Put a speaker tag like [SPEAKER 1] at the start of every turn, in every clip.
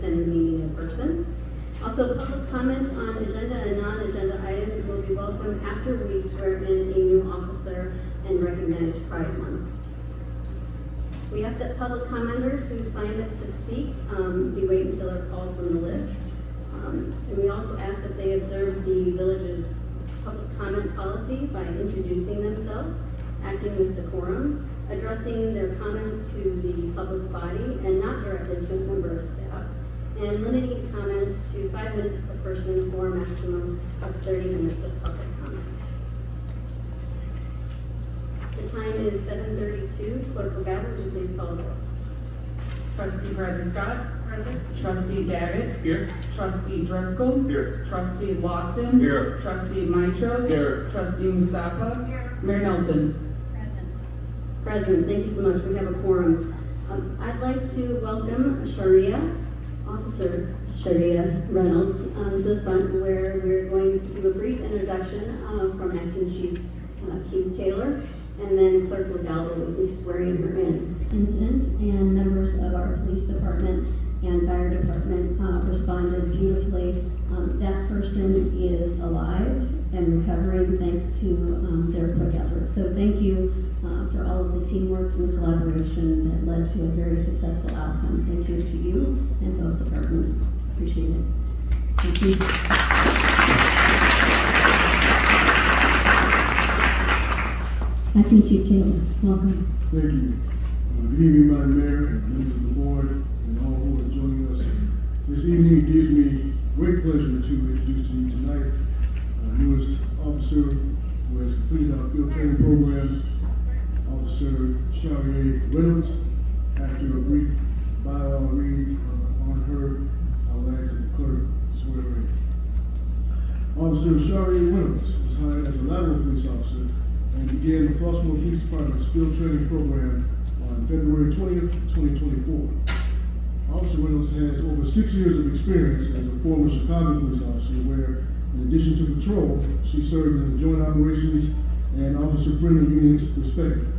[SPEAKER 1] attend the meeting in person. Also, public comments on agenda and non-agenda items will be welcome after we swear in a new officer and recognize Pride Month. We ask that public commenters who signed up to speak be wait until they're called from the list. And we also ask that they observe the village's public comment policy by introducing themselves, acting with decorum, addressing their comments to the public body and not directly to a member of staff, and limiting comments to 5 minutes per person for a maximum of 30 minutes of public comment. The time is 7:32. Clerk O'Gara, would you please call the roll?
[SPEAKER 2] Trustee Bradley Scott. Present. Trustee Davitt.
[SPEAKER 3] Here.
[SPEAKER 2] Trustee Driscoll.
[SPEAKER 3] Here.
[SPEAKER 2] Trustee Lofton.
[SPEAKER 3] Here.
[SPEAKER 2] Trustee Mitros.
[SPEAKER 3] Here.
[SPEAKER 2] Trustee Mustafa.
[SPEAKER 4] Here.
[SPEAKER 2] Mayor Nelson.
[SPEAKER 1] Present. Thank you so much. We have a quorum. I'd like to welcome Officer Charea Reynolds to the front, where we're going to do a brief introduction from Acting Chief Keith Taylor, and then Clerk Legaldo will be swearing her in. Incident, and members of our police department and fire department responded beautifully. That person is alive and recovering thanks to their quick efforts. So thank you for all of the teamwork and collaboration that led to a very successful outcome. Thank you to you and both departments. Appreciate it. Thank you. Acting Chief Taylor, welcome.
[SPEAKER 5] Thank you. Good evening, Madam Mayor and members of the board and all who are joining us this evening. It gives me great pleasure to introduce to you tonight our newest officer who has completed our field training program, Officer Charea Reynolds. After a brief bio read on her, I'll ask the clerk to swear her in. Officer Charea Reynolds was hired as a lateral police officer and began the Flossmoor Police Department's field training program on February 20th, 2024. Officer Reynolds has over 6 years of experience as a former Chicago police officer where, in addition to patrol, she served in the joint operations and officer-friendly units respectively.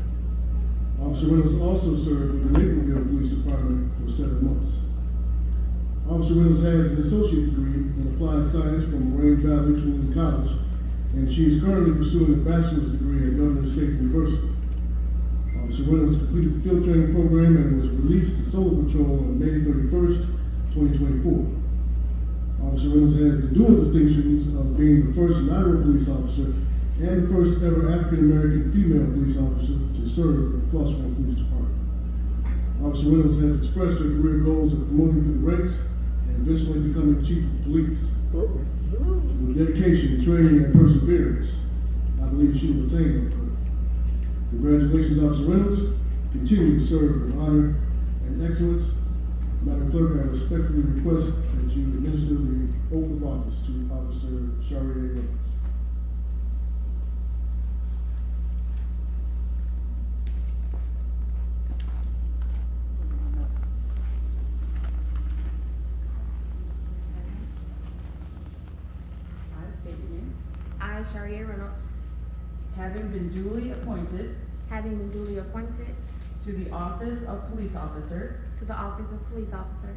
[SPEAKER 5] Officer Reynolds also served with the Naperville Police Department for 7 months. Officer Reynolds has an associate degree in applied science from Moraine Valley Community College, and she is currently pursuing a bachelor's degree at Governor State University. Officer Reynolds completed the field training program and was released to solo patrol on May 31st, 2024. Officer Reynolds has the dual distinctions of being the first lateral police officer and the first ever African-American female police officer to serve the Flossmoor Police Department. Officer Reynolds has expressed her career goals of promoting through the ranks and eventually becoming chief of police. With dedication, training, and perseverance, I believe she will attain that goal. Congratulations, Officer Reynolds. Continue to serve with honor and excellence. Madam Clerk, I respectfully request that you administer the oath of office to Officer Charea Reynolds.
[SPEAKER 4] I, Charea Reynolds,
[SPEAKER 2] Having been duly appointed
[SPEAKER 4] having been duly appointed
[SPEAKER 2] to the office of police officer
[SPEAKER 4] to the office of police officer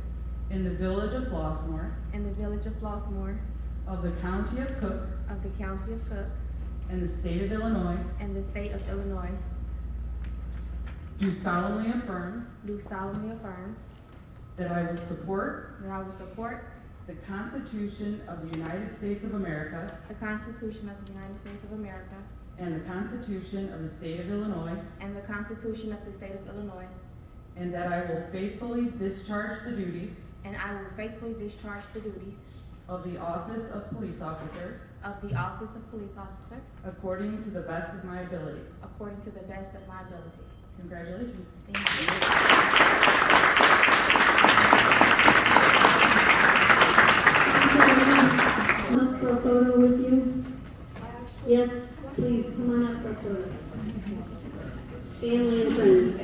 [SPEAKER 2] in the village of Flossmoor
[SPEAKER 4] in the village of Flossmoor
[SPEAKER 2] of the county of Cook
[SPEAKER 4] of the county of Cook
[SPEAKER 2] and the state of Illinois,
[SPEAKER 4] and the state of Illinois,
[SPEAKER 2] do solemnly affirm
[SPEAKER 4] do solemnly affirm
[SPEAKER 2] that I will support
[SPEAKER 4] that I will support
[SPEAKER 2] the Constitution of the United States of America
[SPEAKER 4] the Constitution of the United States of America
[SPEAKER 2] and the Constitution of the state of Illinois,
[SPEAKER 4] and the Constitution of the state of Illinois,
[SPEAKER 2] and that I will faithfully discharge the duties
[SPEAKER 4] and I will faithfully discharge the duties
[SPEAKER 2] of the office of police officer
[SPEAKER 4] of the office of police officer
[SPEAKER 2] according to the best of my ability.
[SPEAKER 4] according to the best of my ability.
[SPEAKER 2] Congratulations.
[SPEAKER 4] Thank you.
[SPEAKER 1] Come up for a photo with you? Yes, please, come on up for a photo. Family and friends.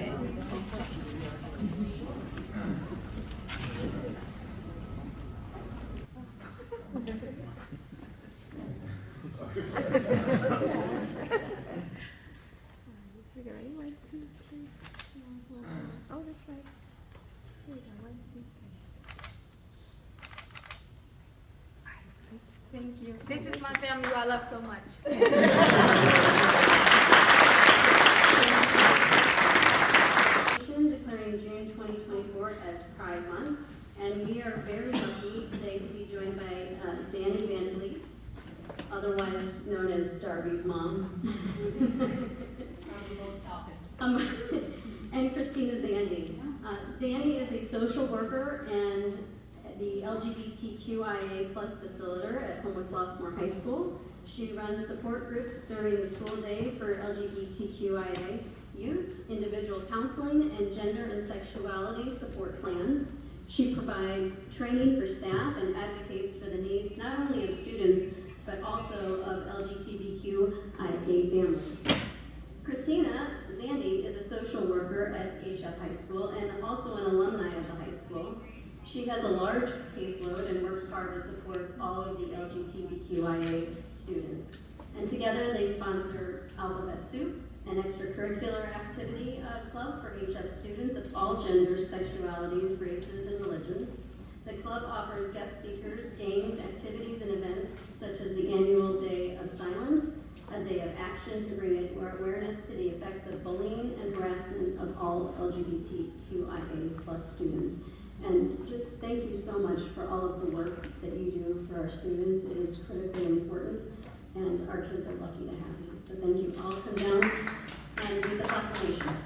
[SPEAKER 4] Ready? 1, 2, 3. Oh, that's right. Here we go. Thank you. This is my family who I love so much.
[SPEAKER 1] Declaring June 2024 as Pride Month, and we are very lucky today to be joined by Danny Van Vliet, otherwise known as Darby's mom. And Christina Zandy. Danny is a social worker and the LGBTQIA+ facilitator at Homewood-Flossmoor High School. She runs support groups during the school day for LGBTQIA youth, individual counseling, and gender and sexuality support plans. She provides training for staff and advocates for the needs not only of students, but also of LGBTQIA families. Christina Zandy is a social worker at HF High School and also an alumni of the high school. She has a large caseload and works hard to support all of the LGBTQIA students. And together they sponsor Alphabet Soup, an extracurricular activity club for HF students of all genders, sexualities, races, and religions. The club offers guest speakers, games, activities, and events such as the annual Day of Silence, a day of action to bring awareness to the effects of bullying and harassment of all LGBTQIA+ students. And just thank you so much for all of the work that you do for our students. It is critically important, and our kids are lucky to have you. So thank you. I'll come down and do the proclamation.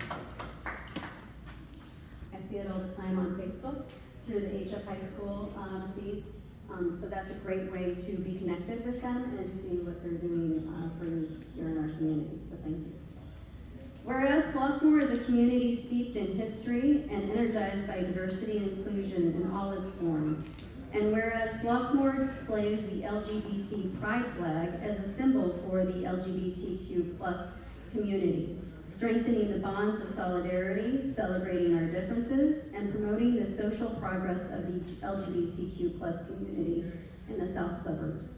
[SPEAKER 1] I see it all the time on Facebook through the HF High School feed. So that's a great way to be connected with them and see what they're doing for here in our community. So thank you. Whereas Flossmoor is a community steeped in history and energized by diversity and inclusion in all its forms. And whereas Flossmoor displays the LGBT pride flag as a symbol for the LGBTQ+ community, strengthening the bonds of solidarity, celebrating our differences, and promoting the social progress of the LGBTQ+ community in the south suburbs.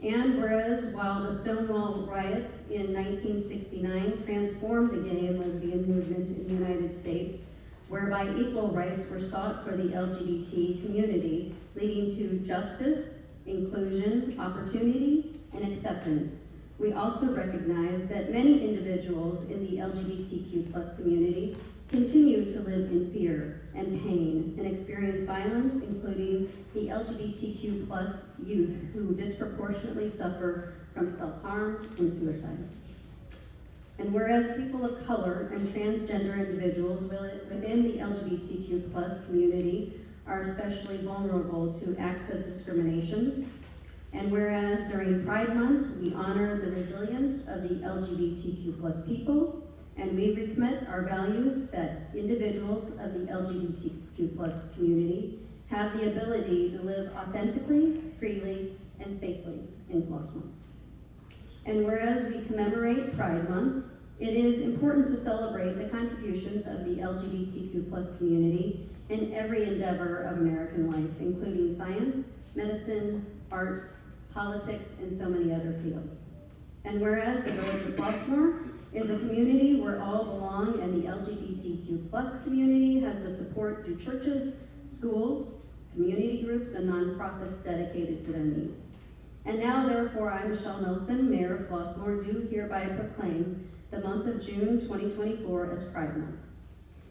[SPEAKER 1] And whereas while the Stonewall riots in 1969 transformed the gay and lesbian movement in the United States, whereby equal rights were sought for the LGBT community, leading to justice, inclusion, opportunity, and acceptance, we also recognize that many individuals in the LGBTQ+ community continue to live in fear and pain and experience violence, including the LGBTQ+ youth who disproportionately suffer from self-harm and suicide. And whereas people of color and transgender individuals within the LGBTQ+ community are especially vulnerable to acts of discrimination, and whereas during Pride Month, we honor the resilience of the LGBTQ+ people, and we recommit our values that individuals of the LGBTQ+ community have the ability to live authentically, freely, and safely in Flossmoor. And whereas we commemorate Pride Month, it is important to celebrate the contributions of the LGBTQ+ community in every endeavor of American life, including science, medicine, arts, politics, and so many other fields. And whereas the Village of Flossmoor is a community where all belong, and the LGBTQ+ community has the support through churches, schools, community groups, and nonprofits dedicated to their needs. And now, therefore, I, Michelle Nelson, Mayor of Flossmoor, do hereby proclaim the month of June 2024 as Pride Month,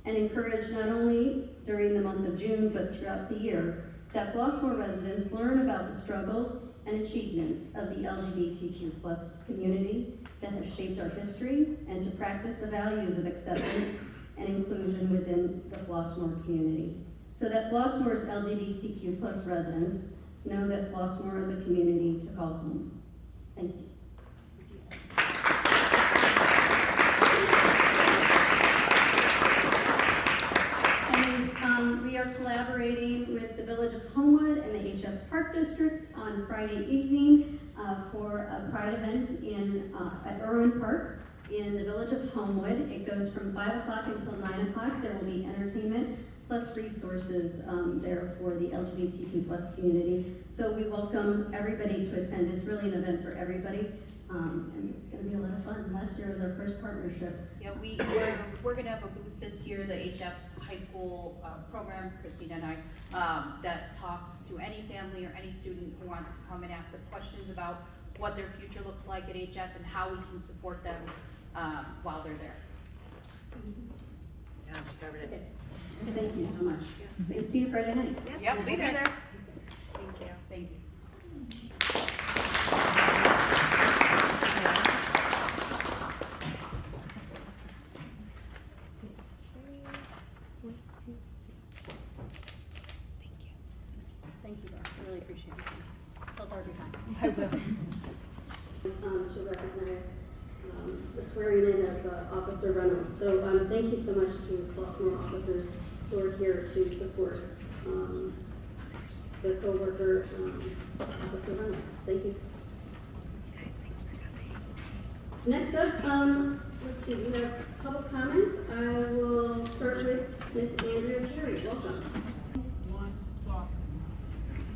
[SPEAKER 1] and encourage not only during the month of June, but throughout the year, that Flossmoor residents learn about the struggles and achievements of the LGBTQ+ community that have shaped our history, and to practice the values of acceptance and inclusion within the Flossmoor community, so that Flossmoor's LGBTQ+ residents know that Flossmoor is a community to call home. Thank you. And we are collaborating with the Village of Homewood and the HF Park District on Friday evening for a Pride event at Irwin Park in the Village of Homewood. It goes from 5 o'clock until 9 o'clock. There will be entertainment plus resources there for the LGBTQ+ community. So we welcome everybody to attend. It's really an event for everybody. And it's going to be a lot of fun. Last year was our first partnership.
[SPEAKER 3] Yeah, we're going to have a booth this year. The HF high school program, Christina and I, that talks to any family or any student who wants to come and ask us questions about what their future looks like at HF and how we can support them while they're there.
[SPEAKER 6] Yeah, she covered it.
[SPEAKER 1] Okay. Thank you so much. And see you Friday night.
[SPEAKER 4] Yes,
[SPEAKER 3] Yep,
[SPEAKER 4] we'll
[SPEAKER 3] we'll
[SPEAKER 4] be
[SPEAKER 3] be
[SPEAKER 4] there.
[SPEAKER 3] Thank you. Thank you.
[SPEAKER 1] Thank you, Bob. I really appreciate it. Tell Barbie hi.
[SPEAKER 3] I will.
[SPEAKER 1] To recognize the swearing in of Officer Reynolds. So thank you so much to Flossmoor officers who are here to support their co-worker, Officer Reynolds. Thank you.
[SPEAKER 4] Guys, thanks for coming.
[SPEAKER 1] Next up, let's see, we have public comment. I will start with Ms. Andrea Cherry. Welcome.
[SPEAKER 2] One Flossmoor.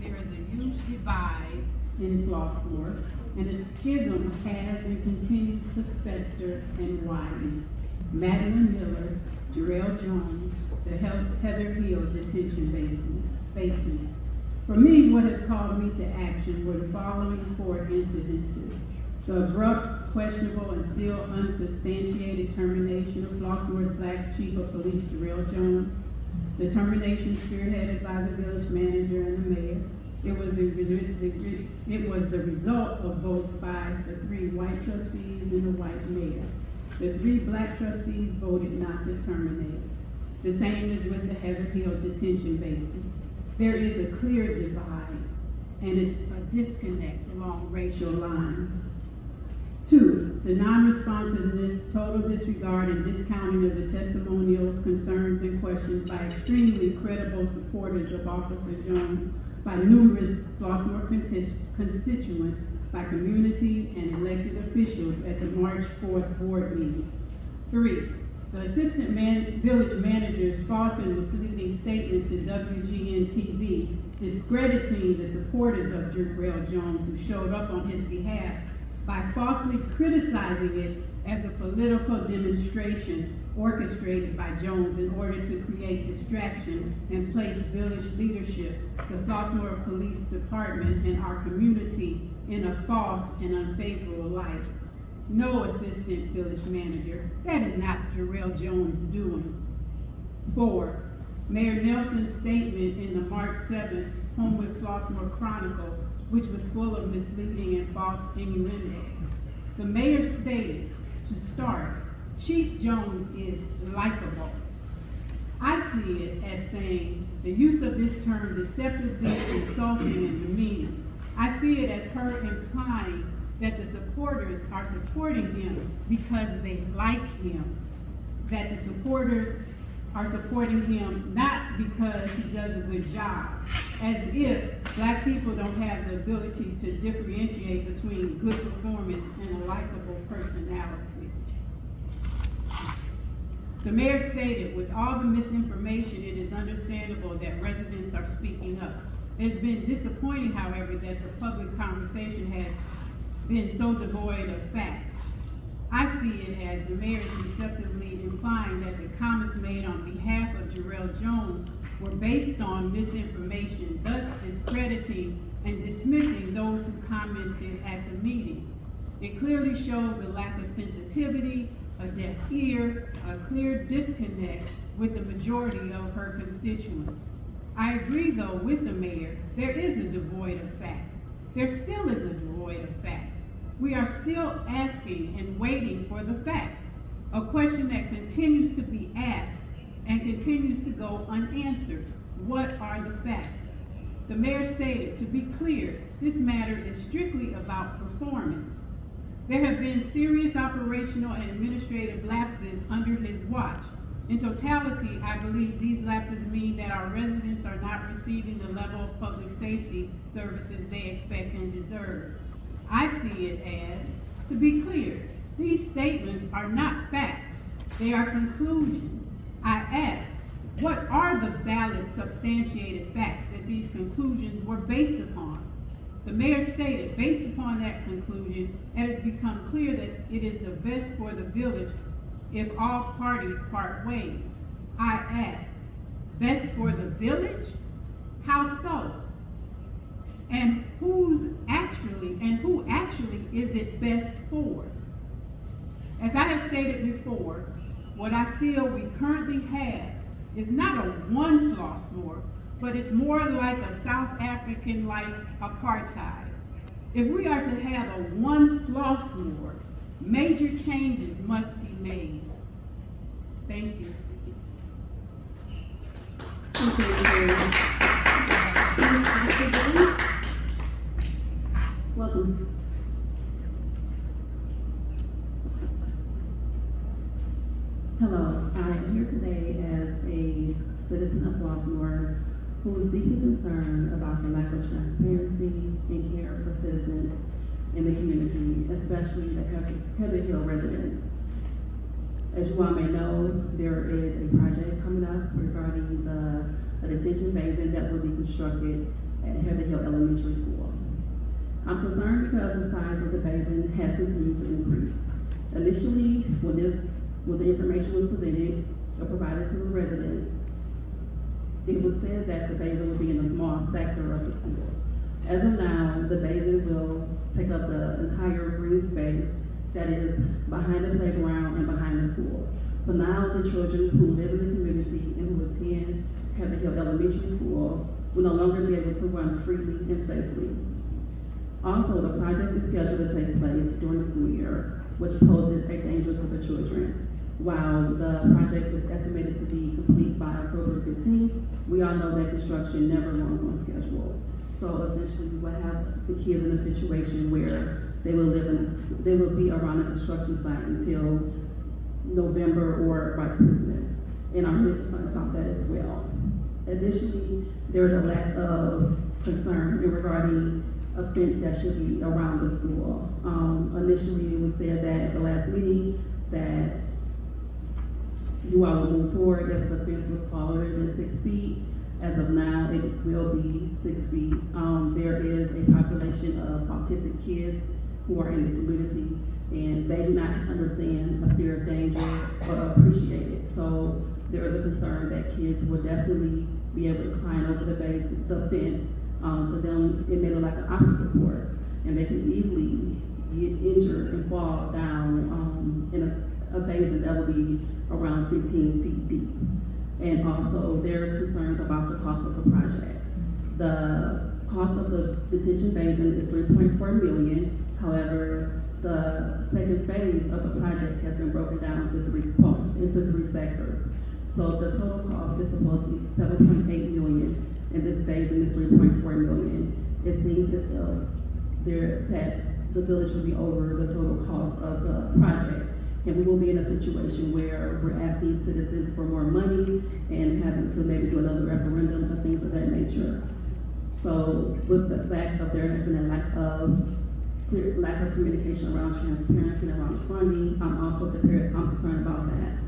[SPEAKER 2] There is a huge divide in Flossmoor, and a schism has and continues to fester and widen. Madeline Miller, Jarrell Jones, the Heather Hill detention basin. For me, what has called me to action were the following 4 incidences. The abrupt, questionable, and still unsubstantiated termination of Flossmoor's Black Chief of Police, Jarrell Jones. The termination spearheaded by the village manager and the mayor. It was the result of votes by the 3 white trustees and the white mayor. The 3 black trustees voted not to terminate. The same is with the Heather Hill detention basin. There is a clear divide, and it's a disconnect along racial lines. 2, the non-responsiveness, total disregard, and discounting of the testimonials, concerns, and questions by extremely credible supporters of Officer Jones, by numerous Flossmoor constituents, by community and elected officials at the March 4th board meeting. 3, the assistant village manager's false and misleading statement to WGN-TV, discrediting the supporters of Jarrell Jones who showed up on his behalf by falsely criticizing it as a political demonstration orchestrated by Jones in order to create distraction and place village leadership, the Flossmoor Police Department, and our community in a false and unfavorable light. No, assistant village manager, that is not Jarrell Jones' doing. 4, Mayor Nelson's statement in the March 7th Homewood-Flossmoor Chronicle, which was full of misleading and false innuendos. The mayor stated, to start, Chief Jones is likable. I see it as saying the use of this term deceptively insulting and demeaning. I see it as her implying that the supporters are supporting him because they like him, that the supporters are supporting him not because he does a good job, as if black people don't have the ability to differentiate between good performance and a likable personality. The mayor stated, with all the misinformation, it is understandable that residents are speaking up. It's been disappointing, however, that the public conversation has been so devoid of facts. I see it as the mayor is deceptively implying that the comments made on behalf of Jarrell Jones were based on misinformation, thus discrediting and dismissing those who commented at the meeting. It clearly shows a lack of sensitivity, a deaf ear, a clear disconnect with the majority of her constituents. I agree, though, with the mayor, there is a devoid of facts. There still is a devoid of facts. We are still asking and waiting for the facts, a question that continues to be asked and continues to go unanswered. What are the facts? The mayor stated, to be clear, this matter is strictly about performance. There have been serious operational and administrative lapses under his watch. In totality, I believe these lapses mean that our residents are not receiving the level of public safety services they expect and deserve. I see it as, to be clear, these statements are not facts. They are conclusions. I ask, what are the valid, substantiated facts that these conclusions were based upon? The mayor stated, based upon that conclusion, it has become clear that it is the best for the village if all parties part ways. I ask, best for the village? How so? And who actually is it best for? As I have stated before, what I feel we currently have is not a one Flossmoor, but it's more like a South African-like apartheid. If we are to have a one Flossmoor, major changes must be made. Thank you.
[SPEAKER 1] Thank you very much. Mr. Dillon? Welcome.
[SPEAKER 6] Hello, I am here today as a citizen of Flossmoor who is deeply concerned about the lack of transparency and care for citizens in the community, especially the Heather Hill residents. As you all may know, there is a project coming up regarding a detention basin that will be constructed at Heather Hill Elementary School. I'm concerned because the size of the basin has continued to increase. Initially, when the information was presented or provided to the residents, it was said that the basin would be in a small sector of the school. As of now, the basin will take up the entire green space that is behind the playground and behind the school. So now the children who live in the community and who attend Heather Hill Elementary School will no longer be able to run freely and safely. Also, the project is scheduled to take place during the school year, which poses a danger to the children. While the project is estimated to be complete by October 15th, we all know that construction never runs on schedule. So essentially, we will have the kids in a situation where they will be around the construction site until November or by Christmas. And I'm really concerned about that as well. Additionally, there's a lack of concern regarding a fence that should be around the school. Initially, it was said that at the last meeting that you all will move forward if the fence was taller than 6 feet. As of now, it will be 6 feet. There is a population of autistic kids who are in the community, and they do not understand the fear of danger or appreciate it. So there is a concern that kids will definitely be able to climb over the fence. To them, it may look like an obstacle course, and they can easily get injured and fall down in a basin that will be around 15 feet deep. And also, there's concerns about the cost of the project. The cost of the detention basin is $3.4 million. However, the second phase of the project has been broken down into three sectors. So the total cost is supposed to be $7.8 million, and this basin is $3.4 million. It seems as though that the village will be over the total cost of the project. And we will be in a situation where we're asking citizens for more money and having to maybe do another referendum or things of that nature. So with the fact that there has been a lack of communication around transparency and around funding, I'm concerned about that.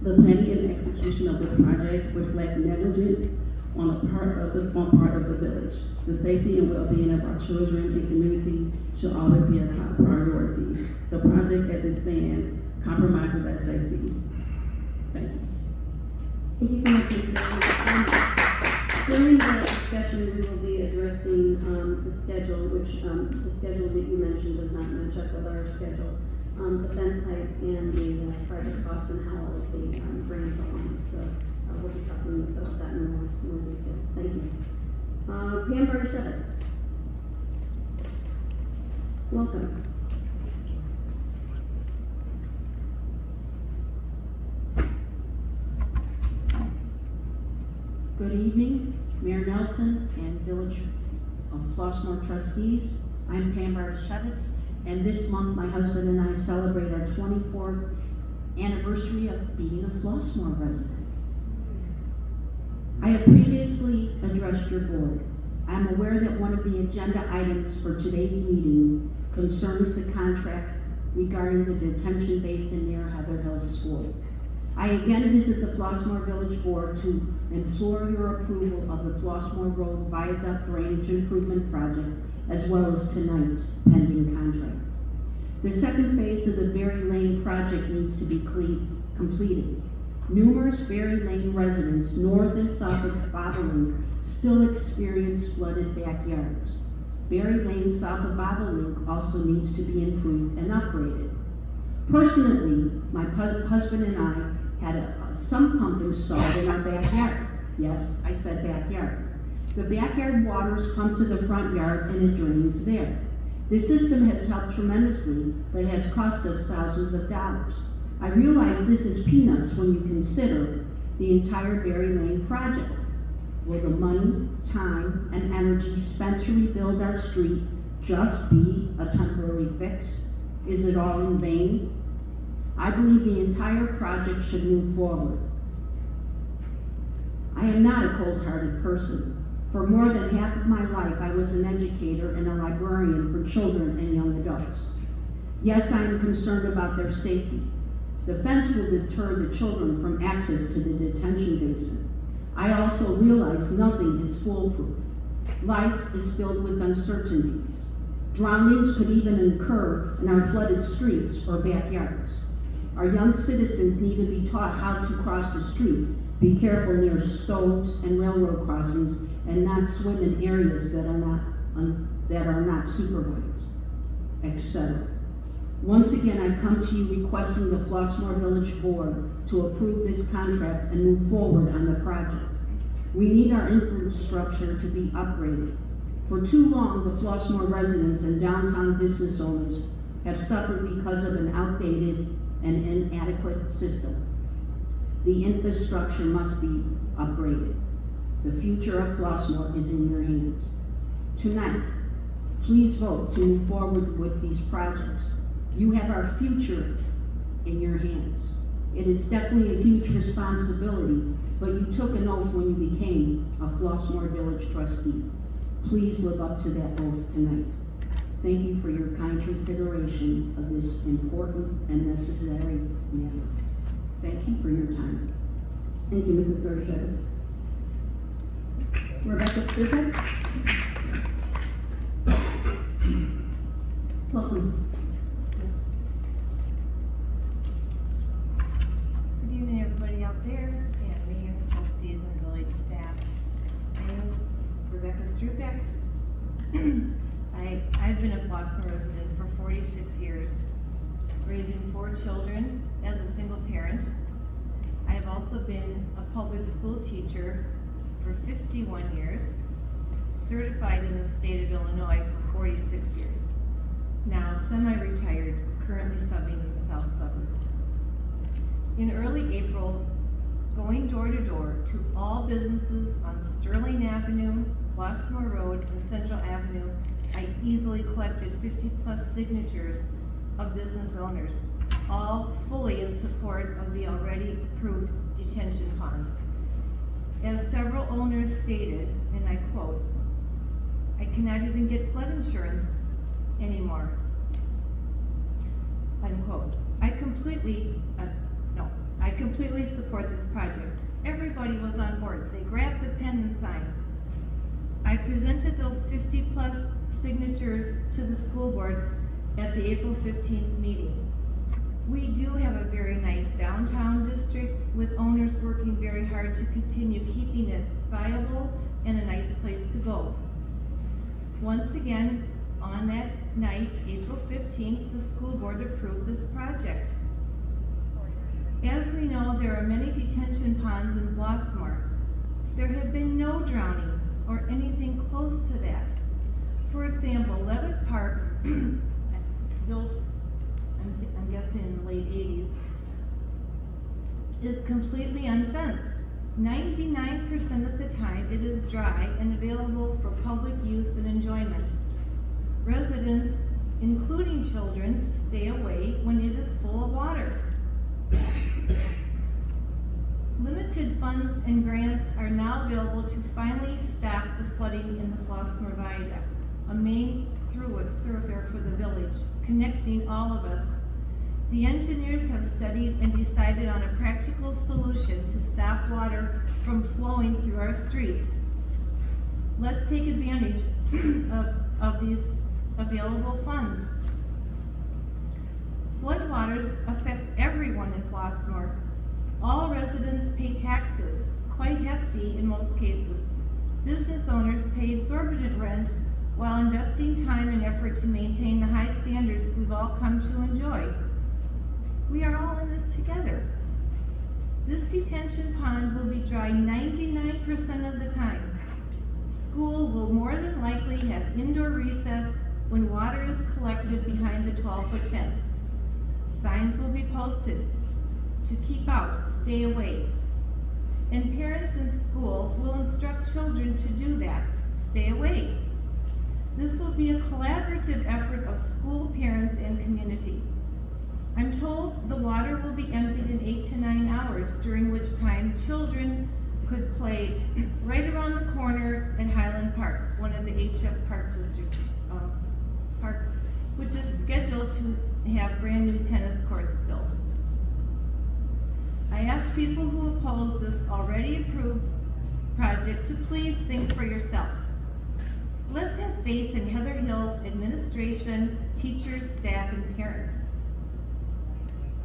[SPEAKER 6] The planning and execution of this project reflect negligence on the part of the village. The safety and well-being of our children and community should always be a top priority. The project as it stands compromises that safety. Thank you.
[SPEAKER 1] Thank you so much, Mr. Dillon. During the discussion, we will be addressing the schedule, which the schedule that you mentioned does not match up with our schedule. The fence height and the project costs and how the grants along. So we'll be talking about that in more detail. Thank you. Pam Bartashevitz. Welcome.
[SPEAKER 7] Good evening, Mayor Nelson and Village of Flossmoor trustees. I'm Pam Bartashevitz, and this month my husband and I celebrate our 24th anniversary of being a Flossmoor resident. I have previously addressed your board. I am aware that one of the agenda items for today's meeting concerns the contract regarding the detention basin near Heather Hill School. I again visit the Flossmoor Village Board to implore your approval of the Flossmoor Road Viaduct Drainage Improvement Project, as well as tonight's pending contract. The second phase of the Berry Lane project needs to be completed. Numerous Berry Lane residents north and south of Bobolink still experience flooded backyards. Berry Lane south of Bobolink also needs to be improved and upgraded. Personally, my husband and I had a sump pump installed in our backyard. Yes, I said backyard. The backyard waters pump to the front yard and it drains there. This system has helped tremendously, but has cost us thousands of dollars. I realize this is peanuts when you consider the entire Berry Lane project. Will the money, time, and energy spent to rebuild our street just be a temporary fix? Is it all in vain? I believe the entire project should move forward. I am not a cold-hearted person. For more than half of my life, I was an educator and a librarian for children and young adults. Yes, I am concerned about their safety. The fence will deter the children from access to the detention basin. I also realize nothing is foolproof. Life is filled with uncertainties. Drownings could even occur in our flooded streets or backyards. Our young citizens need to be taught how to cross the street, be careful near stoves and railroad crossings, and not swim in areas that are not supervised, etc. Once again, I come to you requesting the Flossmoor Village Board to approve this contract and move forward on the project. We need our infrastructure to be upgraded. For too long, the Flossmoor residents and downtown business owners have suffered because of an outdated and inadequate system. The infrastructure must be upgraded. The future of Flossmoor is in your hands. Tonight, please vote to move forward with these projects. You have our future in your hands. It is definitely a huge responsibility, but you took an oath when you became a Flossmoor Village trustee. Please live up to that oath tonight. Thank you for your kind consideration of this important and necessary matter. Thank you for your time.
[SPEAKER 1] Thank you, Mrs. Burchett. Rebecca Strupek. Welcome.
[SPEAKER 4] Good evening, everybody out there, family, and trustees and village staff. My name is Rebecca Strupek. I've been a Flossmoor resident for 46 years, raising 4 children as a single parent. I have also been a public school teacher for 51 years, certified in the state of Illinois for 46 years. Now semi-retired, currently subbing in the south suburbs. In early April, going door to door to all businesses on Sterling Avenue, Flossmoor Road, and Central Avenue, I easily collected 50+ signatures of business owners, all fully in support of the already approved detention pond. As several owners stated, and I quote, "I cannot even get flood insurance anymore," unquote. I completely support this project. Everybody was on board. They grabbed the pen and signed. I presented those 50+ signatures to the school board at the April 15th meeting. We do have a very nice downtown district with owners working very hard to continue keeping it viable and a nice place to go. Once again, on that night, April 15th, the school board approved this project. As we know, there are many detention ponds in Flossmoor. There have been no drownings or anything close to that. For example, Levitt Park, built, I'm guessing in the late 80s, is completely unfenced. 99% of the time it is dry and available for public use and enjoyment. Residents, including children, stay away when it is full of water. Limited funds and grants are now available to finally stop the flooding in the Flossmoor Viaduct, a main thoroughfare for the village, connecting all of us. The engineers have studied and decided on a practical solution to stop water from flowing through our streets. Let's take advantage of these available funds. Floodwaters affect everyone in Flossmoor. All residents pay taxes, quite hefty in most cases. Business owners pay exorbitant rent while investing time and effort to maintain the high standards we've all come to enjoy. We are all in this together. This detention pond will be dry 99% of the time. School will more than likely have indoor recess when water is collected behind the 12-foot fence. Signs will be posted to keep out, stay away. And parents in school will instruct children to do that, stay away. This will be a collaborative effort of school, parents, and community. I'm told the water will be emptied in 8 to 9 hours, during which time children could play right around the corner at Highland Park, one of the HF Park District parks, which is scheduled to have brand new tennis courts built. I ask people who oppose this already approved project to please think for yourself. Let's have faith in Heather Hill administration, teachers, staff, and parents.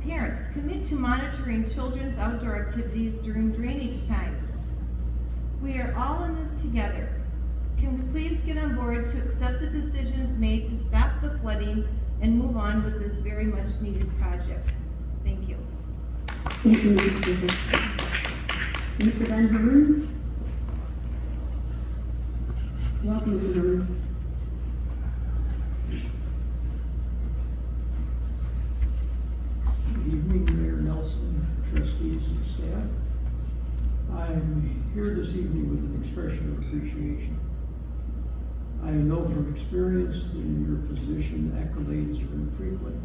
[SPEAKER 4] Parents, commit to monitoring children's outdoor activities during drainage times. We are all in this together. Can we please get on board to accept the decisions made to stop the flooding and move on with this very much needed project? Thank you.
[SPEAKER 1] Thank you, Mrs. Speaker. Mr. Van Herman? Welcome, Mr. Herman.
[SPEAKER 8] Good evening, Mayor Nelson, trustees, and staff. I'm here this evening with an expression of appreciation. I know from experience that in your position, accolades are infrequent,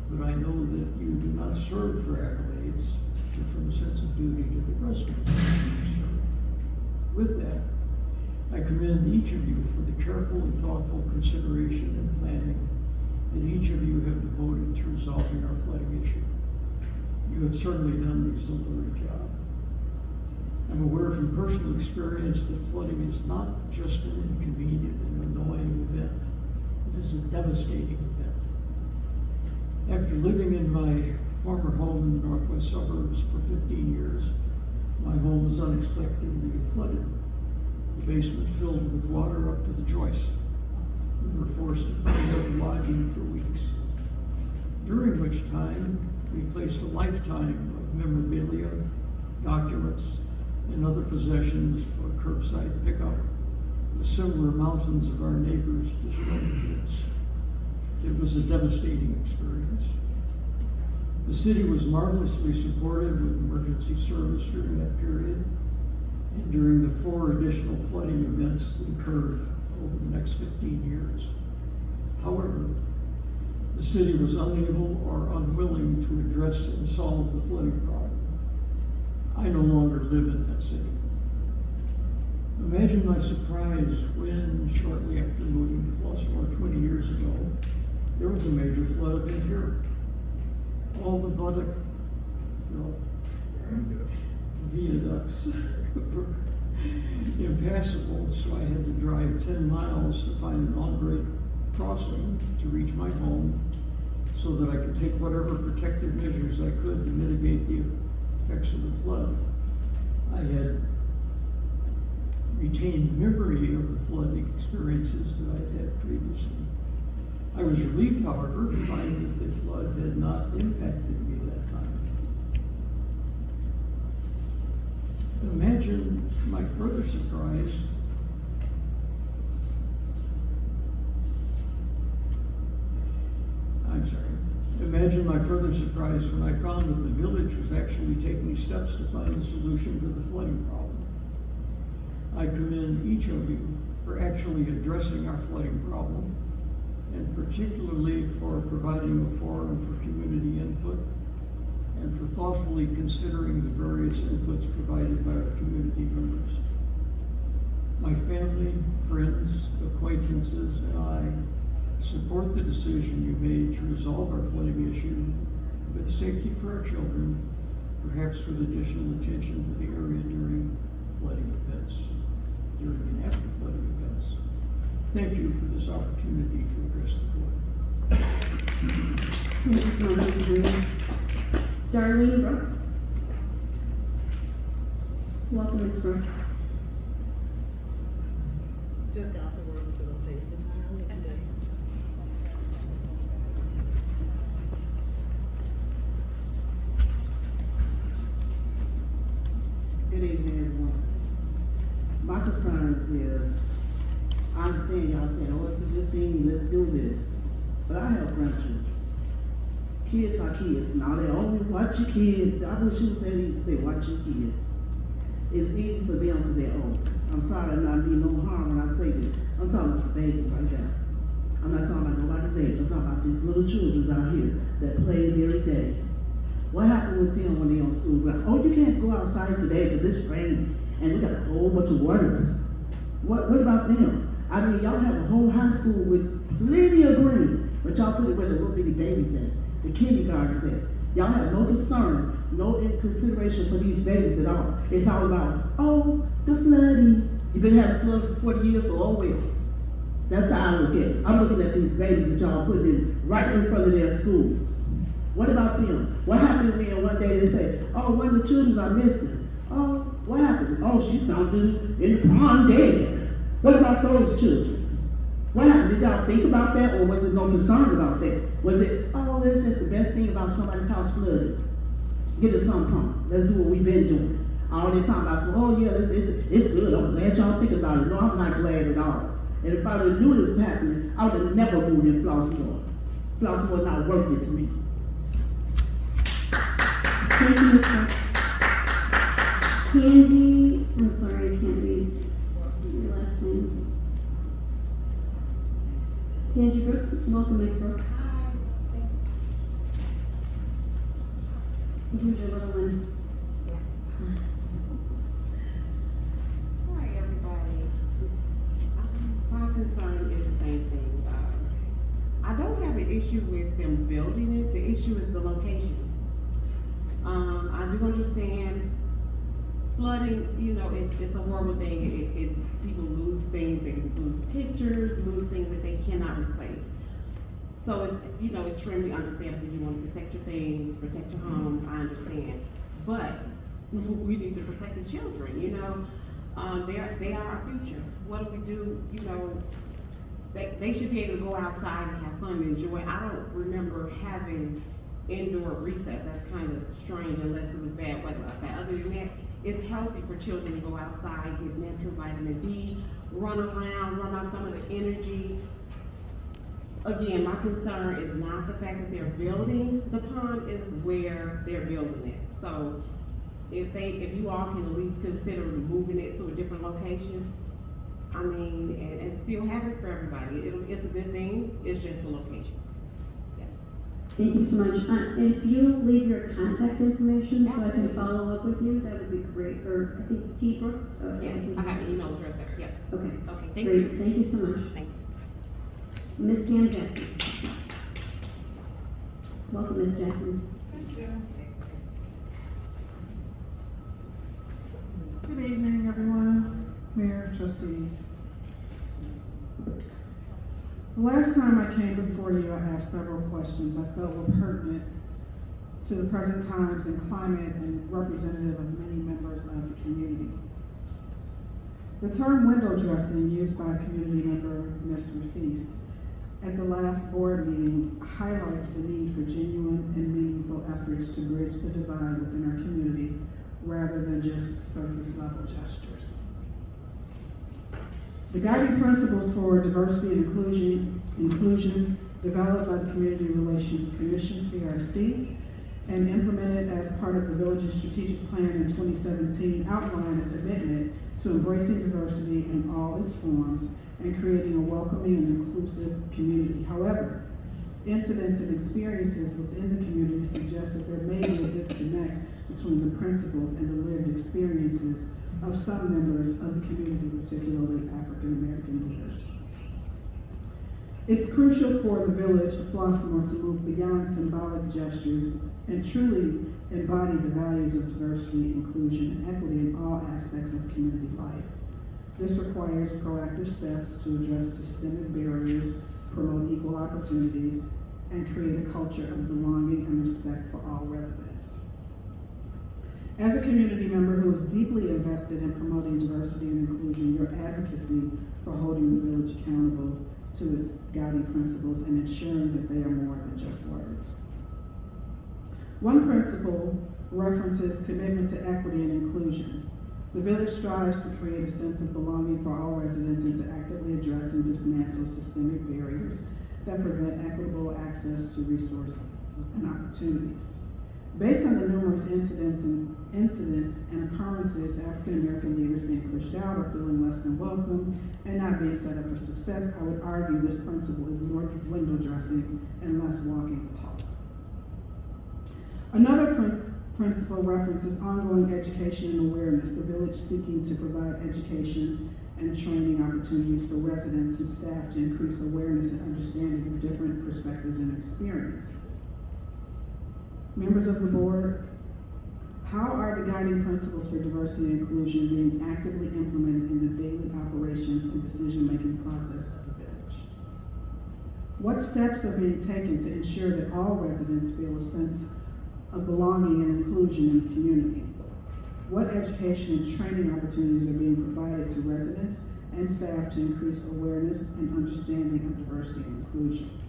[SPEAKER 8] but I know that you do not serve for accolades, but from a sense of duty to the residents you serve. With that, I commend each of you for the careful and thoughtful consideration and planning that each of you have devoted to resolving our flooding issue. You have certainly done an exemplary job. I'm aware from personal experience that flooding is not just an inconvenient and annoying event, it is a devastating event. After living in my former home in the northwest suburbs for 15 years, my home was unexpectedly flooded. The basement filled with water up to the joists. We were forced to find out lodging for weeks, during which time we placed a lifetime of memorabilia, documents, and other possessions for curbside pickup, with similar mountains of our neighbors' destroyed goods. It was a devastating experience. The city was marvelously supportive with emergency service during that period and during the 4 additional flooding events that occurred over the next 15 years. However, the city was unable or unwilling to address and solve the flooding problem. I no longer live in that city. Imagine my surprise when, shortly after moving to Flossmoor 20 years ago, there was a major flood event here. All the viaducts were impassable, so I had to drive 10 miles to find an on-grade crossing to reach my home so that I could take whatever protective measures I could to mitigate the effects of the flood. I had retained memory of the flood experiences that I'd had previously. I was relieved, however, to find that the flood had not impacted me that time. Imagine my further surprise when I found that the village was actually taking steps to find a solution to the flooding problem. I commend each of you for actually addressing our flooding problem, and particularly for providing a forum for community input and for thoughtfully considering the various inputs provided by our community members. My family, friends, acquaintances, and I support the decision you made to resolve our flooding issue with safety for our children, perhaps with additional attention to the area during flooding events, during and after flooding events. Thank you for this opportunity to address the board.
[SPEAKER 1] Darlene Brooks? Welcome, Ms. Brooks.
[SPEAKER 9] Just got off the work, so don't take too time today.
[SPEAKER 10] Good evening, everyone. My concern is, I understand y'all saying, oh, it's a good thing, let's do this. But I have grandchildren. Kids are kids. Now they always watch your kids. I wish you would say watch your kids. It's easy for them because they're old. I'm sorry, I'm not being no harm when I say this. I'm talking about the babies right there. I'm not talking about nobody's age. I'm talking about these little children out here that plays every day. What happened with them when they on school ground? Oh, you can't go outside today because it's raining and we got a whole bunch of water. What about them? I mean, y'all have a whole high school with plenty of green, but y'all put it where the little bitty babies at, the kindergartens at. Y'all have no concern, no consideration for these babies at all. It's all about, oh, the flooding. You've been having floods for 40 years, so oh well. That's how I look at it. I'm looking at these babies that y'all putting in right in front of their schools. What about them? What happened when one day they say, oh, one of the children are missing? Oh, what happened? Oh, she found them in the pond dead. What about those children? What happened? Did y'all think about that, or was it no concern about that? Was it, oh, that's just the best thing about somebody's house flooded? Get a sump pump. Let's do what we've been doing. All they talking about, so, oh yeah, it's good. I'm glad y'all think about it. No, I'm not glad at all. And if I would have knew this was happening, I would have never moved in Flossmoor. Flossmoor not worth it to me.
[SPEAKER 1] Thank you, Ms. Brooks. Candy, I'm sorry, I can't read your last name. Candy Brooks, welcome, Ms. Brooks. Here's your little one.
[SPEAKER 6] Hi, everybody. My concern is the same thing. I don't have an issue with them building it. The issue is the location. I do understand flooding, it's a horrible thing. People lose things, they lose pictures, lose things that they cannot replace. So it's, extremely understandable. You want to protect your things, protect your homes, I understand. But we need to protect the children, they are our future. What do we do, they should be able to go outside and have fun and enjoy. I don't remember having indoor recess. That's kind of strange unless it was bad weather outside. Other than that, it's healthy for children to go outside, get natural vitamin D, run around, run off some of the energy. Again, my concern is not the fact that they're building the pond, is where they're building it. So if you all can at least consider moving it to a different location, and still have it for everybody. It's a good thing, it's just the location.
[SPEAKER 1] Thank you so much. If you leave your contact information so I can follow up with you, that would be great. Or I think T. Brooks?
[SPEAKER 6] Yes, I have an email address there, yep.
[SPEAKER 1] Okay.
[SPEAKER 6] Okay, thank
[SPEAKER 1] Great.
[SPEAKER 6] you.
[SPEAKER 1] Thank you so much.
[SPEAKER 6] Thank you.
[SPEAKER 1] Ms. Jan Jackson. Welcome, Ms. Jackson.
[SPEAKER 11] Good evening, everyone, Mayor, trustees. The last time I came before you, I asked several questions I felt were pertinent to the present times and climate and representative of many members of the community. The term window dressing used by community member Ms. Rafis at the last board meeting highlights the need for genuine and meaningful efforts to bridge the divide within our community rather than just surface level gestures. The guiding principles for diversity and inclusion developed by the Community Relations Commission, CRC, and implemented as part of the village's strategic plan in 2017 outline a commitment to embracing diversity in all its forms and creating a welcoming and inclusive community. However, incidents and experiences within the community suggest that there may be a disconnect between the principles and the lived experiences of some members of the community, particularly African American leaders. It's crucial for the village of Flossmoor to move beyond symbolic gestures and truly embody the values of diversity, inclusion, and equity in all aspects of community life. This requires proactive steps to address systemic barriers, promote equal opportunities, and create a culture of belonging and respect for all residents. As a community member who is deeply invested in promoting diversity and inclusion, your advocacy for holding the village accountable to its guiding principles and ensuring that they are more than just words. One principle references commitment to equity and inclusion. The village strives to create a sense of belonging for all residents and to actively address and dismantle systemic barriers that prevent equitable access to resources and opportunities. Based on the numerous incidents and occurrences, African American leaders being pushed out or feeling less than welcome and not being set up for success, I would argue this principle is more window dressing and less walking the talk. Another principle references ongoing education and awareness, the village seeking to provide education and training opportunities for residents and staff to increase awareness and understanding of different perspectives and experiences. Members of the board, how are the guiding principles for diversity and inclusion being actively implemented in the daily operations and decision-making process of the village? What steps are being taken to ensure that all residents feel a sense of belonging and inclusion in the community? What education and training opportunities are being provided to residents and staff to increase awareness and understanding of diversity and inclusion?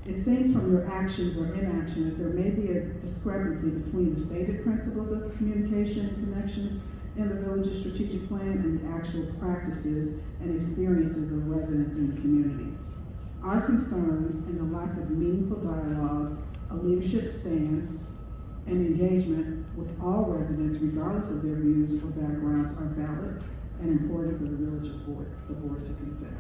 [SPEAKER 11] It seems from your actions or inaction that there may be a discrepancy between the stated principles of communication and connections in the village's strategic plan and the actual practices and experiences of residents in the community. Our concerns and the lack of meaningful dialogue, a leadership stance, and engagement with all residents, regardless of their views or backgrounds, are valid and important for the village board to consider.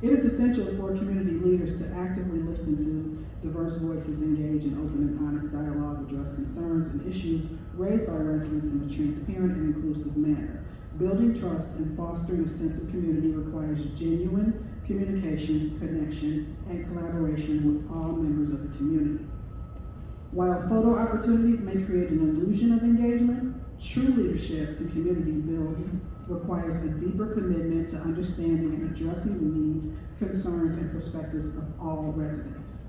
[SPEAKER 11] It is essential for community leaders to actively listen to diverse voices, engage in open and honest dialogue, address concerns and issues raised by residents in a transparent and inclusive manner. Building trust and fostering a sense of community requires genuine communication, connection, and collaboration with all members of the community. While photo opportunities may create an illusion of engagement, true leadership and community building requires a deeper commitment to understanding and addressing the needs, concerns, and perspectives of all residents.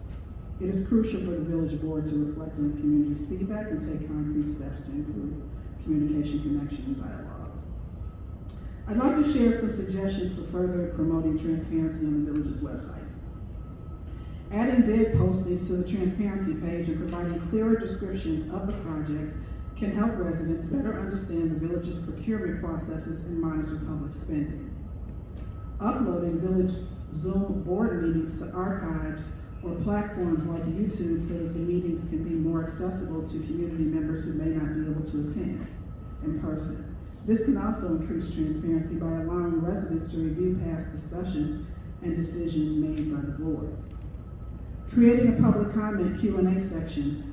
[SPEAKER 11] It is crucial for the village board to reflect on the community's feedback and take concrete steps to improve communication, connection, and dialogue. I'd like to share some suggestions for further promoting transparency on the village's website. Adding bid postings to the transparency page and providing clearer descriptions of the projects can help residents better understand the village's procurement processes and monitor public spending. Uploading village Zoom board meetings to archives or platforms like YouTube so that the meetings can be more accessible to community members who may not be able to attend in person. This can also increase transparency by allowing residents to review past discussions and decisions made by the board. Creating a public comment Q&A section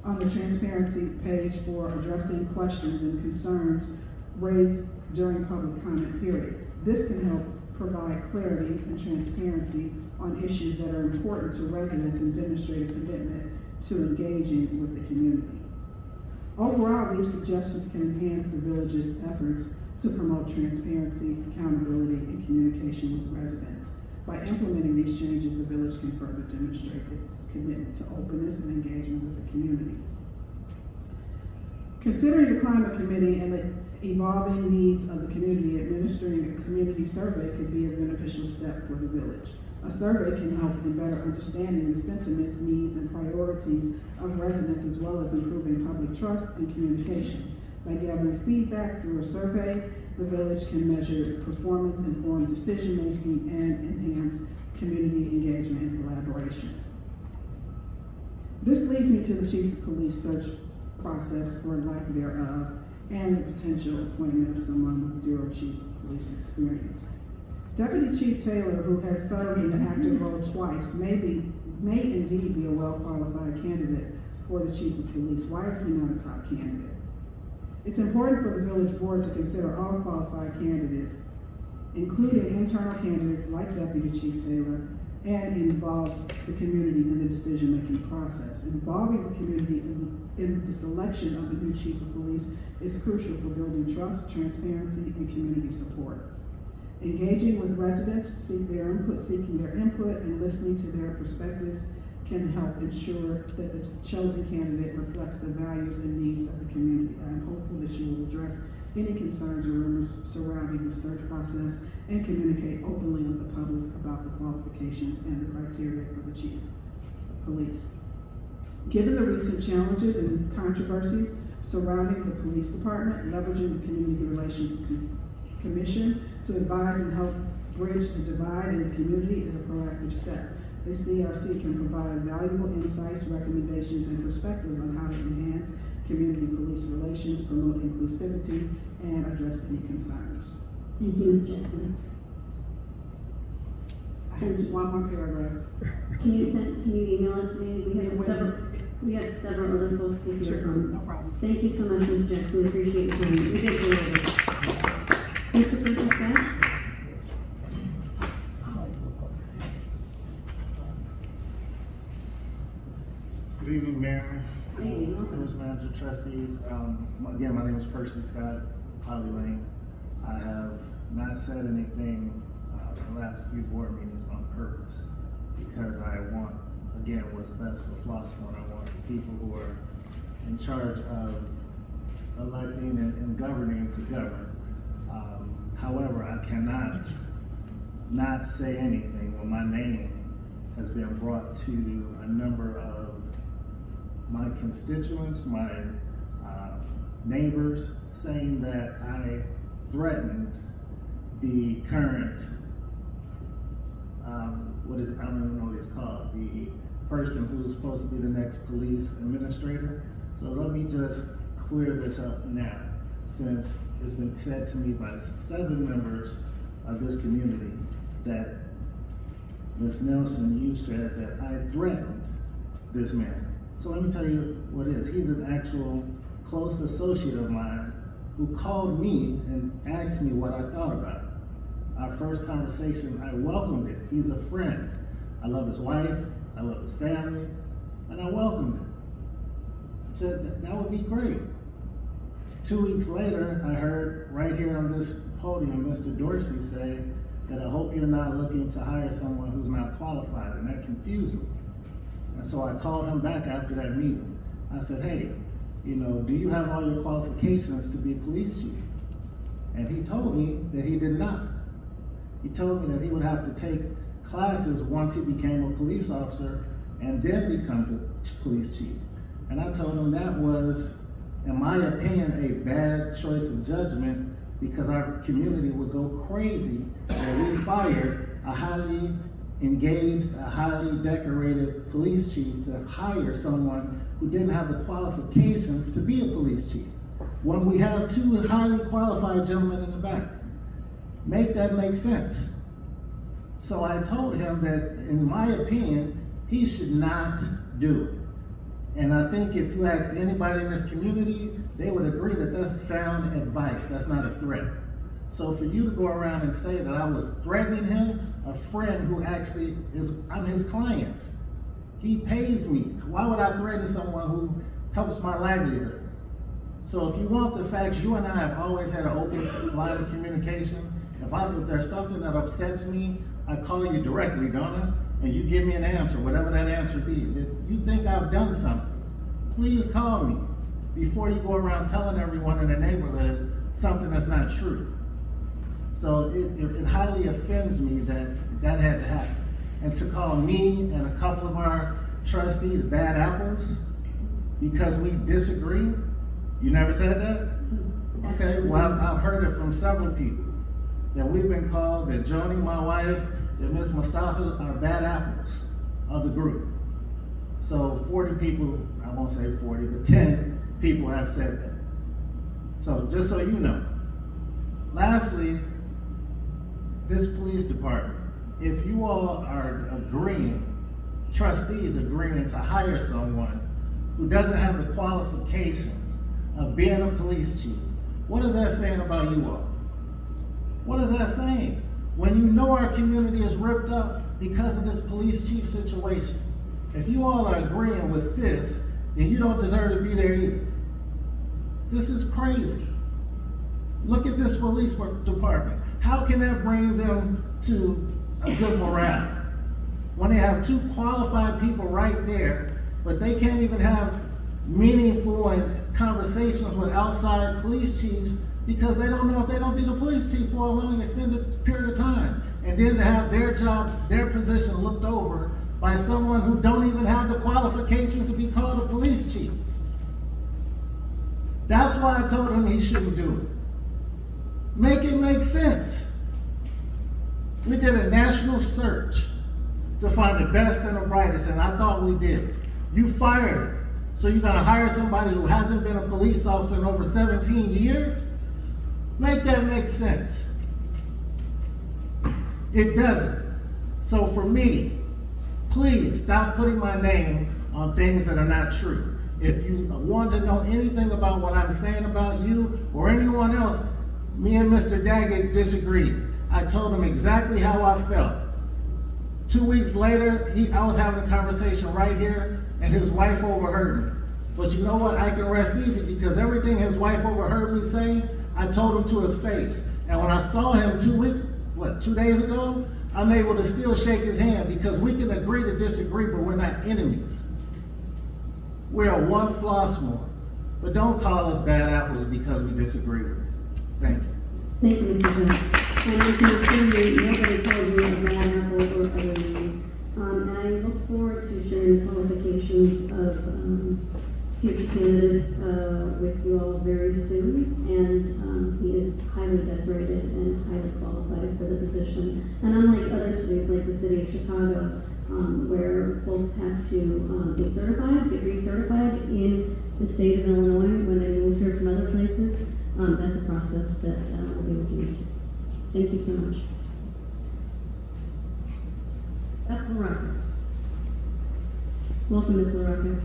[SPEAKER 11] on the transparency page for addressing questions and concerns raised during public comment periods. This can help provide clarity and transparency on issues that are important to residents and demonstrate a commitment to engaging with the community. Overall, these suggestions can enhance the village's efforts to promote transparency, accountability, and communication with residents. By implementing these changes, the village can further demonstrate its commitment to openness and engagement with the community. Considering the climate committee and the evolving needs of the community, administering a community survey could be a beneficial step for the village. A survey can help in better understanding the sentiments, needs, and priorities of residents, as well as improving public trust and communication. By gathering feedback through a survey, the village can measure performance, inform decision-making, and enhance community engagement and collaboration. This leads me to the chief of police search process, or lack thereof, and the potential appointment of someone with zero chief of police experience. Deputy Chief Taylor, who has served in the active role twice, may indeed be a well-qualified candidate for the chief of police. Why is he not a top candidate? It's important for the village board to consider all qualified candidates, including internal candidates like Deputy Chief Taylor, and involve the community in the decision-making process. Involving the community in the selection of the new chief of police is crucial for building trust, transparency, and community support. Engaging with residents, seeking their input, and listening to their perspectives can help ensure that the chosen candidate reflects the values and needs of the community. I'm hopeful that you will address any concerns or rumors surrounding the search process and communicate openly with the public about the qualifications and the criteria for the chief of police. Given the recent challenges and controversies surrounding the police department, leveraging the Community Relations Commission to advise and help bridge the divide in the community is a proactive step. The CRC can provide valuable insights, recommendations, and perspectives on how to enhance community police relations, promote inclusivity, and address any concerns.
[SPEAKER 1] Thank you, Ms. Jackson.
[SPEAKER 11] I have one more paragraph.
[SPEAKER 1] Can you email it to me? We have several other folks to hear
[SPEAKER 11] Sure,
[SPEAKER 1] from.
[SPEAKER 11] no problem.
[SPEAKER 1] Thank you so much, Ms. Jackson. We appreciate your time. We did go over. Mr. Purchase Scott?
[SPEAKER 12] Good evening, Mayor,
[SPEAKER 1] Good evening.
[SPEAKER 12] Village Manager, trustees. Again, my name is Percy Scott, Holly Lane. I have not said anything the last few board meetings on purpose because I want, again, what's best for Flossmoor. I want the people who are in charge of electing and governing to govern. However, I cannot not say anything when my name has been brought to a number of my constituents, my neighbors, saying that I threatened the current, I don't even know what it's called, the person who's supposed to be the next police administrator. So let me just clear this up now, since it's been said to me by 7 members of this community that, Ms. Nelson, you said that I threatened this man. So let me tell you what it is. He's an actual close associate of mine who called me and asked me what I thought about it. Our first conversation, I welcomed it. He's a friend. I love his wife, I love his family, and I welcomed it. Said that would be great. 2 weeks later, I heard right here on this podium, Mr. Dorsey say that I hope you're not looking to hire someone who's not qualified, and that confused me. And so I called him back after that meeting. I said, hey, do you have all your qualifications to be police chief? And he told me that he did not. He told me that he would have to take classes once he became a police officer and then become the police chief. And I told him that was, in my opinion, a bad choice of judgment because our community would go crazy when we fired a highly engaged, a highly decorated police chief to hire someone who didn't have the qualifications to be a police chief, when we have 2 highly qualified gentlemen in the back. Make that make sense. So I told him that, in my opinion, he should not do it. And I think if you ask anybody in this community, they would agree that that's sound advice, that's not a threat. So for you to go around and say that I was threatening him, a friend who actually I'm his client. He pays me. Why would I threaten someone who helps my livelihood? So if you want the facts, you and I have always had an open line of communication. If there's something that upsets me, I call you directly, don't I? And you give me an answer, whatever that answer be. If you think I've done something, please call me before you go around telling everyone in the neighborhood something that's not true. So it highly offends me that had to happen. And to call me and a couple of our trustees bad apples because we disagree, you never said that? Okay, well, I've heard it from several people that we've been called, that Joni, my wife, that Ms. Mustafa are bad apples of the group. So 40 people, I won't say 40, but 10 people have said that. So just so you know. Lastly, this police department, if you all are agreeing, trustees agreeing to hire someone who doesn't have the qualifications of being a police chief, what is that saying about you all? What is that saying? When you know our community is ripped up because of this police chief situation, if you all are agreeing with this, then you don't deserve to be there either. This is crazy. Look at this police department. How can that bring them to a good morale? when they have two qualified people right there, but they can't even have meaningful and conversations with outside police chiefs because they don't know if they don't be the police chief for a long extended period of time. And then to have their job, their position looked over by someone who don't even have the qualifications to be called a police chief. That's why I told him he shouldn't do it. Make it make sense. We did a national search to find the best and the brightest, and I thought we did. You fired him. So you're gonna hire somebody who hasn't been a police officer in over 17 years? Make that make sense. It doesn't. So for me, please stop putting my name on things that are not true. If you want to know anything about what I'm saying about you or anyone else, me and Mr. Daggett disagreed. I told him exactly how I felt. 2 weeks later, I was having a conversation right here, and his wife overheard me. But you know what? I can rest easy because everything his wife overheard me say, I told him to his face. And when I saw him 2 days ago, I'm able to still shake his hand because we can agree to disagree, but we're not enemies. We're a one Flossmoor. But don't call us bad apples because we disagree with it. Thank you.
[SPEAKER 1] Thank you, Mr. Jones. And you can see nobody told you a bad apple or other name. And I look forward to sharing the qualifications of future candidates with you all very soon. And he is highly decorated and highly qualified for the position. And unlike other cities like the city of Chicago, where folks have to be certified, get recertified in the state of Illinois when they move here from other places, that's a process that we'll be looking into. Thank you so much. Beth LaRocca. Welcome, Ms. LaRocca.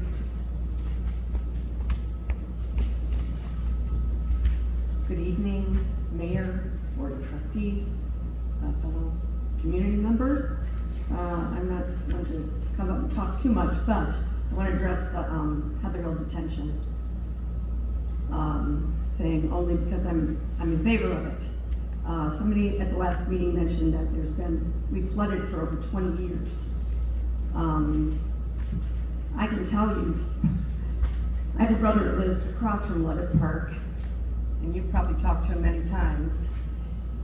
[SPEAKER 13] Good evening, Mayor, Board of Trustees, fellow community members. I'm not going to come up and talk too much, but I want to address the Heather Hill detention thing only because I'm in favor of it. Somebody at the last meeting mentioned that we've flooded for over 20 years. I can tell you, I have a brother that lives across from Levitt Park, and you've probably talked to him many times.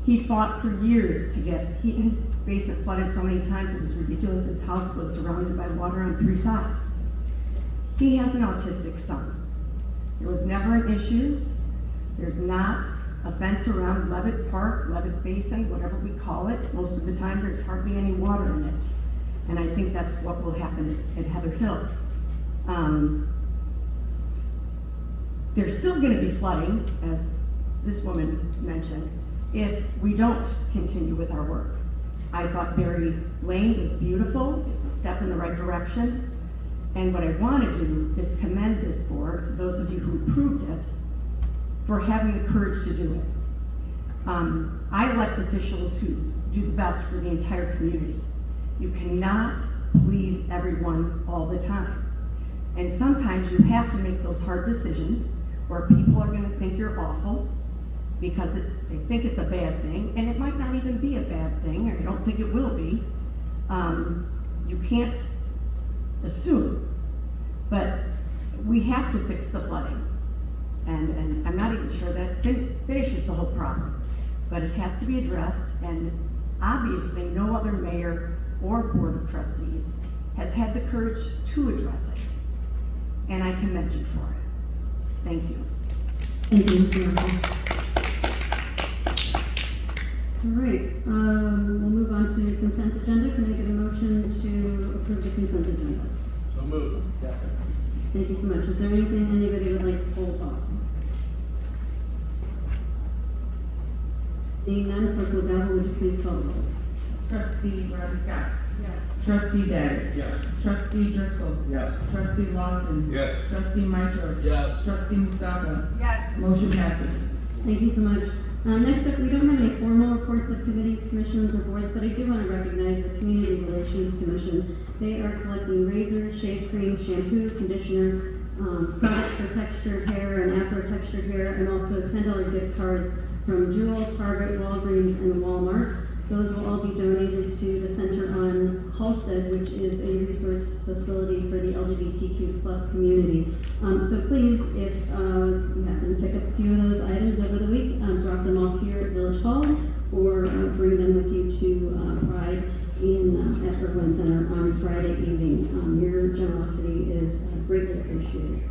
[SPEAKER 13] He fought for years to get his basement flooded so many times it was ridiculous. His house was surrounded by water on 3 sides. He has an autistic son. There was never an issue. There's not a fence around Levitt Park, Levitt Basin, whatever we call it. Most of the time there's hardly any water in it. And I think that's what will happen at Heather Hill. There's still gonna be flooding, as this woman mentioned, if we don't continue with our work. I thought Berry Lane was beautiful. It's a step in the right direction. And what I want to do is commend this board, those of you who approved it, for having the courage to do it. I elect officials who do the best for the entire community. You cannot please everyone all the time. And sometimes you have to make those hard decisions where people are going to think you're awful because they think it's a bad thing, and it might not even be a bad thing, or you don't think it will be. You can't assume, but we have to fix the flooding. And I'm not even sure that finishes the whole problem, but it has to be addressed, and obviously no other mayor or board of trustees has had the courage to address it. And I commend you for it. Thank you.
[SPEAKER 1] Thank you, Mr. Murphy. All right, we'll move on to the consent agenda. Can I get a motion to approve the consent agenda?
[SPEAKER 14] So moved.
[SPEAKER 1] Thank you so much. Is there anything anybody would like to hold off? Seeing none, Clerk Legajo, would you please call the roll?
[SPEAKER 2] Trustee Rodney Scott. Yes. Trustee Daggett.
[SPEAKER 14] Yes.
[SPEAKER 2] Trustee Driscoll.
[SPEAKER 14] Yes.
[SPEAKER 2] Trustee Lawson.
[SPEAKER 14] Yes.
[SPEAKER 2] Trustee Mitros.
[SPEAKER 14] Yes.
[SPEAKER 2] Trustee Mustafa.
[SPEAKER 3] Yes.
[SPEAKER 2] Motion passes.
[SPEAKER 1] Thank you so much. Next up, we don't have any formal reports of committees, commissions, or boards, but I do want to recognize the Community Relations Commission. They are collecting razors, shave cream, shampoo, conditioner, products for textured hair and afro textured hair, and also $10 gift cards from Jewel, Target, Walgreens, and Walmart. Those will all be donated to the Center on Halsted, which is a resource facility for the LGBTQ plus community. So please, if you happen to pick up a few of those items over the week, drop them off here at Village Hall, or bring them with you to Pride at Irwin Center on Friday evening. Your generosity is greatly appreciated.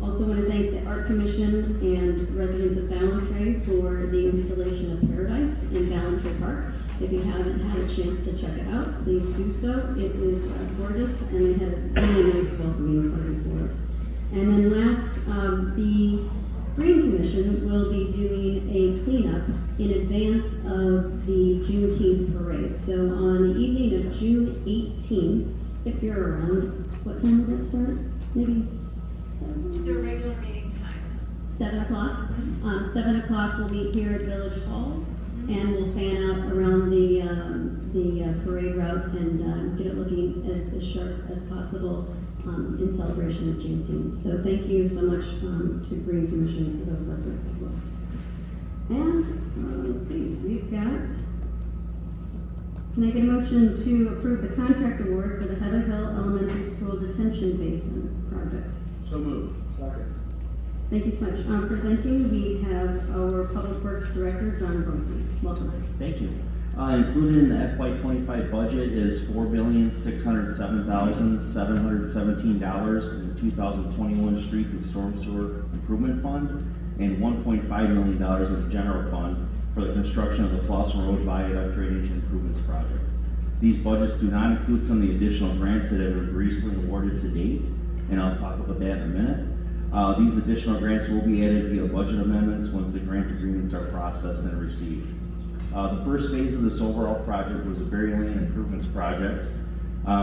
[SPEAKER 1] Also want to thank the Art Commission and residents of Ballantrae for the installation of Paradise in Ballantrae Park. If you haven't had a chance to check it out, please do so. It is gorgeous, and they had a really nice welcoming party for us. And then last, the Green Commission will be doing a cleanup in advance of the Juneteenth parade. So on the evening of June 18th, if you're around, what time will that start? Maybe 7?
[SPEAKER 4] Their regular meeting time.
[SPEAKER 1] 7 o'clock. 7 o'clock we'll meet here at Village Hall, and we'll fan out around the parade route and get it looking as sharp as possible in celebration of Juneteenth. So thank you so much to Green Commission for those efforts as well. And let's see, we've got. Can I get a motion to approve the contract award for the Heather Hill Elementary School Detention Basin project?
[SPEAKER 14] So moved.
[SPEAKER 5] Second.
[SPEAKER 1] Thank you so much. Presenting, we have our Public Works Director, John Brumke. Welcome.
[SPEAKER 14] Thank you. Included in the FY25 budget is $4,607,717 in the 2021 Streets and Storm Sewer Improvement Fund and $1.5 million in the General Fund for the construction of the Flossmoor Road Viaduct Drainage Improvements Project. These budgets do not include some of the additional grants that have been recently awarded to date, and I'll talk about that in a minute. These additional grants will be added via budget amendments once the grant agreements are processed and received. The first phase of this overall project was a Berry Lane Improvements Project,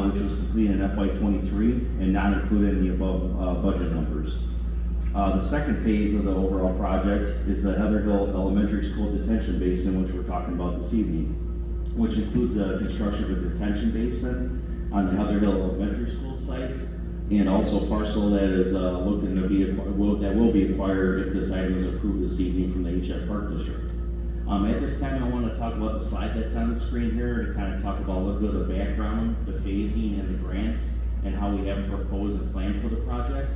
[SPEAKER 14] which was completed in FY23 and not included in the above budget numbers. The second phase of the overall project is the Heather Hill Elementary School Detention Basin, which we're talking about this evening, which includes the construction of a detention basin on the Heather Hill Elementary School site, and also a parcel that is looking to be that will be acquired if this item is approved this evening from the HF Park District. At this time, I want to talk about the slide that's on the screen here to kind of talk about a little bit of the background, the phasing, and the grants, and how we have proposed and planned for the project.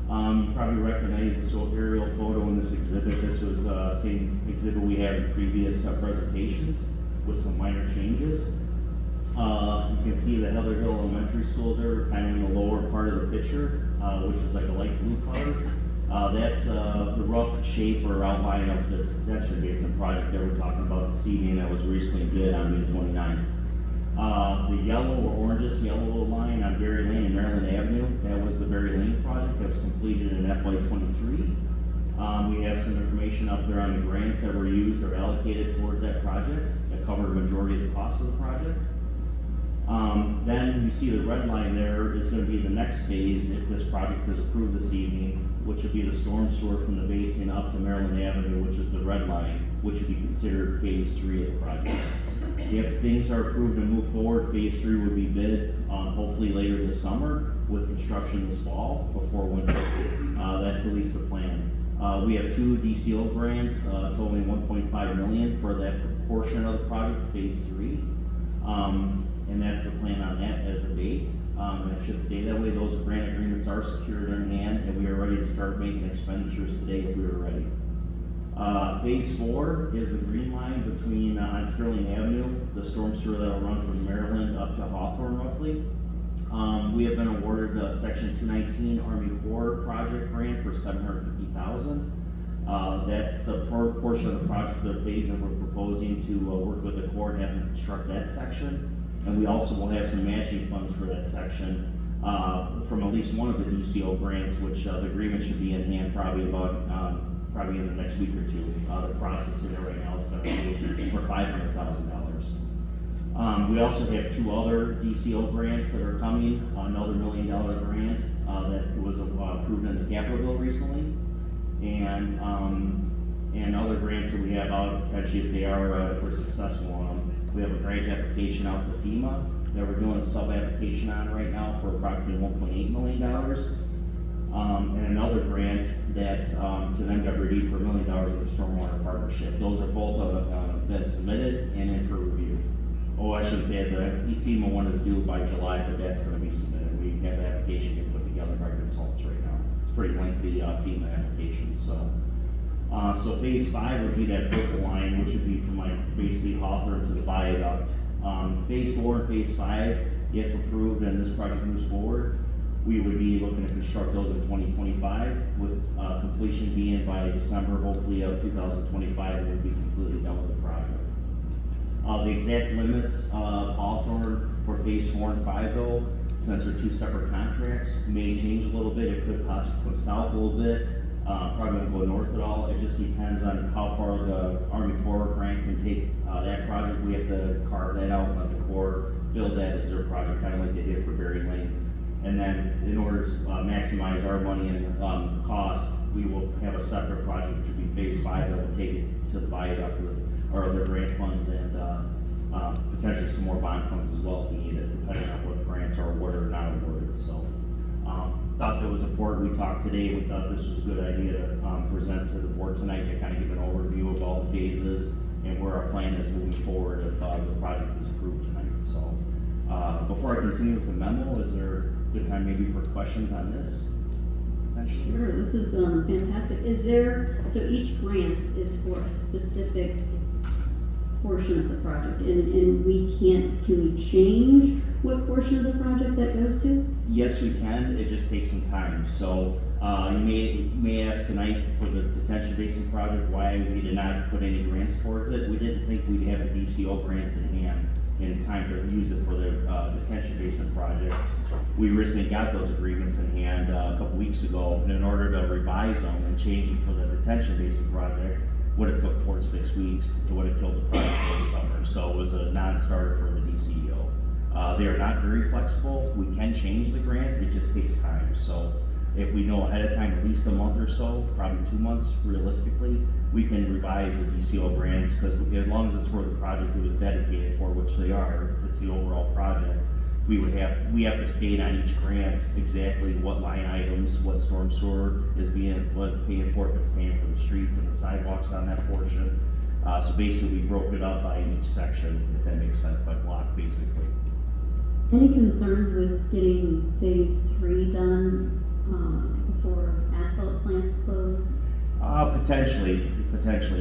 [SPEAKER 14] You probably recognize this old aerial photo in this exhibit. This was the same exhibit we had in previous presentations with some minor changes. You can see the Heather Hill Elementary School there, kind of in the lower part of the picture, which is like a light blue color. That's the rough shape or outline of the detention basin project that we're talking about this evening that was recently bid on May 29th. The yellow or orangish yellow line on Berry Lane and Maryland Avenue, that was the Berry Lane project that was completed in FY23. We have some information up there on the grants that were used or allocated towards that project that covered the majority of the cost of the project. Then you see the red line there is going to be the next phase if this project is approved this evening, which would be the storm sewer from the basin up to Maryland Avenue, which is the red line, which would be considered phase 3 of the project. If things are approved and move forward, phase 3 would be bid hopefully later this summer with construction this fall before winter. That's at least the plan. We have 2 DCO grants totaling $1.5 million for that portion of the project, phase 3. And that's the plan on that as of date. It should stay that way. Those grant agreements are secured in hand, and we are ready to start making expenditures today if we were ready. Phase 4 is the green line between on Sterling Avenue, the storm sewer that will run from Maryland up to Hawthorne roughly. We have been awarded the Section 219 Army Corps project grant for $750,000. That's the portion of the project, the phase that we're proposing to work with the Corps and have them construct that section. And we also will have some matching funds for that section from at least one of the DCO grants, which the agreement should be in hand probably in the next week or two. The process in it right now is going to be for $500,000. We also have 2 other DCO grants that are coming. Another $1 million grant that was approved in the Capitol bill recently, and other grants that we have out potentially if they are if we're successful on them. We have a grant application out to FEMA that we're doing a sub-application on right now for approximately $1.8 million. And another grant that's to NWD for $1 million of the Stormwater Partnership. Those are both been submitted and in for review. oh, I shouldn't say it, the FEMA one is due by July, but that's gonna be submitted. We have the application get put together by consultants right now. It's pretty lengthy, FEMA application, so. So phase 5 would be that purple line, which would be from like basically Hawthorne to the viaduct. Phase 4 and phase 5, if approved and this project moves forward, we would be looking to construct those in 2025 with completion being by December, hopefully, of 2025, and we'll be completely done with the project. The exact limits of Hawthorne for phase 4 and 5 though, since they're 2 separate contracts, may change a little bit. It could possibly come south a little bit, probably won't go north at all. It just depends on how far the Army Corps grant can take that project. We have to carve that out and let the Corps build that as their project, kind of like they did for Berry Lane. And then in order to maximize our money and cost, we will have a separate project, which would be phase 5, that will take it to the viaduct with our other grant funds and potentially some more bond funds as well if we need it, depending on what grants are awarded or not awarded. So thought that was important. We talked today, we thought this was a good idea to present to the board tonight to kind of give an overview of all the phases and where our plan is moving forward if the project is approved tonight. So before I continue with the memo, is there a good time maybe for questions on this?
[SPEAKER 1] Sure, this is fantastic. Is there, so each grant is for a specific portion of the project, and can we change what portion of the project that goes to?
[SPEAKER 14] Yes, we can. It just takes some time. So you may ask tonight for the detention basin project why we did not put any grants towards it. We didn't think we'd have a DCO grants in hand in time to use it for the detention basin project. We recently got those agreements in hand a couple weeks ago, and in order to revise them and change them for the detention basin project, would have took 4 to 6 weeks. It would have killed the project for the summer. So it was a non-starter for the DCO. They are not very flexible. We can change the grants, it just takes time. So if we know ahead of time, at least a month or so, probably 2 months realistically, we can revise the DCO grants, because as long as it's for the project it was dedicated for, which they are, if it's the overall project, we have to state on each grant exactly what line items, what storm sewer is what it's paying for, if it's paying for the streets and the sidewalks on that portion. So basically we broke it up by each section, if that makes sense, by block basically.
[SPEAKER 1] Any concerns with getting phase 3 done before asphalt plants close?
[SPEAKER 14] Potentially,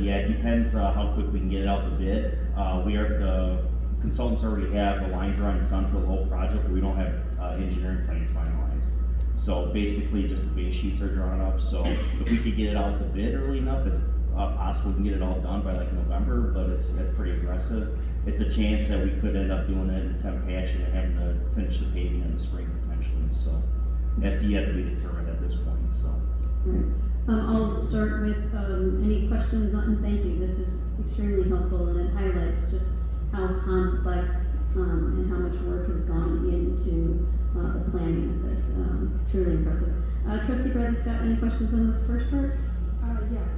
[SPEAKER 14] yeah. It depends how quick we can get it out the bid. The consultants already have the line drawings done for the whole project, but we don't have engineering plans finalized. So basically, just the base sheets are drawn up. So if we could get it out the bid early enough, it's possible we can get it all done by like November, but that's pretty aggressive. It's a chance that we could end up doing it in temp patching and having to finish the paving in the spring potentially. So that's yet to be determined at this point. So.
[SPEAKER 1] Right. I'll start with any questions on, thank you, this is extremely helpful and it highlights just how complex and how much work has gone into the planning of this. Truly impressive. Trustee Bradley Scott, any questions on this first part?
[SPEAKER 9] Yes.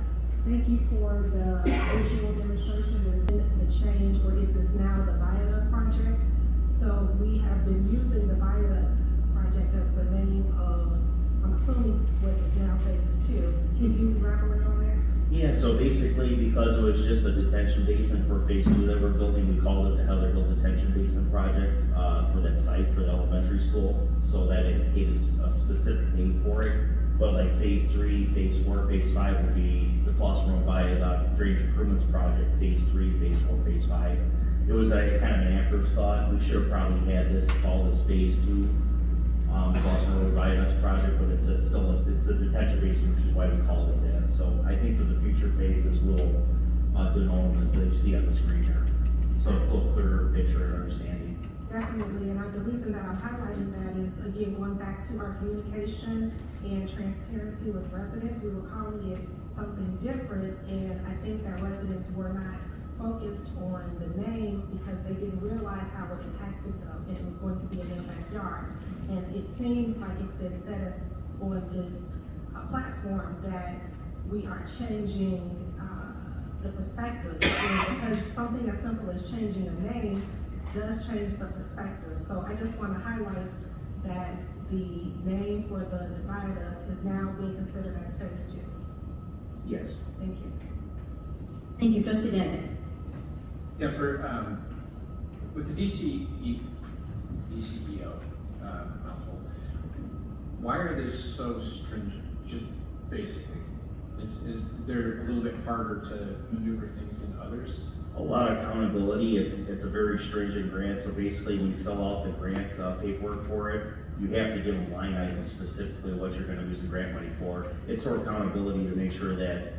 [SPEAKER 9] Thank you for the visual demonstration and the change, or is this now the viaduct project? So we have been using the viaduct project as the name of, I'm assuming what is now phase 2. Can you elaborate on that?
[SPEAKER 14] Yeah, so basically, because it was just a detention basin for phase 2 that we're building, we called it the Heather Hill Detention Basin Project for that site for the elementary school. So that indicated a specific name for it. But like phase 3, phase 4, phase 5 will be the Flossmoor Viaduct Drainage Improvements Project, phase 3, phase 4, phase 5. It was a kind of an afterthought. We should have probably had this called as phase 2. Flossmoor Viaducts project, but it's a detention basin, which is why we called it that. So I think for the future phases, we'll denote them as they see on the screen here. So it's a little clearer picture and understanding.
[SPEAKER 9] Definitely, and the reason that I'm highlighting that is, again, going back to our communication and transparency with residents. We were calling it something different, and I think that residents were not focused on the name because they didn't realize how it impacted them, and it was going to be in their backyard. And it seems like it's been said on this platform that we are changing the perspective. And because something as simple as changing a name does change the perspective. So I just want to highlight that the name for the viaduct is now being considered as phase 2.
[SPEAKER 14] Yes.
[SPEAKER 9] Thank you.
[SPEAKER 1] Thank you, Trustee Daggett.
[SPEAKER 15] Yeah, for with the DCEO mouthful, why are they so stringent? Just basically, is they're a little bit harder to maneuver things than others?
[SPEAKER 14] A lot of accountability. It's a very stringent grant. So basically, when you fill out the grant paperwork for it, you have to give them line items specifically what you're going to use the grant money for. It's for accountability to make sure that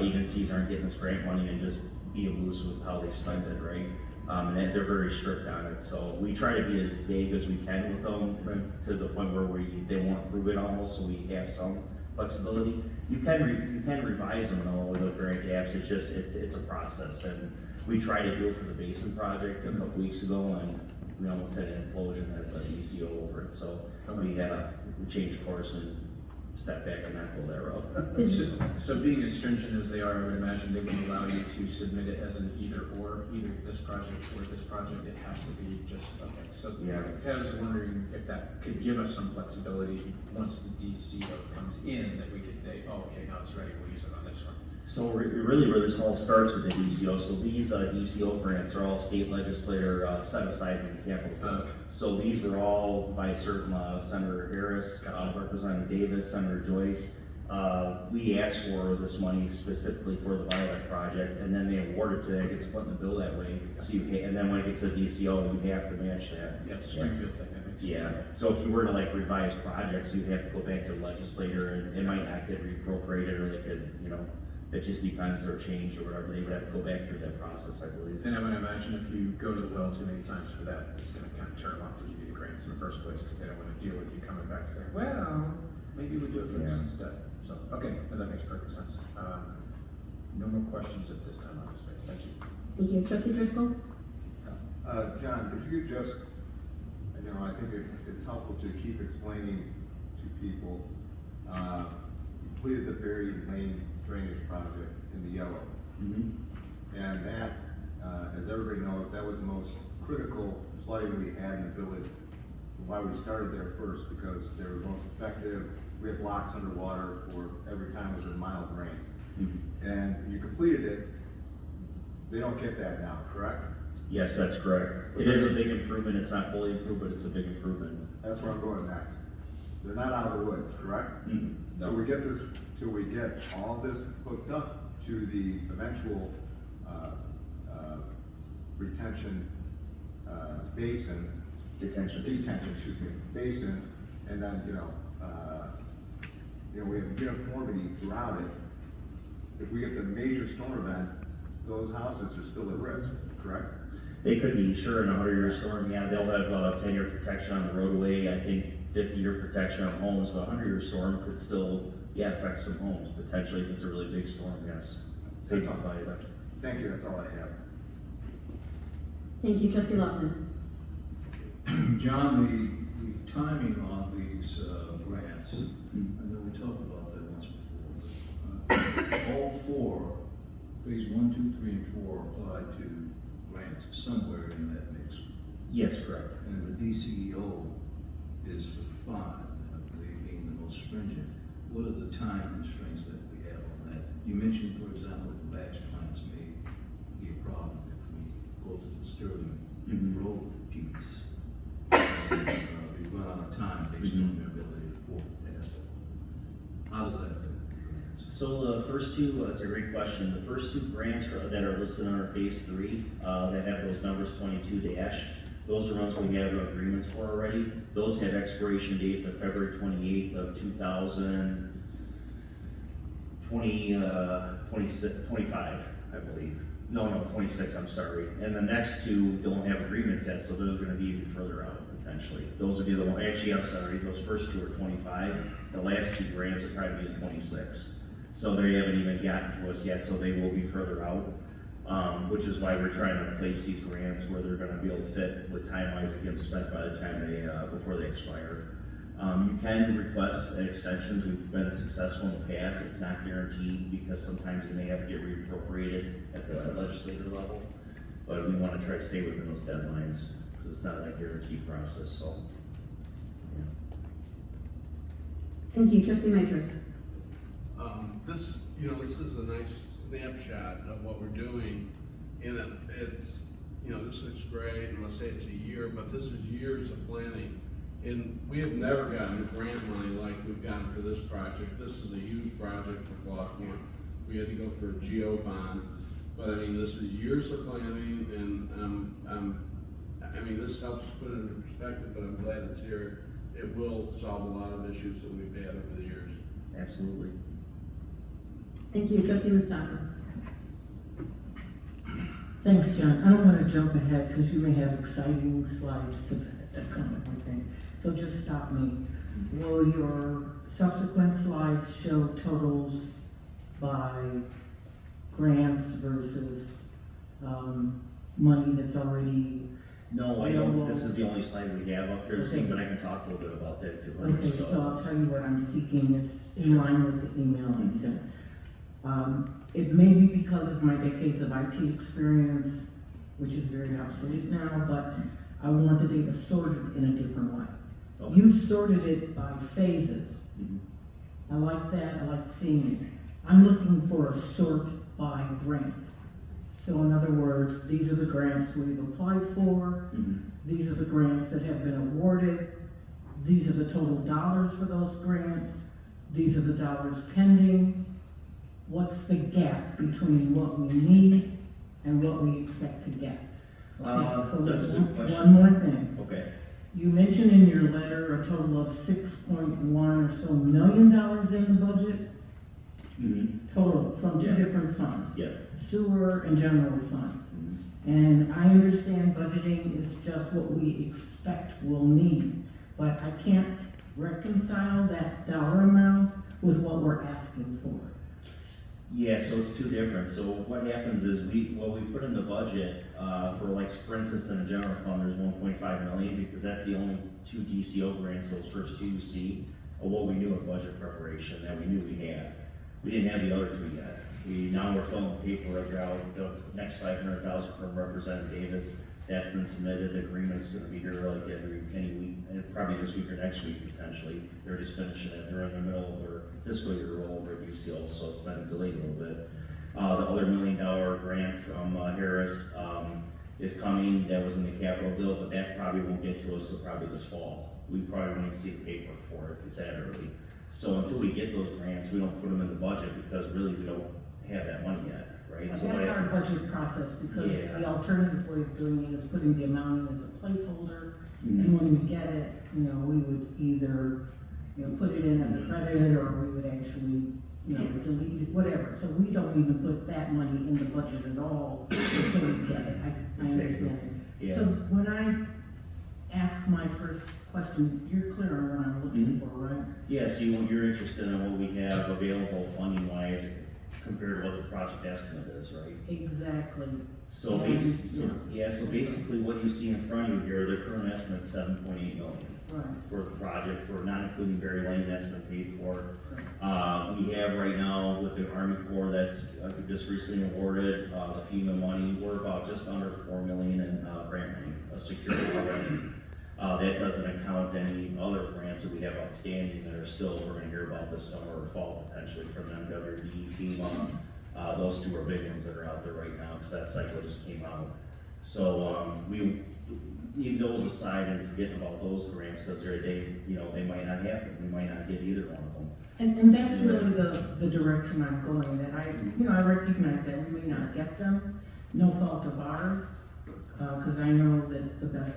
[SPEAKER 14] agencies aren't getting this grant money and just being loose with how they spend it, right? And they're very strict on it. So we try to be as vague as we can with them, right, to the point where they won't approve it almost, so we have some flexibility. You can revise them though with the grant gaps. It's just it's a process, and we tried to do it for the basin project a couple weeks ago, and we almost had an implosion at the ECO over it. So we had to change course and step back and not go that route.
[SPEAKER 15] So being as stringent as they are, I would imagine they would allow you to submit it as an either this project or this project. It has to be just, okay. So
[SPEAKER 14] yeah.
[SPEAKER 15] I was wondering if that could give us some flexibility once the DCO comes in, that we could say, oh, okay, now it's ready, we'll use it on this one.
[SPEAKER 14] So really where this all starts with the DCO, so these DCO grants are all state legislator set-asides in the capital.
[SPEAKER 15] Okay.
[SPEAKER 14] So these were all by certain Senator Harris, Representative Davis, Senator Joyce. We asked for this money specifically for the viaduct project, and then they awarded to it. It gets split in the bill that way. So and then when it gets to DCO, you have to match that.
[SPEAKER 15] Yeah, it's a Springfield thing, that makes sense.
[SPEAKER 14] Yeah, so if you were to like revise projects, you'd have to go back to the legislator, and it might not get reappropriated, or they could, it just depends, or changed or whatever. They would have to go back through that process, I believe.
[SPEAKER 15] And I would imagine if you go to the well too many times for that, it's going to kind of turn them off to give you the grants in the first place, because they don't want to deal with you coming back saying, well, maybe we do it for this instead. So, okay, that makes perfect sense. No more questions at this time on this phase. Thank you.
[SPEAKER 1] Thank you. Trustee Driscoll?
[SPEAKER 16] John, if you could just, I think it's helpful to keep explaining to people, you completed the Berry Lane drainage project in the yellow.
[SPEAKER 14] Mm-hmm.
[SPEAKER 16] And that, as everybody knows, that was the most critical flooding we had in the village. Why we started there first, because they were most effective. We had blocks underwater for every time it was a mild rain.
[SPEAKER 14] Mm-hmm.
[SPEAKER 16] And you completed it. They don't get that now, correct?
[SPEAKER 14] Yes, that's correct. It is a big improvement. It's not fully improved, but it's a big improvement.
[SPEAKER 16] That's where I'm going next. They're not out of the woods, correct?
[SPEAKER 14] Mm-hmm. No.
[SPEAKER 16] So we get this, till we get all this hooked up to the eventual retention basin.
[SPEAKER 14] Detention,
[SPEAKER 16] excuse me, basin, and then, we have uniformity throughout it. If we get the major storm event, those houses are still at risk, correct?
[SPEAKER 14] They could be, sure, in a 100-year storm, yeah, they'll have 10-year protection on the roadway, I think 50-year protection on homes, but a 100-year storm could still, affect some homes, potentially, if it's a really big storm, yes. Same thought about it.
[SPEAKER 16] Thank you, that's all I have.
[SPEAKER 1] Thank you. Trustee Lofton?
[SPEAKER 17] John, the timing on these grants, I know we talked about that once before. All four, phase 1, 2, 3, and 4 apply to grants somewhere in that mix.
[SPEAKER 14] Yes, correct.
[SPEAKER 17] And the DCEO is for 5, I believe, being the most stringent. What are the time constraints that we have on that? You mentioned, for example, the batch plants may be a problem if we go to the Sterling Road piece. We run out of time based on their ability to forecast. How does that work?
[SPEAKER 14] So the first two, that's a great question. The first two grants that are listed under phase 3, that have those numbers 22-, those are ones we have agreements for already. Those have expiration dates of February 28th of 2025, I believe. No, 26, I'm sorry. And the next two don't have agreements yet, so those are gonna be even further out, potentially. Those would be the one, actually, I'm sorry, those first two are 25. The last two grants are trying to be in 26. So they haven't even gotten to us yet, so they will be further out. Which is why we're trying to place these grants where they're gonna be able to fit with time-wise that get spent by the time they, before they expire. You can request extensions. We've been successful in the past. It's not guaranteed because sometimes they may have to get reappropriated at the legislature level. But we want to try to stay within those deadlines because it's not a guaranteed process. So, yeah.
[SPEAKER 1] Thank you. Trustee Mitros?
[SPEAKER 18] This is a nice snapshot of what we're doing, and it's, you know, this looks great, and let's say it's a year, but this is years of planning. And we have never gotten grant money like we've gotten for this project. This is a huge project for Flossmoor. We had to go for a GO bond, but I mean, this is years of planning, and I mean, this helps put it into perspective, but I'm glad it's here. It will solve a lot of issues that we've had over the years.
[SPEAKER 14] Absolutely.
[SPEAKER 1] Thank you, Trustee Mustafa.
[SPEAKER 19] Thanks, John. I don't want to jump ahead because you may have exciting slides to come, I think. So just stop me. Will your subsequent slides show totals by grants versus money that's already?
[SPEAKER 14] No, I don't. This is the only slide we have up there,
[SPEAKER 19] Okay.
[SPEAKER 14] but I can talk a little bit about that if you like.
[SPEAKER 19] Okay, so I'll tell you what I'm seeking. It's in line with the email I sent. It may be because of my decades of IT experience, which is very obsolete now, but I want the data sorted in a different way.
[SPEAKER 14] Okay.
[SPEAKER 19] You sorted it by phases. I like that. I like seeing it. I'm looking for a sort by grant. So in other words, these are the grants we've applied for. These are the grants that have been awarded. These are the total dollars for those grants. These are the dollars pending. What's the gap between what we need and what we expect to get? Okay, so
[SPEAKER 14] that's a good question.
[SPEAKER 19] one more thing.
[SPEAKER 14] Okay.
[SPEAKER 19] You mentioned in your letter a total of $6.1 or so million in the budget. Total from two different funds. Sewer and general fund. And I understand budgeting is just what we expect we'll need, but I can't reconcile that dollar amount with what we're asking for.
[SPEAKER 14] Yeah, so it's two different. So what happens is what we put in the budget for, like, for instance, in the general fund, there's 1.5 million because that's the only two DCO grants, those first two you see, of what we knew in budget preparation that we knew we had. We didn't have the other two yet. Now we're filling the paperwork out. The next 500,000 from Representative Davis, that's been submitted. The agreement's going to be here like any week, and probably this week or next week potentially. They're just finishing it. They're in the middle of their fiscal year rollover at UCL, so it's been delayed a little bit. The other $1 million grant from Harris is coming. That was in the capital bill, but that probably won't get to us until probably this fall. We probably won't even see the paperwork for it if it's that early. So until we get those grants, we don't put them in the budget because really we don't have that money yet, right?
[SPEAKER 19] That's
[SPEAKER 14] So
[SPEAKER 19] our budget process because the alternative way of doing it is putting the amount in as a placeholder. And when we get it, you know, we would either, you know, put it in as a credit or we would actually, you know, delete it, whatever. So we don't even put that money in the budget at all until we get it. I understand it.
[SPEAKER 14] Yeah.
[SPEAKER 19] So when I ask my first question, you're clear on what I'm looking for, right?
[SPEAKER 14] Yeah, so you're interested in what we have available funding-wise compared to what the project estimate is, right?
[SPEAKER 19] Exactly.
[SPEAKER 14] So basically what you see in front of you here, the current estimate is $7.8 million.
[SPEAKER 19] Right.
[SPEAKER 14] For the project, for not including Berry Lane, that's been paid for. We have right now with the Army Corps that's just recently awarded the FEMA money. We're about just under $4 million in grant money, secured already. That doesn't account any other grants that we have outstanding that are still, we're going to hear about this summer or fall potentially from MWD, FEMA. Those two are big ones that are out there right now because that cycle just came out. So we leave those aside and forgetting about those grants because they might not happen. We might not get either one of them.
[SPEAKER 19] And that's really the direction I'm going. That I recognize that we may not get them, no fault of ours, because I know that the best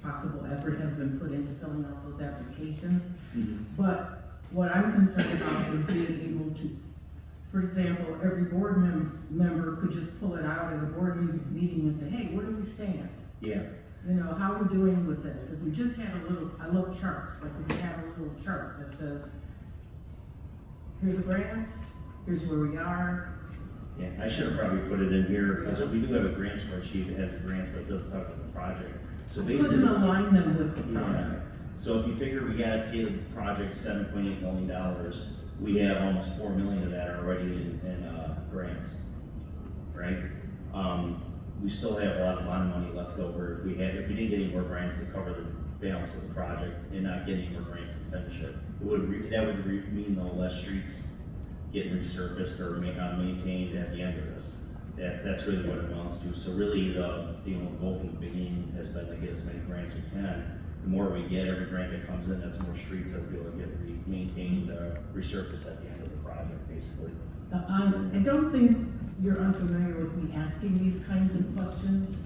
[SPEAKER 19] possible effort has been put into filling out those applications. But what I'm concerned about is being able to, for example, every board member could just pull it out at a board meeting and say, hey, where do we stand?
[SPEAKER 14] Yeah.
[SPEAKER 19] You know, how are we doing with this? If we just had I love charts, but if we had a little chart that says, here's the grants, here's where we are.
[SPEAKER 14] Yeah, I should have probably put it in here because we do have a grant spreadsheet that has the grants, but it doesn't talk about the project. So basically,
[SPEAKER 19] couldn't align them with the project.
[SPEAKER 14] So if you figure we got, say the project's $7.8 million, we have almost $4 million of that already in grants, right? We still have a lot of money left over. If we didn't get any more grants to cover the balance of the project and not get any more grants to finish it, that would mean though less streets getting resurfaced or maintained at the end of this. That's really what it amounts to. So really, the goal from the beginning has been to get as many grants as we can. The more we get, every grant that comes in, that's more streets that we'll be able to get maintained, resurfaced at the end of the project, basically.
[SPEAKER 19] I don't think you're unfamiliar with me asking these kinds of questions,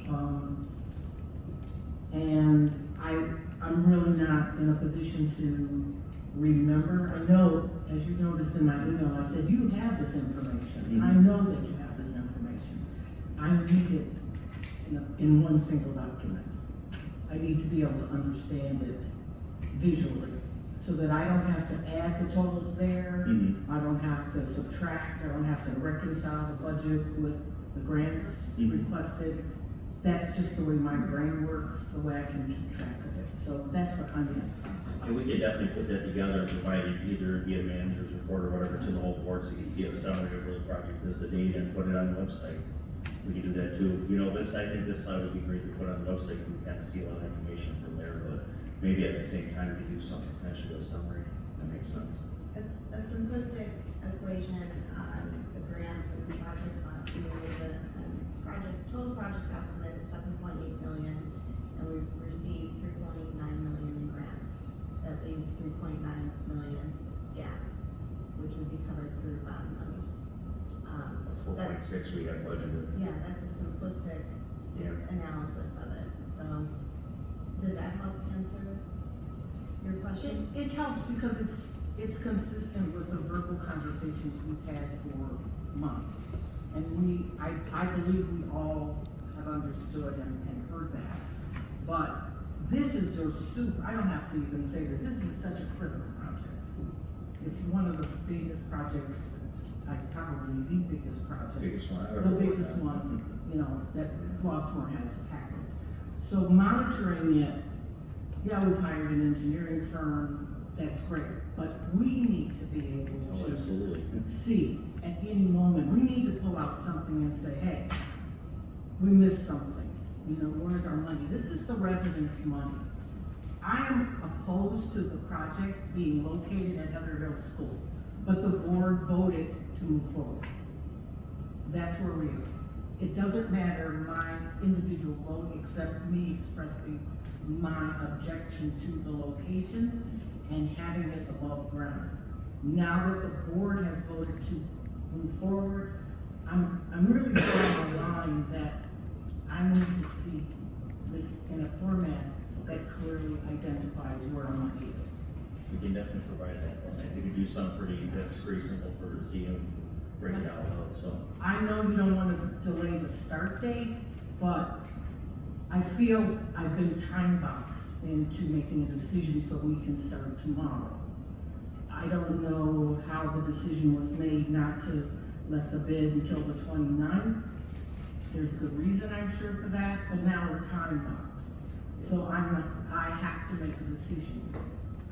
[SPEAKER 19] and I'm really not in a position to remember. I know, as you noticed in my email, I said, you have this information. I know that you have this information. I need it in one single document. I need to be able to understand it visually, so that I don't have to add the totals there. I don't have to subtract. I don't have to reconcile the budget with the grants requested. That's just the way my brain works, the way I can keep track of it. So that's what I'm asking.
[SPEAKER 14] And we could definitely put that together and provide it either via manager's report or whatever to the whole board, so you can see a summary of where the project is, the data, and put it on the website. We can do that too. I think this slide would be great to put on the website, and we can kind of see a lot of information from there, but maybe at the same time to do something potentially a summary. That makes sense.
[SPEAKER 20] A simplistic equation on the grants and the project costs, total project estimate is $7.8 million, and we've received $3.9 million in grants. That leaves $3.9 million gap, which would be covered through bond monies.
[SPEAKER 14] 4.6 we have budgeted.
[SPEAKER 20] Yeah, that's a simplistic analysis of it. So, does that help answer your question?
[SPEAKER 19] It helps because it's consistent with the verbal conversations we've had for months. And I believe we all have understood and heard that. But this is your I don't have to even say this is such a critical project. It's one of the biggest projects, probably the biggest project.
[SPEAKER 14] Biggest one.
[SPEAKER 19] The biggest one, that Flossmoor has tackled. So monitoring it, we've hired an engineering firm, that's great, but we need to be able to see at any moment, we need to pull out something and say, hey, we missed something, where's our money? This is the residents' money. I am opposed to the project being located at Heather Hill School, but the board voted to move forward. That's where we are. It doesn't matter my individual vote, except me expressing my objection to the location and having it above ground. Now that the board has voted to move forward, I'm really drawing a line that I need to see this in a format that clearly identifies where our money is.
[SPEAKER 14] We can definitely provide that. We can do something that's pretty simple for the CEO to break it out loud. So
[SPEAKER 19] I know you don't want to delay the start date, but I feel I've been time boxed into making a decision so we can start tomorrow. I don't know how the decision was made not to let the bid until the 29th. There's good reason, I'm sure, for that, but now we're time boxed. So I have to make a decision.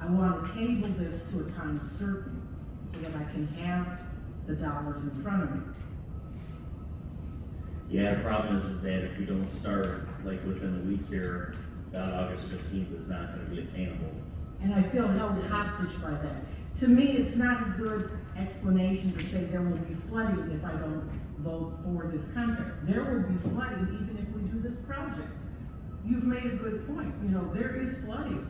[SPEAKER 19] I want to table this to a time certain so that I can have the dollars in front of me.
[SPEAKER 14] Yeah, the problem is that if we don't start like within a week here, August 15th is not going to be attainable.
[SPEAKER 19] And I feel held hostage by that. To me, it's not a good explanation to say there will be flooding if I don't vote for this contract. There will be flooding even if we do this project. You've made a good point. There is flooding.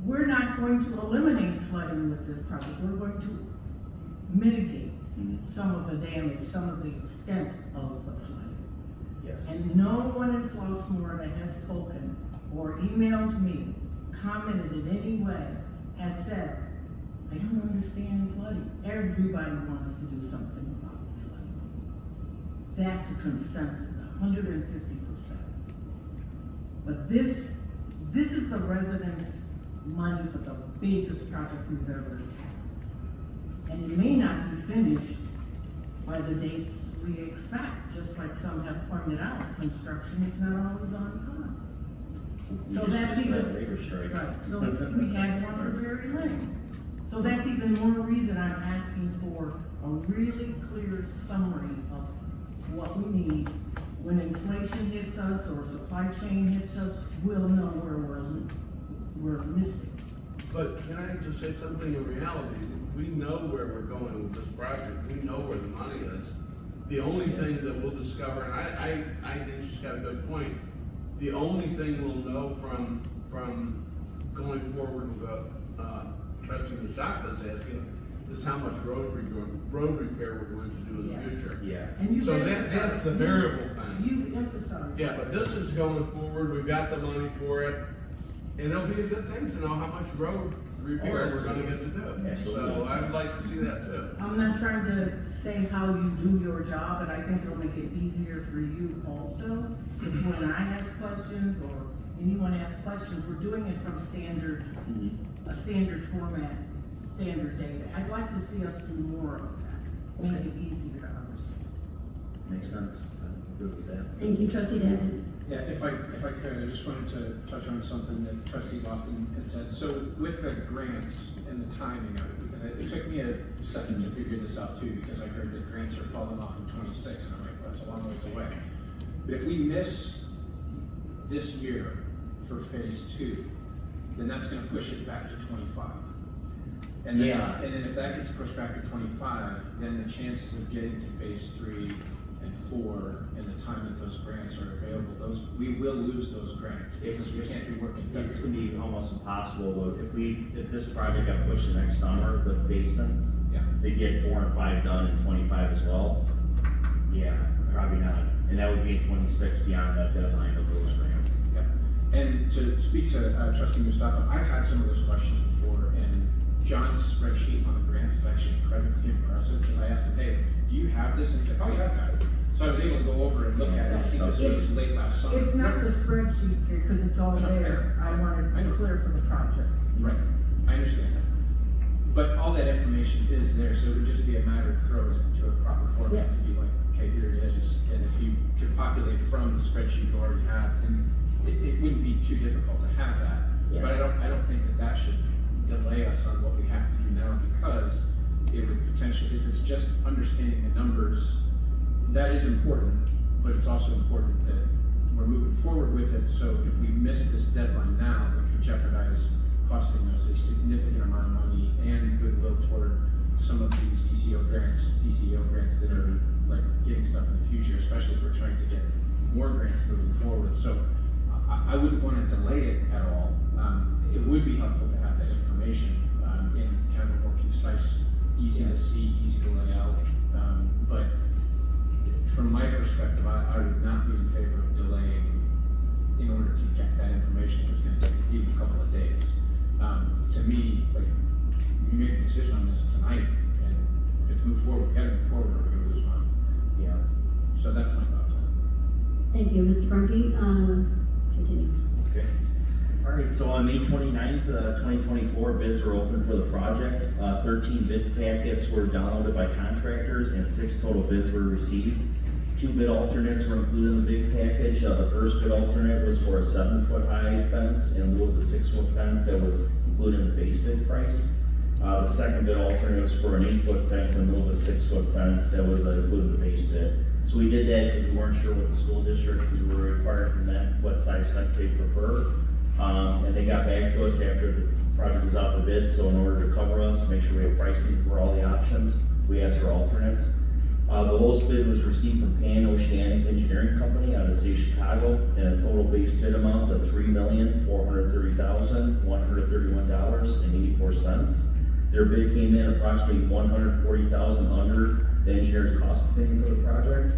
[SPEAKER 19] We're not going to eliminate flooding with this project. We're going to mitigate some of the damage, some of the extent of the flooding.
[SPEAKER 14] Yes.
[SPEAKER 19] And no one in Flossmoor that has spoken or emailed me, commented in any way, has said, I don't understand flooding. Everybody wants to do something about the flooding. That's a consensus, 150%. But this is the residents' money for the biggest project we've ever had. And it may not be finished by the dates we expect, just like some have pointed out, construction is not always on time. So that's even, right, so we had one for Berry Lane. So that's even more reason I'm asking for a really clear summary of what we need. When inflation hits us or supply chain hits us, we'll know where we're missing.
[SPEAKER 18] But can I just say something in reality? We know where we're going with this project. We know where the money is. The only thing that we'll discover, and I think she's got a good point, the only thing we'll know from going forward with trustee Mustafa is asking is how much road repair we're going to do in the future.
[SPEAKER 14] Yeah.
[SPEAKER 19] And you
[SPEAKER 18] So
[SPEAKER 19] emphasized-
[SPEAKER 18] that's the variable thing.
[SPEAKER 19] You emphasized.
[SPEAKER 18] Yeah, but this is going forward, we've got the money for it, and it'll be a good thing to know how much road repair we're gonna get to do.
[SPEAKER 14] Absolutely.
[SPEAKER 18] So I'd like to see that too.
[SPEAKER 19] I'm not trying to say how you do your job, but I think it'll make it easier for you also. If when I ask questions or anyone asks questions, we're doing it from standard, a standard format, standard data. I'd like to see us do more of that, make it easier to understand.
[SPEAKER 14] Makes sense. I agree with that.
[SPEAKER 1] Thank you, trustee David.
[SPEAKER 15] Yeah, if I could, I just wanted to touch on something that trustee Lofton had said. So with the grants and the timing of it, because it took me a second to figure this out too, because I heard that grants are falling off in 26, and I'm like, well, that's a long ways away. But if we miss this year for phase 2, then that's gonna push it back to 25. And then, and then if that gets pushed back to 25, then the chances of getting to phase 3 and 4 in the time that those grants are available, we will lose those grants because we can't be working.
[SPEAKER 14] It's gonna be almost impossible, though, if this project got pushed to next summer, the basin, they get 4 and 5 done in 25 as well. Yeah, probably not, and that would be in 26 beyond that deadline of those grants.
[SPEAKER 15] Yeah, and to speak to trustee Mustafa, I've had some of those questions before, and John's spreadsheet on the grants is actually incredibly impressive, because I asked him, hey, do you have this? And he's like, oh yeah, I've got it. So I was able to go over and look at it. I think this was late last summer.
[SPEAKER 19] It's not the spreadsheet here, because it's all there. I want it clear for the project.
[SPEAKER 15] Right, I understand that. But all that information is there, so it would just be a matter of throwing it into a proper format to be like, okay, here it is. And if you could populate from the spreadsheet you already have, and it wouldn't be too difficult to have that.
[SPEAKER 14] Yeah.
[SPEAKER 15] But I don't think that should delay us on what we have to do now, because it would potentially, if it's just understanding the numbers, that is important, but it's also important that we're moving forward with it. So if we miss this deadline now, it could jeopardize costing us a significant amount of money and goodwill toward some of these DCO grants that are like getting stuff in the future, especially if we're trying to get more grants moving forward. So I wouldn't want to delay it at all. It would be helpful to have that information in kind of a more concise, easy to see, easy to lay out. But from my perspective, I would not be in favor of delaying in order to get that information. It's going to take even a couple of days. To me, like, you make a decision on this tonight, and if it's moved forward, we gotta move forward, or we're gonna lose money.
[SPEAKER 14] Yeah.
[SPEAKER 15] So that's my thoughts on it.
[SPEAKER 1] Thank you, Mr. Brunke. Continue.
[SPEAKER 14] Okay. All right, so on May 29th, 2024, bids were open for the project. 13 bid packets were downloaded by contractors, and 6 total bids were received. 2 bid alternates were included in the big package. The first bid alternate was for a 7-foot high fence in lieu of the 6-foot fence that was included in the base bid price. The second bid alternate was for an 8-foot fence in lieu of a 6-foot fence that was included in the base bid. So we did that because we weren't sure what the school district, we were required from that, what size fence they prefer. And they got back to us after the project was out for bid, so in order to cover us, make sure we have pricing for all the options, we asked for alternates. The lowest bid was received from Pan Oceanic Engineering Company out of the city of Chicago, and a total base bid amount of $3,430,131.84. Their bid came in approximately $140,000 under the engineer's cost opinion for the project.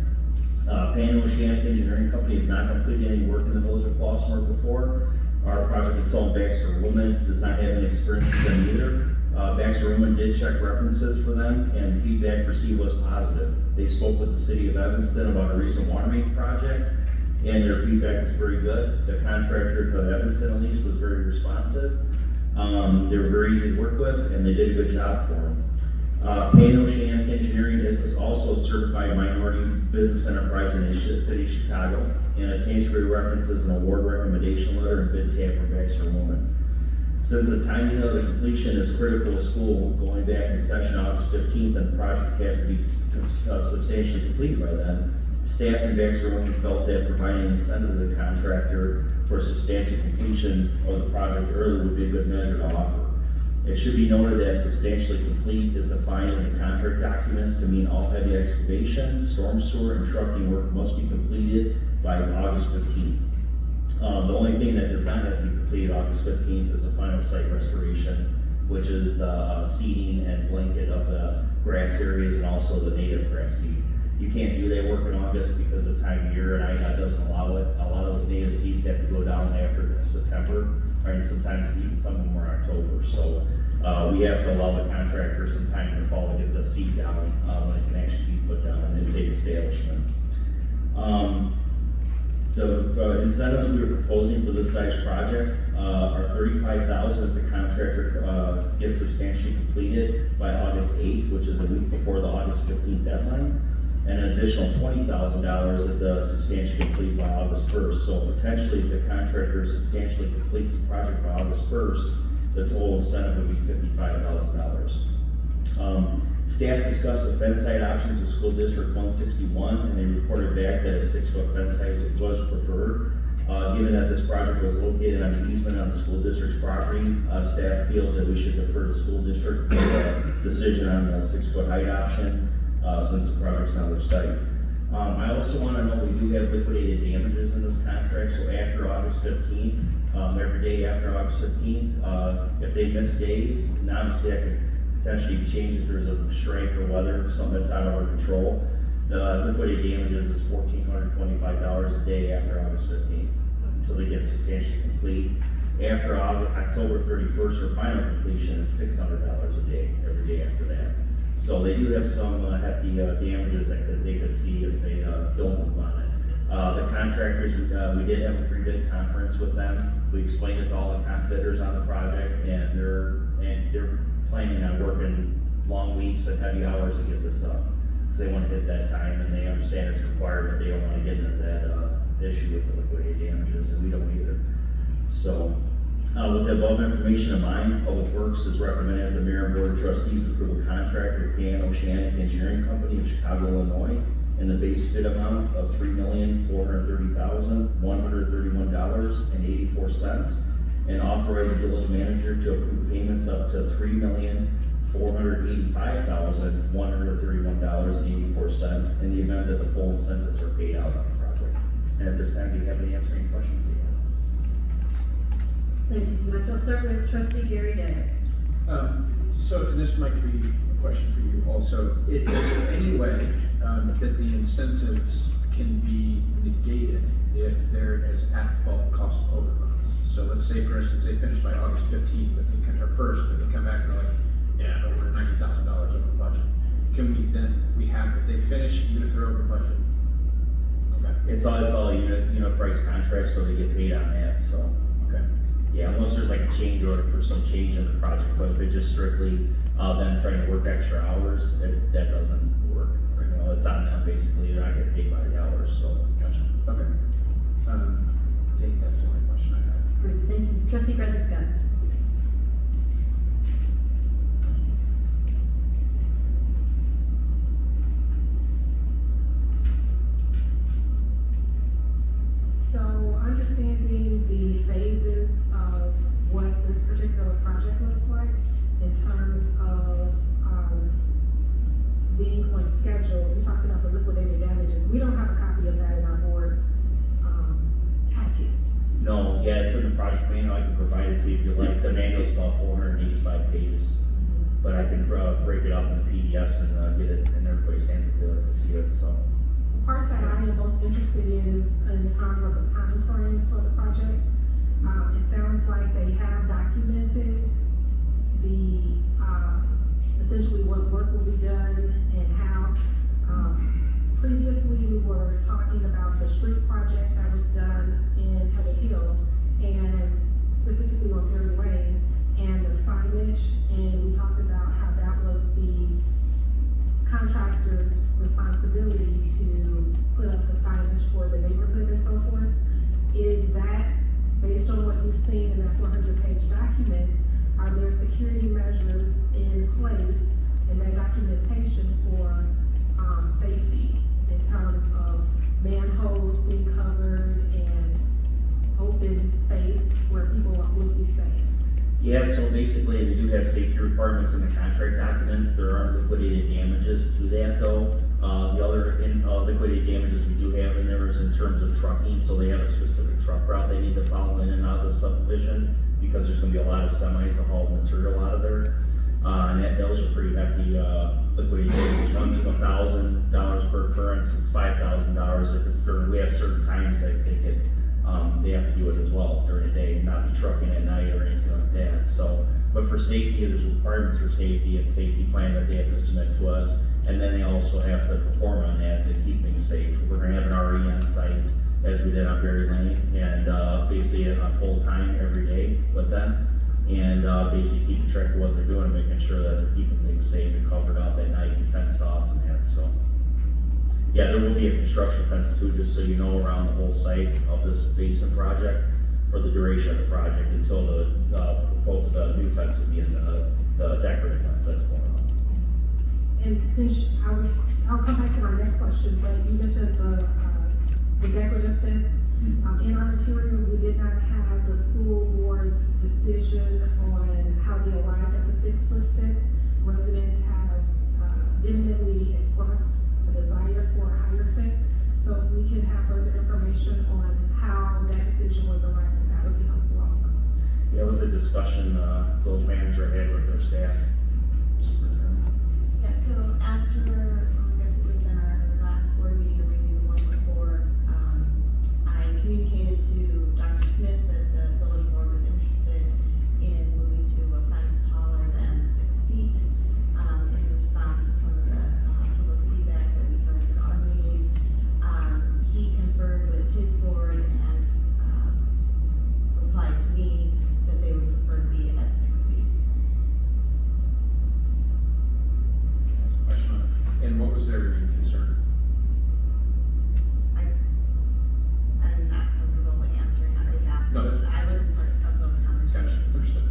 [SPEAKER 14] Pan Oceanic Engineering Company has not completed any work in the village of Flossmoor before. Our project consultant Baxter Woolman does not have any experience with them either. Baxter Woolman did check references for them, and feedback received was positive. They spoke with the city of Evanston about a recent water main project, and their feedback was very good. The contractor for Evanston, at least, was very responsive. They were very easy to work with, and they did a good job for them. Pan Oceanic Engineering is also a certified minority business enterprise in the city of Chicago, and attains for references an award recommendation letter and bid tab from Baxter Woolman. Since the timing of the completion is critical to school, going back in session August 15th, and the project has to be substantially completed by then, staff and Baxter Woolman felt that providing an incentive to the contractor for substantial completion of the project early would be a good measure to offer. It should be noted that substantially complete is defined in the contract documents to mean all heavy excavation, storm sewer, and trucking work must be completed by August 15th. The only thing that does not have to be completed August 15th is the final site restoration, which is the seeding and blanket of the grass areas and also the native grass seed. You can't do that work in August because of the time of year, and IDOT doesn't allow it. A lot of those native seeds have to go down after September, or sometimes even some of them are October. So we have to allow the contractor some time in the fall to get the seed down when it can actually be put down in an intake establishment. The incentives we were proposing for this size project are $35,000 if the contractor gets substantially completed by August 8th, which is a week before the August 15th deadline, and an additional $20,000 if the substantially complete by August 1st. So potentially, if the contractor substantially completes the project by August 1st, the total incentive would be $55,000. Staff discussed the fence height options with School District 161, and they reported back that a 6-foot fence height was preferred. Given that this project was located on an easement on the school district's property, staff feels that we should defer to school district for the decision on the 6-foot height option, since the project's on their site. I also want to know we do have liquidated damages in this contract, so after August 15th, every day after August 15th, if they miss days, and obviously that could potentially change if there's a strike or weather, something that's out of our control. The liquidated damages is $1,425 a day after August 15th until they get substantially complete. After October 31st for final completion, it's $600 a day every day after that. So they do have some hefty damages that they could see if they don't move on it. The contractors, we did have a pre-bid conference with them. We explained it to all the bidders on the project, and they're planning on working long weeks and heavy hours to get this done, because they want to hit that time, and they understand it's required, but they don't want to get into that issue with the liquidated damages, and we don't either. So, with the above information in mind, Public Works has recommended the Mayor and Board of Trustees approve a contract with K&N Oceanic Engineering Company of Chicago, Illinois, in the base bid amount of $3,430,131.84, and authorize the village manager to approve payments up to $3,485,131.84 in the event that the full incentives are paid out on the project. And at this time, do you have any answering questions you have?
[SPEAKER 1] Thank you so much. I'll start with Trustee Gary Day.
[SPEAKER 15] So this might be a question for you also. Is there any way that the incentives can be negated if there is at-fault cost overruns? So let's say, for instance, they finish by August 15th, but they come, or 1st, but they come back and they're like, yeah, over $90,000 over budget. Can we then, if they finish, even if they're over budget? Okay.
[SPEAKER 14] It's all unit price contracts, so they get paid on that, so.
[SPEAKER 15] Okay.
[SPEAKER 14] Yeah, unless there's like a change order for some change in the project, but if it's just strictly them trying to work extra hours, that doesn't work. Okay. You know, it's on them basically, they're not getting paid by the hours, so.
[SPEAKER 15] Gotcha. Okay. I think that's the only question I have.
[SPEAKER 1] Great, thank you. Trustee Bradley Scott.
[SPEAKER 9] So understanding the phases of what this particular project looks like in terms of being on schedule, we talked about the liquidated damages. We don't have a copy of that in our board packet.
[SPEAKER 14] No, yeah, it's in the project manual. I can provide it to you if you like. The manual's about 485 pages, but I can break it up into PDFs and get it in everybody's hands if they like to see it. So.
[SPEAKER 9] The part that I am most interested in is in terms of the time frames for the project. It sounds like they have documented the essentially what work will be done and how. Previously, we were talking about the street project that was done in Heather Hill and specifically on Berry Lane and the signage, and we talked about how that was the contractor's responsibility to put up the signage for the neighborhood and so forth. Is that, based on what you've seen in that 400-page document, are there security measures in place in that documentation for safety in terms of manholes being covered and open space where people would be safe?
[SPEAKER 14] Yeah, so basically they do have safety requirements in the contract documents. There are liquidated damages to that though. The other liquidated damages we do have in there is in terms of trucking. So they have a specific truck route they need to follow in and out of the subdivision because there's gonna be a lot of semis to haul material out of there. And those are pretty hefty liquidated damages. One's $1,000 per occurrence, it's $5,000 if it's during, we have certain times that they have to do it as well during the day, not be trucking at night or anything like that. So, but for safety, there's requirements for safety and safety plan that they have to submit to us. And then they also have to perform on that to keep things safe. We're gonna have an RE on site as we did on Berry Lane and basically on full time every day with them. And basically keeping track of what they're doing, making sure that they're keeping things safe and covered up at night and fenced off and that, so. Yeah, there will be a construction fence too, just so you know, around the whole site of this basin project for the duration of the project until the new fence will be in the decorative fence that's going on.
[SPEAKER 9] And since I'll come back to my next question, but you mentioned the decorative fence. In our materials, we did not have the school board's decision on how they arrived at the 6-foot fence. Residents have vehemently expressed a desire for a higher fence. So if we can have further information on how that decision was arrived at, that would be helpful also.
[SPEAKER 14] Yeah, it was a discussion those manager had with their staff.
[SPEAKER 20] Yeah, so after, I guess it would have been our last board meeting or maybe the one before, I communicated to Dr. Smith that the village board was interested in moving to a fence taller than 6 feet, in response to some of the public feedback that we heard at our meeting. He conferred with his board and replied to me that they would prefer to be at 6 feet.
[SPEAKER 15] And what was their main concern?
[SPEAKER 20] I'm not comfortable answering on behalf
[SPEAKER 15] No,
[SPEAKER 20] of, I wasn't part of those conversations.
[SPEAKER 15] Understood.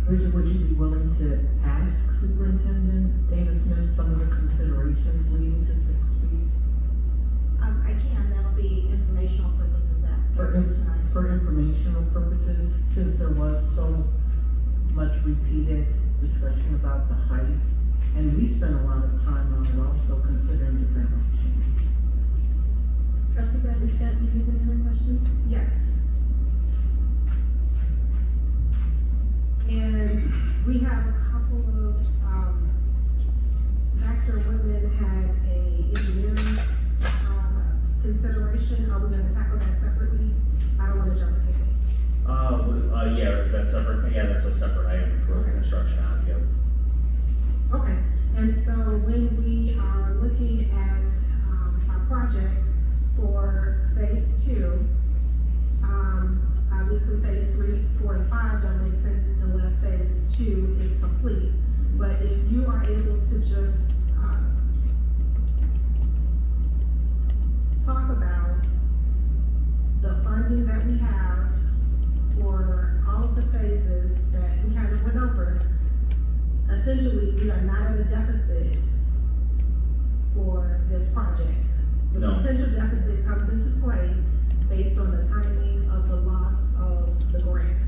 [SPEAKER 19] Bridget, would you be willing to ask Superintendent Dana Smith some of the considerations leading to 6 feet?
[SPEAKER 20] I can, that'll be informational purposes after tonight.
[SPEAKER 19] For informational purposes, since there was so much repeated discussion about the height, and we spent a lot of time on it also considering different options.
[SPEAKER 1] Trustee Bradley Scott, did you have any other questions?
[SPEAKER 9] Yes. And we have a couple of, Baxter Woodman had a engineering, consideration. Are we gonna tackle that separately? I don't wanna jump ahead.
[SPEAKER 14] Yeah, is that separate? Yeah, that's a separate item for construction on, yeah.
[SPEAKER 9] Okay, and so when we are looking at, our project for phase 2, obviously phase 3, 4, and 5 don't make sense unless phase 2 is complete. But if you are able to just, talk about the funding that we have for all of the phases that we kind of went over. Essentially, we are not at a deficit for this project. The
[SPEAKER 14] No.
[SPEAKER 9] potential deficit comes into play based on the timing of the loss of the grants.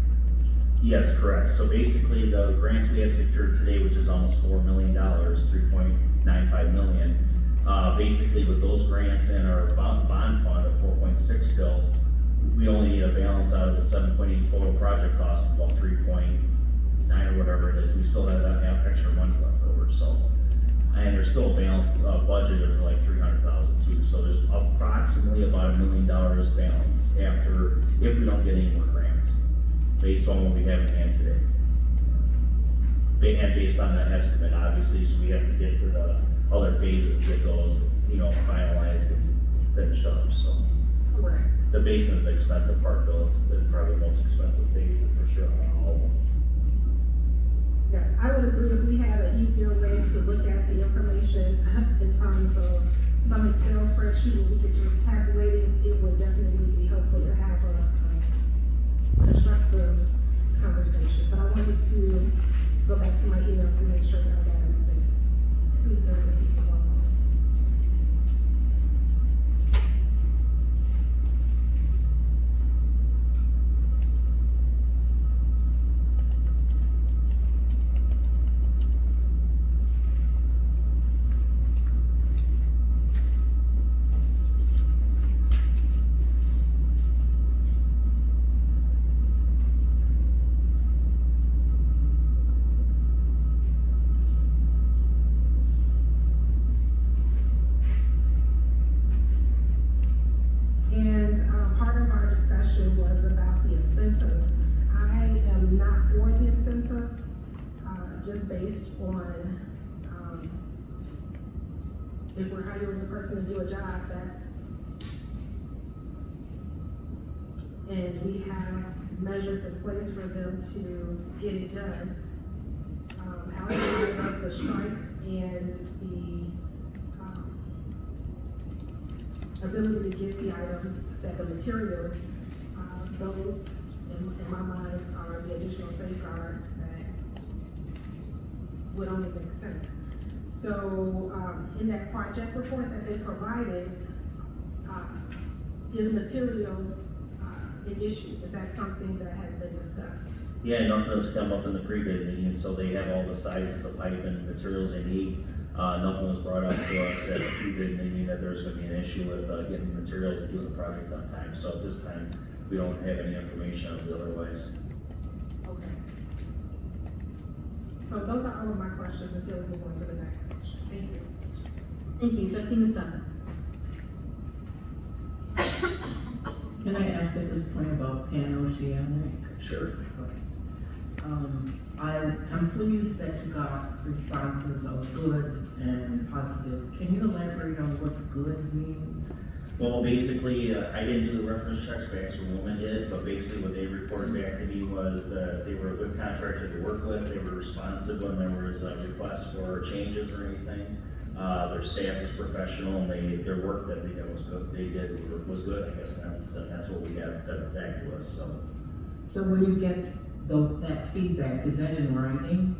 [SPEAKER 14] Yes, correct. So basically, the grants we have secured today, which is almost $4 million, $3.95 million, basically with those grants and our bond fund of 4.6 still, we only need a balance out of the 7.8 total project cost of about 3.9 or whatever it is. We still have that extra money left over, so. And there's still a balance budget of like $300,000 too. So there's approximately about $1 million balance after, if we don't get any more grants, based on what we have in hand today. And based on that estimate, obviously, so we have to get to the other phases to get those, finalized and finished up, so.
[SPEAKER 9] Correct.
[SPEAKER 14] The basin is the expensive part, though. It's probably the most expensive phase for sure on all of them.
[SPEAKER 9] Yes, I would agree if we had an easier way to look at the information in terms of some Excel spreadsheet where we could just tabulate it, it would definitely be helpful to have a constructive conversation. But I wanted to go back to my email to make sure that I got everything. Please bear with me for 1 moment. not for the incentives, just based on, if we're hiring a person to do a job, and we have measures in place for them to get it done. Outside of the strikes and the ability to get the items, that the materials, those in my mind are the additional safeguards that would only make sense. So in that project report that they provided, is material an issue? Is that something that has been discussed?
[SPEAKER 14] Yeah, nothing has come up in the pre-bid meeting, so they have all the sizes of pipe and materials they need. Nothing was brought up to us at the pre-bid meeting that there's gonna be an issue with getting materials and doing the project on time. So at this time, we don't have any information on it otherwise.
[SPEAKER 9] Okay. So those are all of my questions until we move on to the next question. Thank you.
[SPEAKER 1] Thank you, trustee Mustafa.
[SPEAKER 19] Can I ask at this point about Pan-Oceanic?
[SPEAKER 14] Sure.
[SPEAKER 19] I'm pleased that you got responses of good and positive. Can you elaborate on what good means?
[SPEAKER 14] Well, basically, I didn't do the reference checks, Baxter-Woman did, but basically what they reported back to me was that they were a good contractor to work with. They were responsive when there was a request for changes or anything. Their staff was professional, and their work that they did was good. Was good, I guess, and that's what we got back to us.
[SPEAKER 19] So when you get that feedback, is that in writing?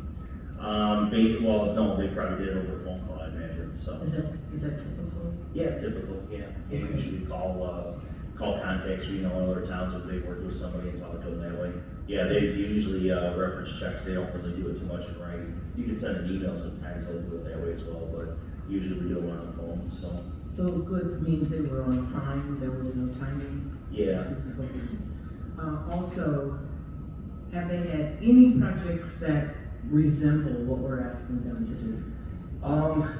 [SPEAKER 14] Well, no, they probably did over a phone call, I imagine. So
[SPEAKER 19] Is that typical?
[SPEAKER 14] yeah, typical. Yeah, they usually call contacts. We know other towns if they work with somebody and talk to them that way. Yeah, they usually reference checks. They don't really do it too much in writing. You can send an email sometimes. They'll do it that way as well, but usually we do it on the phone.
[SPEAKER 19] So good means they were on time. There was no timing.
[SPEAKER 14] Yeah.
[SPEAKER 19] Also, have they had any projects that resemble what we're asking them to do?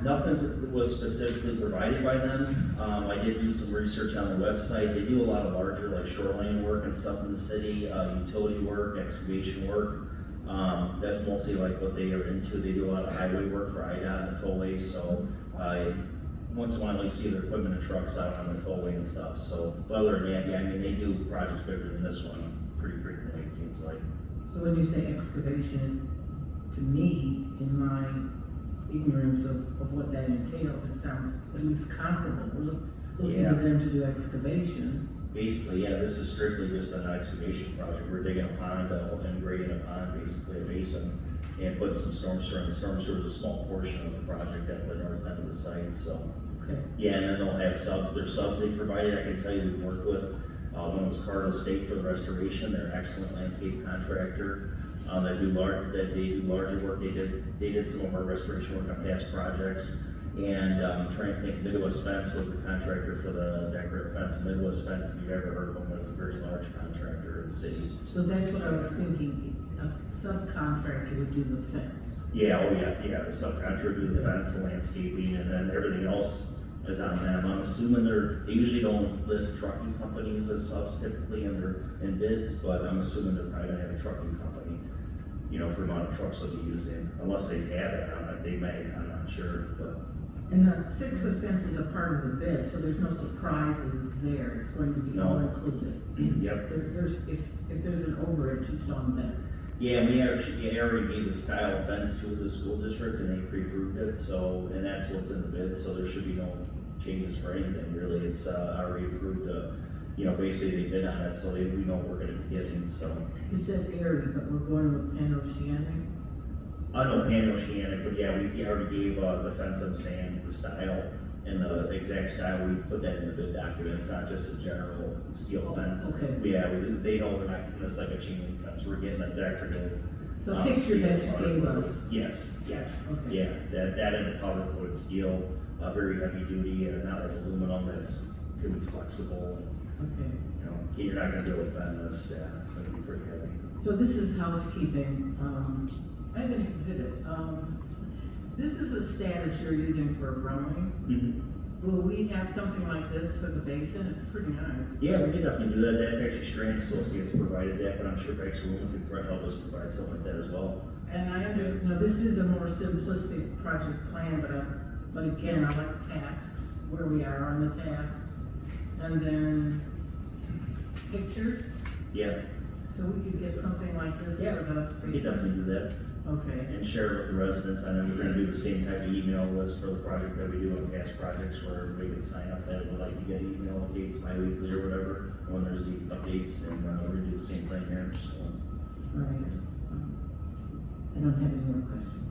[SPEAKER 14] Nothing was specifically provided by them. I did do some research on the website. They do a lot of larger, like shoreline work and stuff in the city, utility work, excavation work. That's mostly like what they are into. They do a lot of highway work for IDOT and the tollways. So once in a while, you see their equipment and trucks out on the tollway and stuff. So, but other than that, yeah, I mean, they do projects bigger than this one pretty frequently, it seems like.
[SPEAKER 19] So when you say excavation, to me, in my ignorance of what that entails, it sounds at least comparable. We're looking for them to do excavation.
[SPEAKER 14] Basically, yeah, this is strictly just an excavation project. We're digging a pond and grading a pond, basically a basin, and putting some storm sewer in. The storm sewer is a small portion of the project at the north end of the site, so.
[SPEAKER 19] Okay.
[SPEAKER 14] Yeah, and then they'll have subs. Their subs they provided, I can tell you we've worked with. One was Cardinal State for the restoration. They're an excellent landscape contractor. They do larger work. They did some of our restoration work on past projects. And I'm trying to think, Midwest Fence was the contractor for the decorative fence. Midwest Fence, if you've ever heard of them, was a very large contractor in the city.
[SPEAKER 19] So that's what I was thinking. A subcontractor would do the fence.
[SPEAKER 14] Yeah, the subcontractor would do the fence, the landscaping, and then everything else is on them. I'm assuming they usually don't list trucking companies as subs typically in bids, but I'm assuming they're probably gonna have a trucking company, for the amount of trucks they'll be using, unless they have it. They may, I'm not sure, but.
[SPEAKER 19] And the 6-foot fence is a part of the bid, so there's no surprises there. It's going to be all included.
[SPEAKER 14] Yep.
[SPEAKER 19] If there's an overage, it's on them.
[SPEAKER 14] Yeah, we already gave the style of fence to the school district and they pre-approved it, so, and that's what's in the bid, so there should be no changes for anything really. It's already approved, basically they bid on it, so we know what we're gonna be getting, so.
[SPEAKER 19] You said area, but we're going with Pan-Oceanic?
[SPEAKER 14] No, Pan-Oceanic, but yeah, we already gave the fence and sand, the style, and the exact style. We put that in the bid document. It's not just a general steel fence.
[SPEAKER 19] Okay.
[SPEAKER 14] Yeah, they know they're not giving us like a chain link fence. We're getting a decorative.
[SPEAKER 19] The picture that you gave us.
[SPEAKER 14] Yes, yeah,
[SPEAKER 19] Okay.
[SPEAKER 14] yeah. That and the powder coated steel, very heavy duty, not like aluminum. That's gonna be flexible.
[SPEAKER 19] Okay.
[SPEAKER 14] You're not gonna be able to bend this. Yeah, it's gonna be pretty heavy.
[SPEAKER 19] So this is housekeeping. I have an exhibit. This is the status you're using for growing.
[SPEAKER 14] Mm-hmm.
[SPEAKER 19] will we have something like this for the basin? It's pretty nice.
[SPEAKER 14] Yeah, we can definitely do that. That's actually Strand Associates provided that, but I'm sure Baxter Women could help us provide something like that as well.
[SPEAKER 19] And I understand, now this is a more simplistic project plan, but again, I like tasks, where we are on the tasks. And then pictures,
[SPEAKER 14] Yeah,
[SPEAKER 19] so we could get something like this for the
[SPEAKER 14] we can definitely do that.
[SPEAKER 19] Okay.
[SPEAKER 14] And share it with the residents. I know we're gonna do the same type of email list for the project that we do on past projects where everybody can sign up that would like to get email updates bi-weekly or whatever, when there's the updates, and we're gonna do the same thing here, so.
[SPEAKER 19] Right. I don't have any more questions.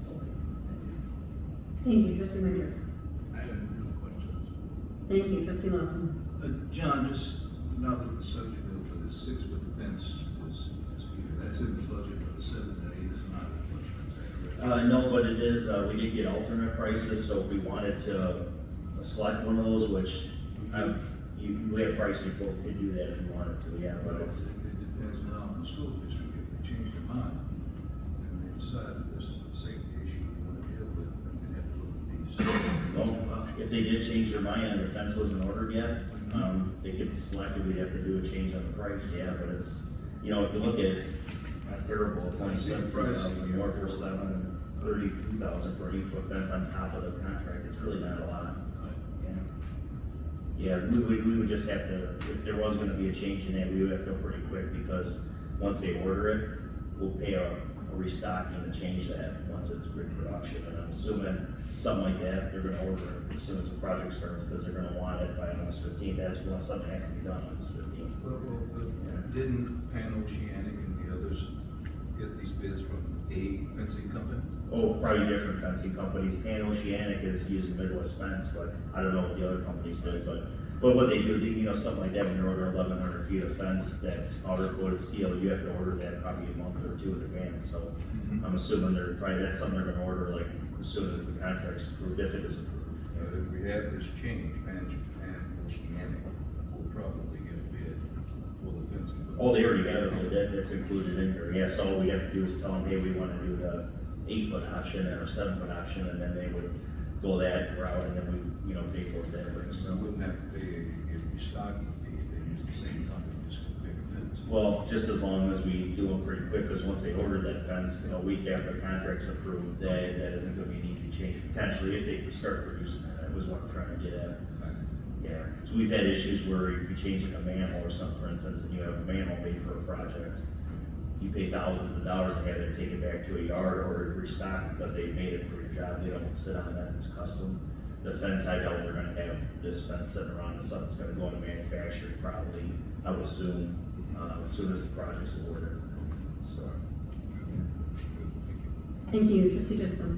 [SPEAKER 1] Thank you, trustee Winters.
[SPEAKER 17] I have no questions.
[SPEAKER 1] Thank you, trustee Lawson.
[SPEAKER 17] John, just now that the subject of the 6-foot fence is here, that's in the budget, but the 7 to 8 is not in the budget, is that correct?
[SPEAKER 14] No, but it is, we did get alternate prices, so if we wanted to select one of those, which, we have pricing for, we could do that if you wanted to, yeah, but it's.
[SPEAKER 17] It depends now on the school district, if they change their mind, and they decide that this is a safety issue we want to deal with, then we have to look at these.
[SPEAKER 14] Well, if they did change their mind and the fence wasn't ordered yet, they could select it, we'd have to do a change on the price, yeah, but it's, you know, if you look at it, it's not terrible, it's only $7,000 more for 7 and $32,000 for an 8-foot fence on top of the contract, it's really not a lot. Yeah, we would just have to, if there was gonna be a change in that, we would have to go pretty quick, because once they order it, we'll pay a restocking to change that once it's pre-production, and I'm assuming something like that, they're gonna order it as soon as the project starts, because they're gonna want it by August 15th, that's when something has to be done on August 15th.
[SPEAKER 17] Didn't Pan-Oceanic and the others get these bids from a fencing company?
[SPEAKER 14] Oh, probably different fencing companies. Pan-Oceanic is using Midwest Fence, but I don't know what the other companies did, but what they do, you know, something like that, when you order 1,100 feet of fence that's powder coated steel, you have to order that probably a month or two in advance, so I'm assuming that's something they're gonna order like as soon as the contract's approved, if it is approved.
[SPEAKER 17] But if we have this change, Pan-Oceanic will probably get a bid for the fencing.
[SPEAKER 14] Oh, they already got it, that's included in here, yeah, so all we have to do is tell them, hey, we wanna do the 8-foot option or 7-foot option, and then they would go that route, and then we, you know, pay for it that way,
[SPEAKER 17] So
[SPEAKER 14] so.
[SPEAKER 17] we wouldn't have to pay a restocking fee if they use the same company, just a bigger fence.
[SPEAKER 14] Well, just as long as we do them pretty quick, because once they order that fence, you know, a week after the contract's approved, that isn't gonna be an easy change, potentially, if they start producing that, that was what I'm trying to get at. Yeah, so we've had issues where if you change a manhole or something, for instance, and you have a manhole made for a project, you pay thousands of dollars and have to take it back to a yard or restock because they made it for your job, they don't sit on that, it's custom. The fence, I doubt they're gonna have this fence sitting around, and something's gonna go into manufacturing probably, I would assume, as soon as the project's awarded, so.
[SPEAKER 1] Thank you, trustee Driscoll.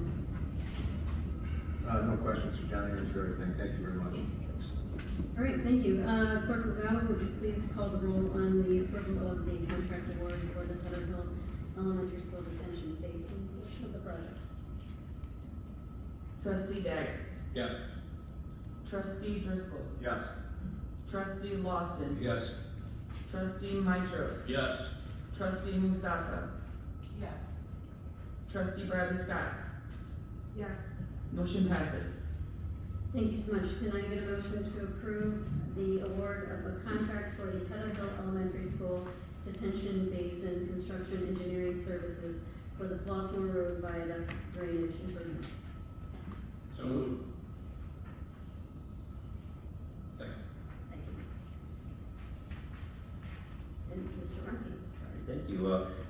[SPEAKER 16] No questions for John, answered everything, thank you very much.
[SPEAKER 1] All right, thank you. Clerk McGowan, would you please call the roll on the approval of the contract award for the Heather Hill Elementary School detention basin portion of the project?
[SPEAKER 21] Trustee Dagger.
[SPEAKER 18] Yes.
[SPEAKER 21] Trustee Driscoll.
[SPEAKER 16] Yes.
[SPEAKER 21] Trustee Lofton.
[SPEAKER 18] Yes.
[SPEAKER 21] Trustee Mitros.
[SPEAKER 18] Yes.
[SPEAKER 21] Trustee Mustafa.
[SPEAKER 19] Yes.
[SPEAKER 21] Trustee Bradley Scott.
[SPEAKER 9] Yes.
[SPEAKER 21] Motion passes.
[SPEAKER 1] Thank you so much. Can I get a motion to approve the award of a contract for the Heather Hill Elementary School detention basin construction engineering services for the Flossmoor Road viaduct drainage improvements?
[SPEAKER 18] So moved. Second.
[SPEAKER 1] Thank you. And Mr. Markey.
[SPEAKER 14] Thank you.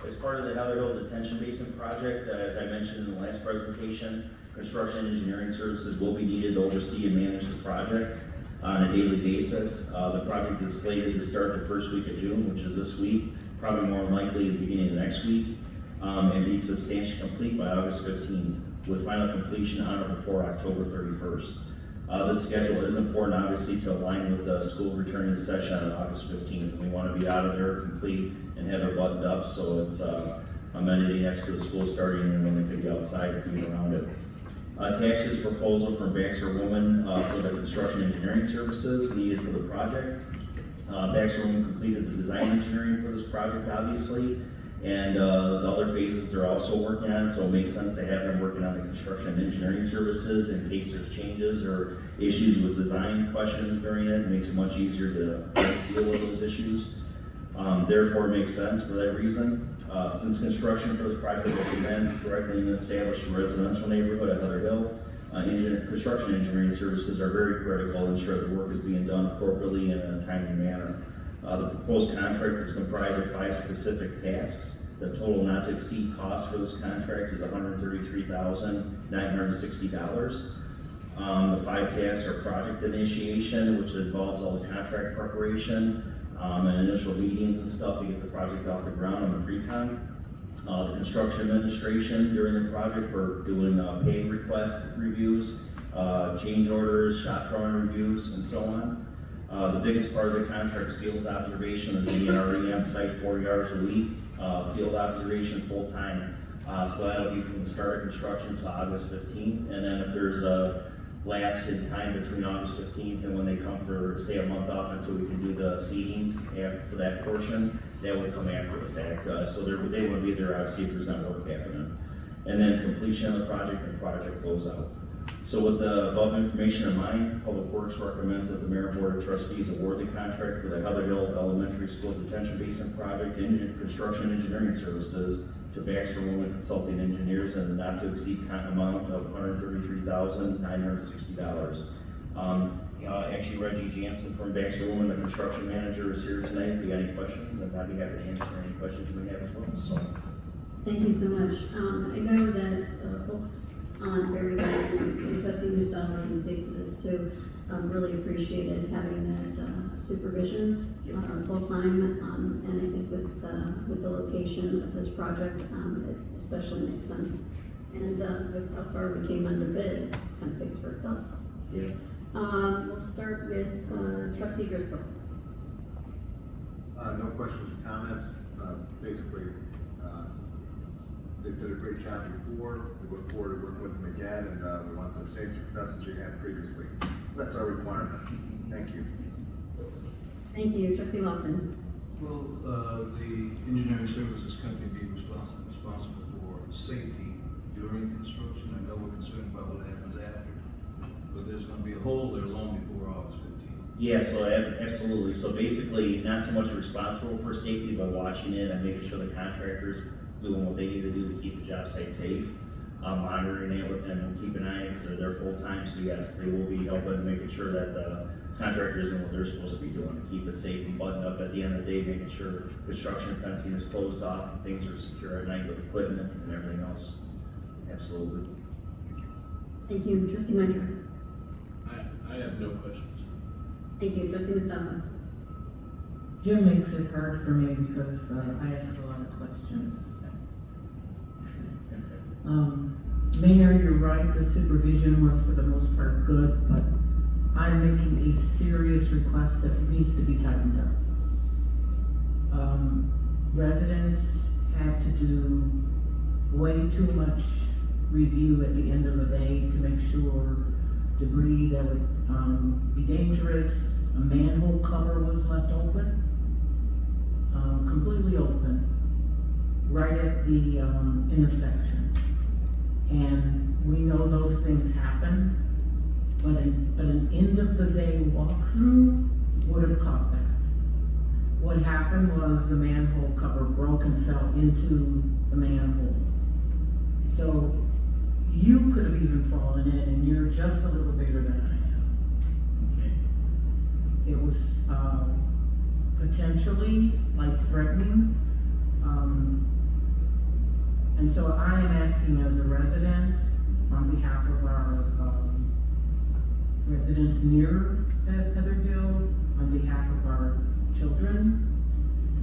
[SPEAKER 14] As part of the Heather Hill Detention Basin project, as I mentioned in the last presentation, construction engineering services will be needed to oversee and manage the project on a daily basis. The project is slated to start the first week of June, which is this week, probably more than likely the beginning of next week, and be substantially complete by August 15th, with final completion on or before October 31st. This schedule is important, obviously, to align with the school returning session on August 15th. We want to be out of there complete and have it buttoned up, so it's amenity next to the school starting, and when they could be outside and be around it. Attached is proposal from Baxter Women for the construction engineering services needed for the project. Baxter Women completed the design engineering for this project, obviously, And the other phases they're also working on, so it makes sense to have them working on the construction and engineering services in case there's changes or issues with design questions during it. It makes it much easier to deal with those issues. Therefore, it makes sense for that reason. Since construction for this project will commence directly in an established residential neighborhood at Heather Hill, construction engineering services are very critical to ensure the work is being done appropriately and in a timely manner. The proposed contract is comprised of 5 specific tasks. The total not to exceed cost for this contract is $133,960. The 5 tasks are project initiation, which involves all the contract preparation and initial meetings and stuff to get the project off the ground on the pre-con. The construction administration during the project for doing pay request reviews, change orders, shop drawing reviews, and so on. The biggest part of the contract is field observation, is being already on site 40 hours a week, field observation full time. So that'll be from the start of construction to August 15th, and then if there's a lapse in time between August 15th and when they come for, say, a month off until we can do the seeding for that portion, that would come after the fact. So they would be there, obviously, if there's not work happening. And then completion of the project and project closeout. So with the above information in mind, Public Works recommends that the Mayor and Board of Trustees award the contract for the Heather Hill Elementary School Detention Basin Project and Construction Engineering Services to Baxter Women Consulting Engineers in the not to exceed amount of $133,960. Actually, Reggie Jansen from Baxter Women, the construction manager, is here tonight. If you got any questions, I'd be happy to answer any questions you may have as well. So,
[SPEAKER 1] thank you so much. I know that folks on Berry Lane and Trustee Gustav can speak to this too. Really appreciated having that supervision full time, and I think with the location of this project, it especially makes sense. And with how far we came under bid, it kind of speaks for itself.
[SPEAKER 14] yeah.
[SPEAKER 1] We'll start with Trustee Driscoll.
[SPEAKER 16] No questions or comments. Basically, they did a great job before. We look forward to working with them again, and we want the same successes you had previously. That's our requirement. Thank you.
[SPEAKER 1] Thank you, Trustee Lawson.
[SPEAKER 17] Will the engineering services company be responsible for safety during construction? I know we're concerned about what happens after, but there's going to be a hole there long before August 15th.
[SPEAKER 14] Yeah, so absolutely. So basically, not so much responsible for safety, but watching it and making sure the contractors doing what they need to do to keep the job site safe, monitoring it and keep an eye because they're there full time. So yes, they will be helping making sure that the contractors know what they're supposed to be doing to keep it safe and buttoned up at the end of the day, making sure construction fencing is closed off and things are secure at night with equipment and everything else. Absolutely.
[SPEAKER 1] Thank you, Trustee Mitros.
[SPEAKER 18] I have no questions.
[SPEAKER 1] Thank you, Trustee Mustafa.
[SPEAKER 19] Jim makes it hard for me because I ask a lot of questions. Mayor, you're right, the supervision was for the most part good, but I'm making a serious request that needs to be tightened up. Residents had to do way too much review at the end of the day to make sure debris that would be dangerous, a manhole cover was left open, completely open, right at the intersection. And we know those things happen, but an end of the day walkthrough would have caught that. What happened was the manhole cover broke and fell into the manhole. So you could have even fallen in, and you're just a little bigger than I am. It was potentially life-threatening. And so I am asking as a resident, on behalf of our residents near Heather Hill, on behalf of our children,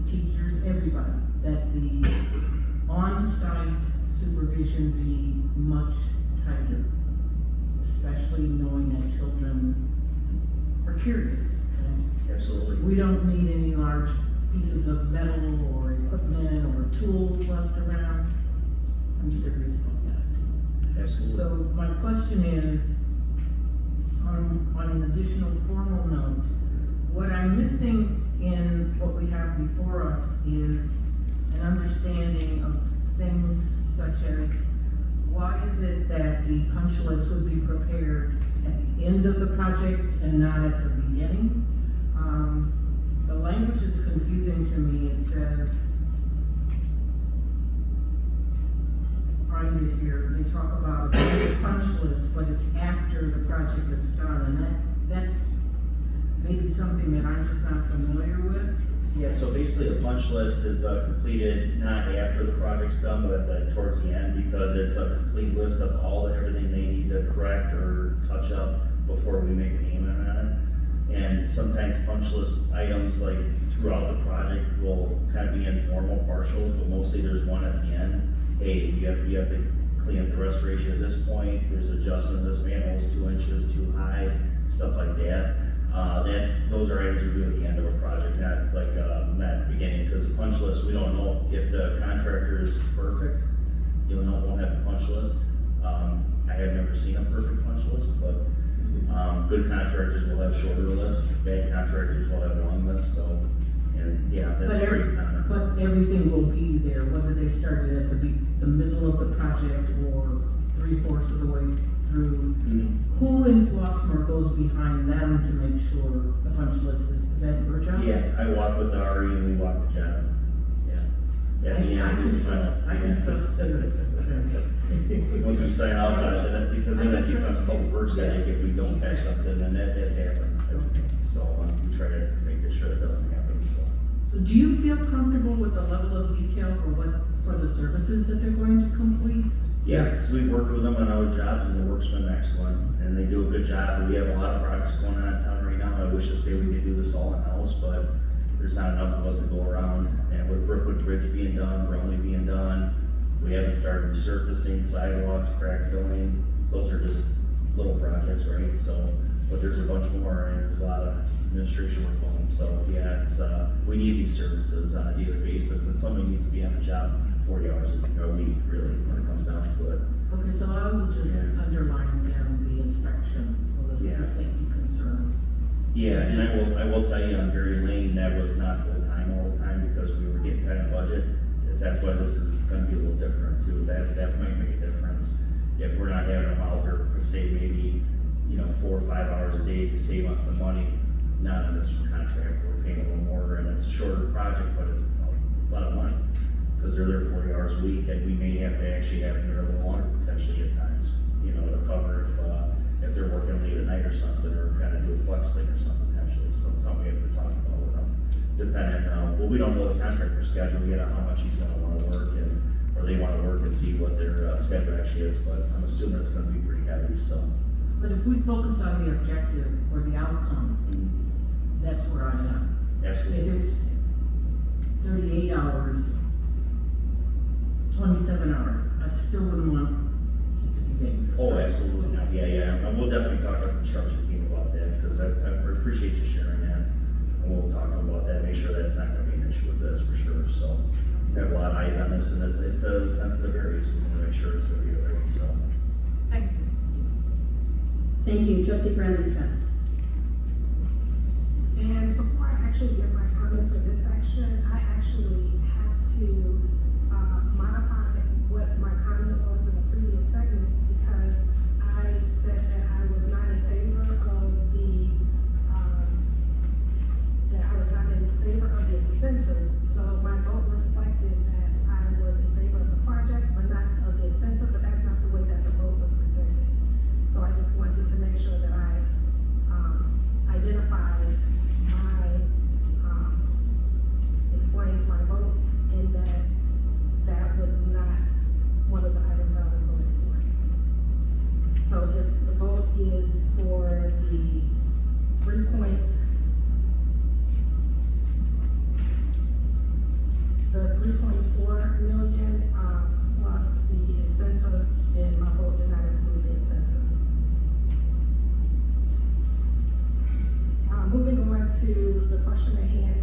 [SPEAKER 19] teachers, everybody, that the on-site supervision be much tighter, especially knowing that children are curious. Okay?
[SPEAKER 14] Absolutely.
[SPEAKER 19] We don't need any large pieces of metal or equipment or tools left around. I'm serious about that.
[SPEAKER 14] Absolutely.
[SPEAKER 19] So my question is, on an additional formal note, what I'm missing in what we have before us is an understanding list would be prepared at the end of the project and not at the beginning. The language is confusing to me. It says, find it here, they talk about a punch list, but it's after the project is done, and that's maybe something that I'm just not familiar with.
[SPEAKER 14] Yeah, so basically the punch list is completed not after the project's done, but towards the end, because it's a complete list of everything they need to correct or touch up before we make payment on it. And sometimes punch list items like throughout the project will kind of be informal partials, but mostly there's one at the end. Hey, you have to clean up the restoration at this point, there's adjustment, this manhole is 2 inches too high, stuff like that. Those are items we do at the end of a project, not like not at the beginning, because the punch list, we don't know if the contractor is perfect. Won't have a punch list. I have never seen a perfect punch list, but good contractors will have shorter lists, bad contractors will have long lists, so, and yeah, that's pretty common.
[SPEAKER 19] But everything will be there, whether they started at the middle of the project or 3/4 of the way through. Who in Flossmoor goes behind them to make sure the punch list is that your job?
[SPEAKER 14] Yeah, I walk with Ari and we walk with John. Yeah.
[SPEAKER 19] I can trust you.
[SPEAKER 14] Once we sign off on it, because then that becomes public works headache if we don't catch something, and that has happened. So we try to make sure that doesn't happen, so.
[SPEAKER 19] So do you feel comfortable with the level of detail for the services that they're going to complete?
[SPEAKER 14] Yeah, because we've worked with them on other jobs and the work's been excellent, and they do a good job. We have a lot of projects going on in town right now. I wish to say we could do this all in-house, but there's not enough of us to go around. And with Brookwood Bridge being done, Bromley being done, we haven't started resurfacing, sidewalks, crack filling. Those are just little projects, right? So, but there's a bunch more, and there's a lot of administration work going. So yeah, we need these services on a daily basis, and somebody needs to be on the job 40 hours a week, really, when it comes down to it.
[SPEAKER 19] Okay, so I will just underline down the inspection, or the safety concerns.
[SPEAKER 14] Yeah, and I will tell you on Berry Lane, that was not full-time all the time because we were getting kind of budget. That's why this is gonna be a little different too. That might make a difference. If we're not having them out there, say maybe, 4 or 5 hours a day to save on some money, not on this contract, we're paying a little more, and it's a shorter project, but it's a lot of money. Because they're there 40 hours a week, and we may have to actually have them there a little longer potentially at times, to cover if they're working late at night or something, or kind of do a flex thing or something potentially. So it's something we have to talk about with them. Depending on, we don't know the contractor's schedule yet on how much he's gonna wanna work, or they wanna work and see what their schedule actually is, but I'm assuming it's gonna be pretty heavy, so.
[SPEAKER 19] But if we focus on the objective or the outcome, that's where I am.
[SPEAKER 14] Absolutely.
[SPEAKER 19] If it's 38 hours, 27 hours, I still wouldn't want it to be dangerous.
[SPEAKER 14] Oh, absolutely. Yeah. And we'll definitely talk to our construction team about that, because I appreciate you sharing that. And we'll talk about that, make sure that's not gonna be an issue with this for sure. So we have a lot of eyes on this, and it's a sensitive area, so we wanna make sure it's gonna be right, so.
[SPEAKER 3] Thank you.
[SPEAKER 1] Thank you, trustee Bradley Scott.
[SPEAKER 9] And before I actually give my comments for this section, I actually have to modify what my comment was in the previous segment, because I said that I was not in favor of the incentives. So my vote reflected that I was in favor of the project, but not of the incentive, but that's not the way that the vote was presented. So I just wanted to make sure that I identified explained my vote, and that was not one of the items that I was voting for. So if the vote is for the 3.4 million plus the incentives, then my vote did not include the incentive. Moving on to the question at hand,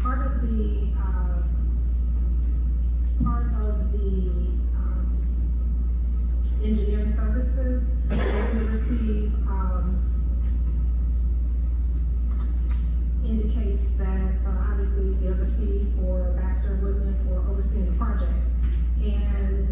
[SPEAKER 9] part of the engineering services that we receive indicates that obviously there's a fee for Baxter and Woodman for overseeing the project, and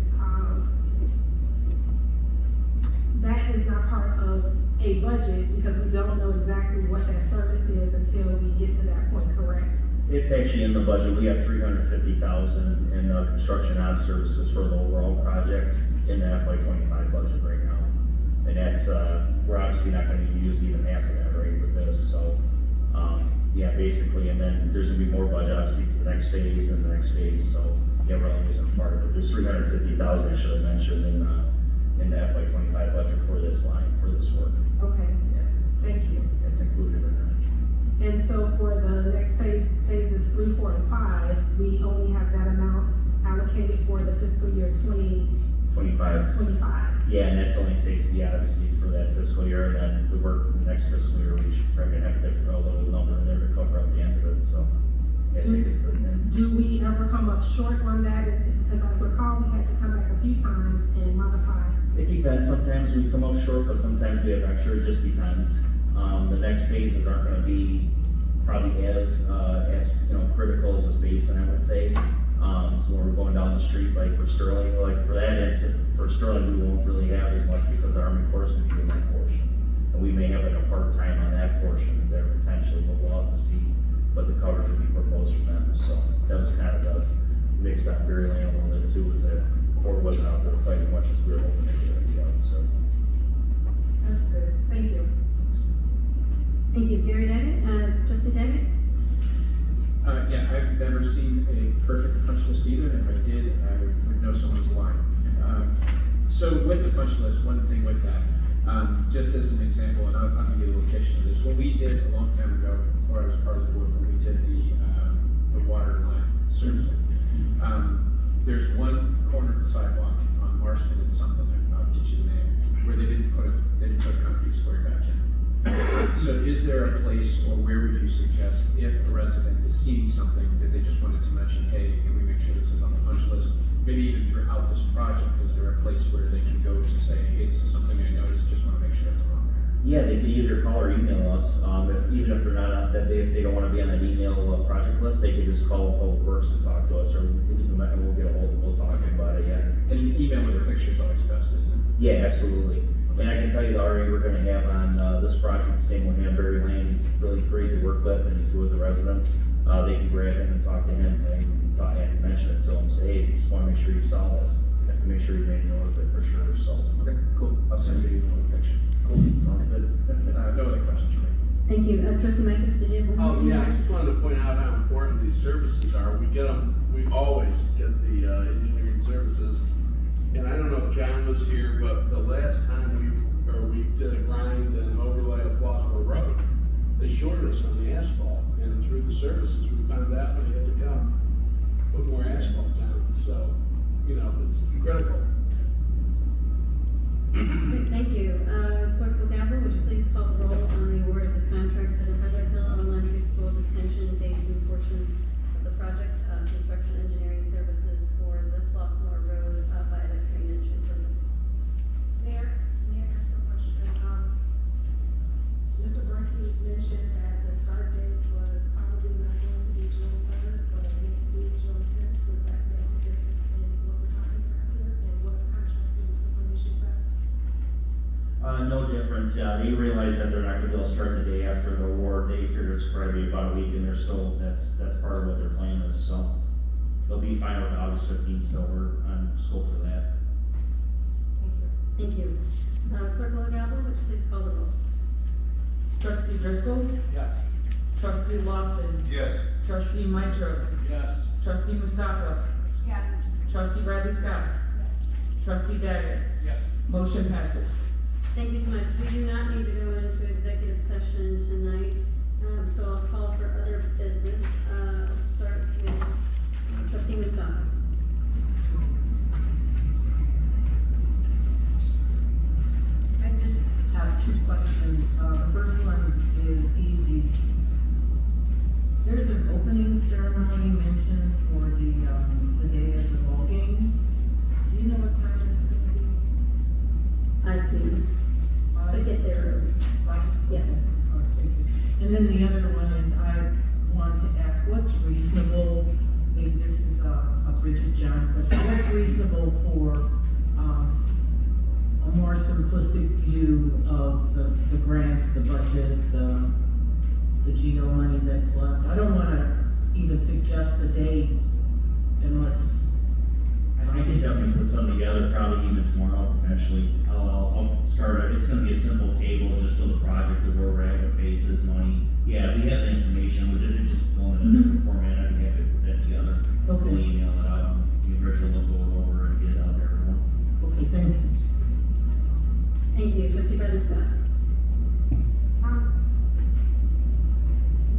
[SPEAKER 9] that is not part of a budget because we don't know exactly what that service is until we get to that point, correct?
[SPEAKER 14] It's actually in the budget. We have $350,000 in construction odd services for the overall project in the FY25 budget right now. And that's, we're obviously not gonna use even half of that, right, with this, so, yeah, basically, and then there's gonna be more budget, obviously, for the next phase and the next phase, so, yeah, we're only using part of it. There's $350,000, I should have mentioned, in the FY25 budget for this line, for this work.
[SPEAKER 9] Okay, thank you.
[SPEAKER 14] It's included in there.
[SPEAKER 9] And so for the next phases 3, 4, and 5, we only have that amount allocated for the fiscal year
[SPEAKER 14] 25. Yeah, and that's only takes, obviously for that fiscal year, and then the work the next fiscal year, we should probably have a different, a little number in there to cover up the end of it, so. Yeah, take us to the end.
[SPEAKER 9] Do we ever come up short on that? Because I recall we had to come back a few times and modify.
[SPEAKER 14] It depends, sometimes we come up short, but sometimes we have extra, it just depends. The next phases aren't gonna be probably as critical as this basin, I would say. So when we're going down the streets, like for Sterling, like for that instance, for Sterling, we won't really have as much because the Army Corps is gonna be doing that portion. And we may have like a part-time on that portion there potentially, but we'll have to see what the coverage would be proposed from them. So that was kind of the mix up Berry Lane a little bit too, was that Corps wasn't out there quite as much as we were hoping they were gonna be out, so.
[SPEAKER 9] Understood, thank you.
[SPEAKER 1] Thank you. Gary Daggett, Trustee Daggett?
[SPEAKER 15] Yeah, I've never seen a perfect punch list either, and if I did, I would know someone's lying. So with the punch list, one thing with that, just as an example, and I'll give you a location of this, what we did a long time ago, before I was part of the board, when we did the water line servicing, there's one corner of the sidewalk on Marston and something, I'll get you the name, where they didn't put a concrete square back in. So is there a place, or where would you suggest, if a resident is seeing something that they just wanted to mention, hey, can we make sure this is on the punch list? Maybe even throughout this project, is there a place where they can go to say, hey, this is something I noticed, just want to make sure it's on there?
[SPEAKER 14] Yeah, they can either call or email us. Even if they're not on that, if they don't want to be on that email project list, they can just call Public Works and talk to us, or we'll get a hold of them, we'll talk about it. Yeah.
[SPEAKER 15] And an email with a picture is always best, isn't it?
[SPEAKER 14] Yeah, absolutely. And I can tell you the RA we're going to have on this project, same with him, Berry Lane, he's really great to work with, and he's good with the residents. They can grab him and talk to him, and mention it to him, say, hey, just want to make sure you saw this. You have to make sure you made note of it for sure. So,
[SPEAKER 15] okay, cool. I'll send you a picture.
[SPEAKER 14] Cool, sounds good.
[SPEAKER 15] No other questions for me.
[SPEAKER 1] Thank you. Trustee Michaels, did you have one?
[SPEAKER 18] Yeah, I just wanted to point out how important these services are. We get them, we always get the engineering services. And I don't know if John was here, but the last time we did a grind and overlay of Flossmoor Road, they shorted us on the asphalt. And through the services, we found out we had to come put more asphalt down. So, it's critical.
[SPEAKER 1] Thank you. Clerk McGavin, would you please call the roll on the award of the contract for the Heather Hill Elementary School detention basin portion of the project, construction engineering services for the Flossmoor Road viaduct drainage improvements?
[SPEAKER 9] Mayor, may I ask a question? Mr. Berkey mentioned that the start date was probably not going to be June 3rd, but next week, June 10th. Does that make a difference in what we're talking about here and what contracting information says?
[SPEAKER 14] No difference. They realize that they're not going to be able to start the day after the award. They figure it's probably about a week, and they're still, that's part of what their plan is. So they'll be fine with August 15th. So we're on scope for that.
[SPEAKER 1] Thank you. Clerk McGavin, would you please call the roll?
[SPEAKER 21] Trustee Driscoll?
[SPEAKER 18] Yes.
[SPEAKER 21] Trustee Lofton?
[SPEAKER 18] Yes.
[SPEAKER 21] Trustee Mitros?
[SPEAKER 18] Yes.
[SPEAKER 21] Trustee Mustafa?
[SPEAKER 20] Yes.
[SPEAKER 21] Trustee Bradley Scott? Trustee Daggett?
[SPEAKER 18] Yes.
[SPEAKER 21] Motion passes.
[SPEAKER 1] Thank you so much. We do not need to go into executive session tonight, so I'll call for other business. I'll start with Trustee Mustafa.
[SPEAKER 19] I just have two questions. The first one is easy. There's an opening ceremony mentioned for the day of the ball game. Do you know what time it's going to be?
[SPEAKER 1] I do. I'll get there early. Yeah.
[SPEAKER 19] Okay. And then the other one is I want to ask what's reasonable, maybe this is a Bridget John question, what's reasonable for a a more simplistic view of the grants, the budget, the GO money that's left. I don't wanna even suggest a date unless.
[SPEAKER 14] I can definitely put something together, probably even tomorrow, potentially. I'll start, it's gonna be a simple table just for the project of where we're at, the phases, money. Yeah, we have the information, we're just going in a different format, I'd be happy to put that together.
[SPEAKER 19] Okay.
[SPEAKER 14] We'll email it out, the original will go over and get it out there, everyone.
[SPEAKER 19] Okay, thank you.
[SPEAKER 1] Thank you, trustee President Scott.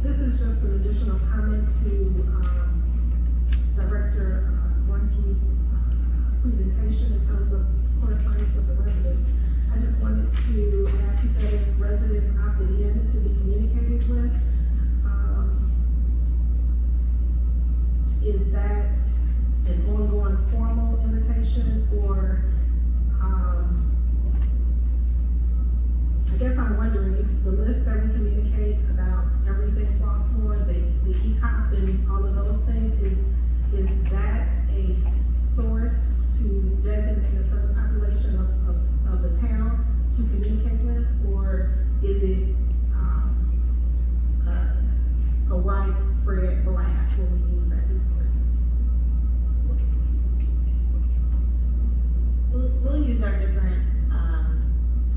[SPEAKER 9] This is just an additional comment to Director Warnke's presentation in terms of correspondence with the residents. I just wanted to ask, he said if residents opted in to be communicated with, is that an ongoing formal invitation, or I guess I'm wondering if the list that we communicate about everything Flossmoor, the ECOP and all of those things, is that a source to designate a certain population of the town to communicate with, or is it a widespread blast when we use that resource?
[SPEAKER 20] We'll use our different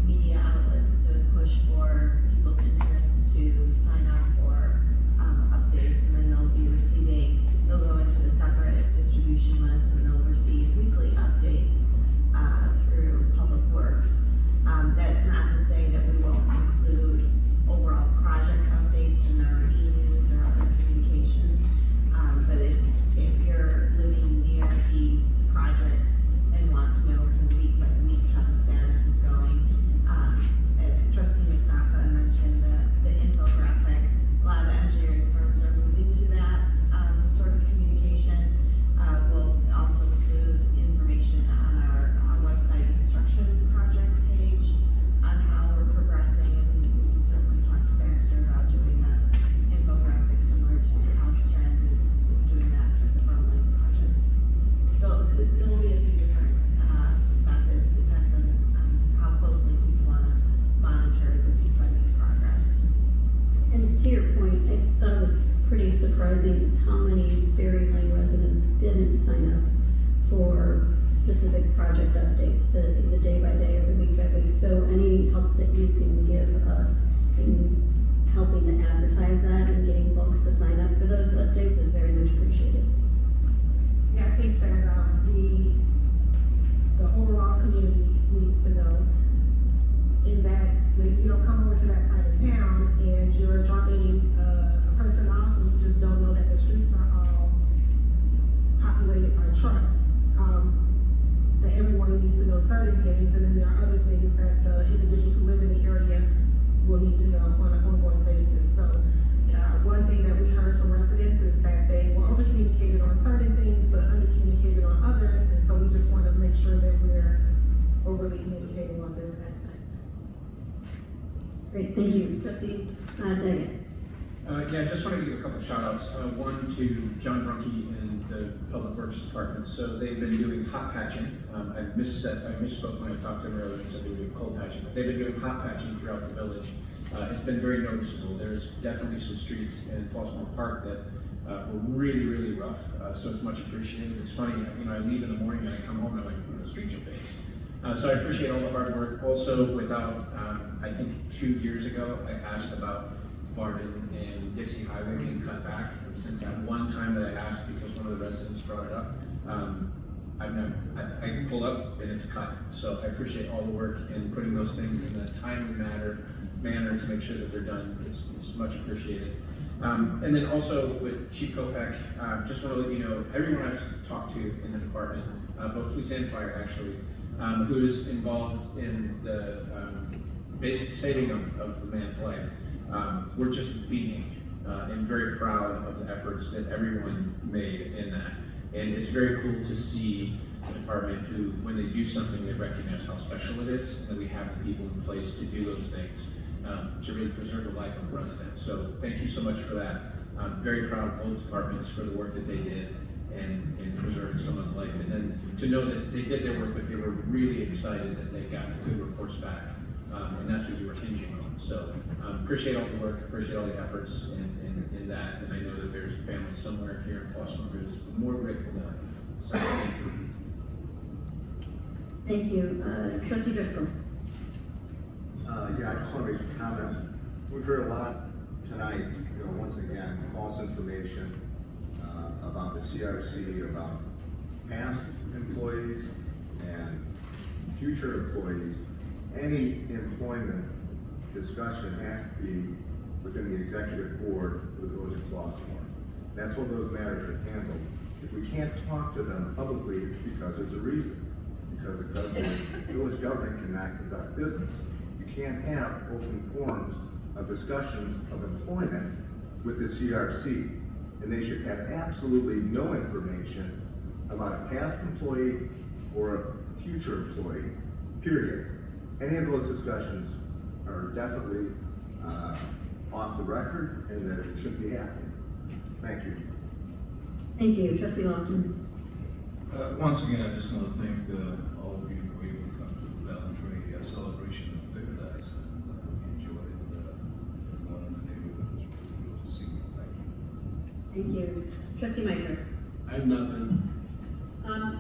[SPEAKER 20] media outlets to push for people's interest to sign up for updates, and then they'll go into a separate distribution list, and they'll receive weekly updates through Public Works. That's not to say that we won't include overall project updates in our e-news or other communications, but if you're living near the project and want to know kind of week by week how the status is going, as Trustee Mustafa mentioned, the infographic, a lot of the engineering firms are moving to that sort of communication. We'll also include information on our website construction project page on how we're progressing, and we can certainly talk to Baxter about doing an infographic similar to how Strand is doing that for the Berlin project. So there will be a few different methods. It depends on how closely people want to monitor the peak funding progress.
[SPEAKER 1] And to your point, I thought it was pretty surprising how many Berry Lane residents didn't sign up for specific project updates, the day by day or the week by week. So any help that you can give us in helping to advertise that and getting folks to sign up for those updates is very much appreciated.
[SPEAKER 9] Yeah, I think that the overall community needs to know, in that maybe you don't come over to that side of town and you're dropping a person off and you just don't know that the streets are all populated by trucks. That everyone needs to know certain things, and then there are other things that the individuals who live in the area will need to know on an ongoing basis. So one thing that we heard from residents is that they were over-communicated on certain things but under-communicated on others, and so we just want to make sure that we're overly communicating on this aspect.
[SPEAKER 1] Great, thank you. Trustee Daggett.
[SPEAKER 15] Yeah, I just wanted to give a couple of shout outs. One to John Brunke and the Public Works Department. So they've been doing hot patching. I misspoke when I talked to them earlier and said they were doing cold patching, but they've been doing hot patching throughout the village. It's been very noticeable. There's definitely some streets in Flossmoor Park that were really, really rough. So it's much appreciated. It's funny, I leave in the morning and I come home and I'm like, the streets are fixed. So I appreciate all the hard work. Also, I think 2 years ago, I asked about Varden and Dixie Highway being cut back. Since that one time that I asked because one of the residents brought it up, I pull up and it's cut. So I appreciate all the work in putting those things in a timely manner to make sure that they're done. It's much appreciated. And then also with Chief Kopak, just want to let you know, everyone I've talked to in the department, both police and fire actually, who is involved in the basic saving of the man's life. We're just beaming and very proud of the efforts that everyone made in that. And it's very cool to see the department who, when they do something, they recognize how special it is, and that we have the people in place to do those things to really preserve the life of the residents. So thank you so much for that. I'm very proud of both departments for the work that they did. and preserving someone's life. And then to know that they did their work, but they were really excited that they got good reports back. And that's what you were hinging on. So appreciate all the work, appreciate all the efforts in that. And I know that there's families somewhere here in Flossmoor who is more grateful than I am. So thank you.
[SPEAKER 1] Thank you. Trustee Driscoll.
[SPEAKER 16] Yeah, I just want to make some comments. We've heard a lot tonight, once again, false information about the CRC, about past employees and future employees. Any employment discussion has to be within the executive board with those in Flossmoor. That's what those matters are handled. If we can't talk to them publicly, it's because there's a reason. Because the village government cannot conduct business. You can't have open forums of discussions of employment with the CRC. And they should have absolutely no information about a past employee or a future employee, period. Any of those discussions are definitely off the record and that it shouldn't be happening. Thank you.
[SPEAKER 1] Thank you. Trustee Lofton.
[SPEAKER 17] Once again, I just want to thank all of you who were able to come to the Valentry celebration of Paradise, and we enjoyed everyone in the neighborhood. It was really good to see you. Thank you.
[SPEAKER 1] Thank you. Trustee Mikers.
[SPEAKER 18] I have nothing.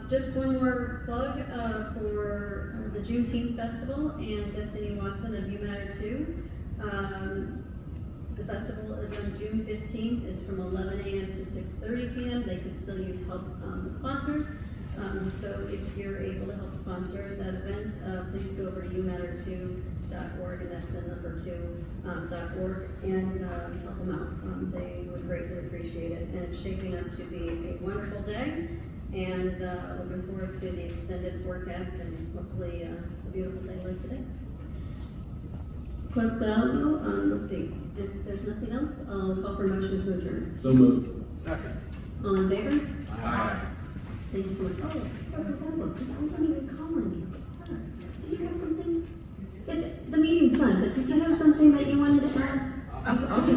[SPEAKER 1] Just one more plug for the Juneteenth Festival and Destiny Watson of You Matter Too. The festival is on June 15th. It's from 11 a.m. to 6:30 p.m. They can still use help sponsors. So if you're able to help sponsor that event, please go over to youmatter2.org, and that's the number 2.org, and help them out. They would greatly appreciate it. And it's shaping up to be a wonderful day. And looking forward to the extended forecast and hopefully a beautiful day like today. Clerk Gallagher, let's see, if there's nothing else, I'll call for a motion to adjourn.
[SPEAKER 18] So moved. Second.
[SPEAKER 1] All in favor?
[SPEAKER 18] Aye.
[SPEAKER 1] Thank you so much. Oh, Clerk Gallagher, I didn't even call on you. Sorry. Did you have something? The meeting's done, but did you have something that you wanted to add? I'm sorry.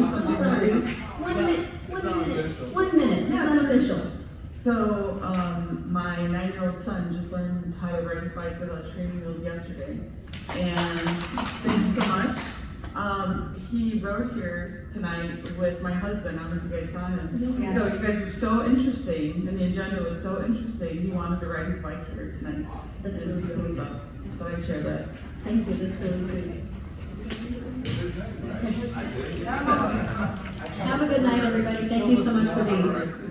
[SPEAKER 1] 1 minute. It's unofficial.
[SPEAKER 7] So, my 9-year-old son just learned how to ride his bike without training wheels yesterday. And thank you so much. He rode here tonight with my husband. I don't know if you guys saw him.
[SPEAKER 1] Yeah.
[SPEAKER 7] So you guys were so interesting, and the agenda was so interesting. He wanted to ride his bike here tonight.
[SPEAKER 1] That's really sweet.
[SPEAKER 7] So just thought I'd share that.
[SPEAKER 1] Thank you, that's really sweet. Have a good night, everybody. Thank you so much for being here.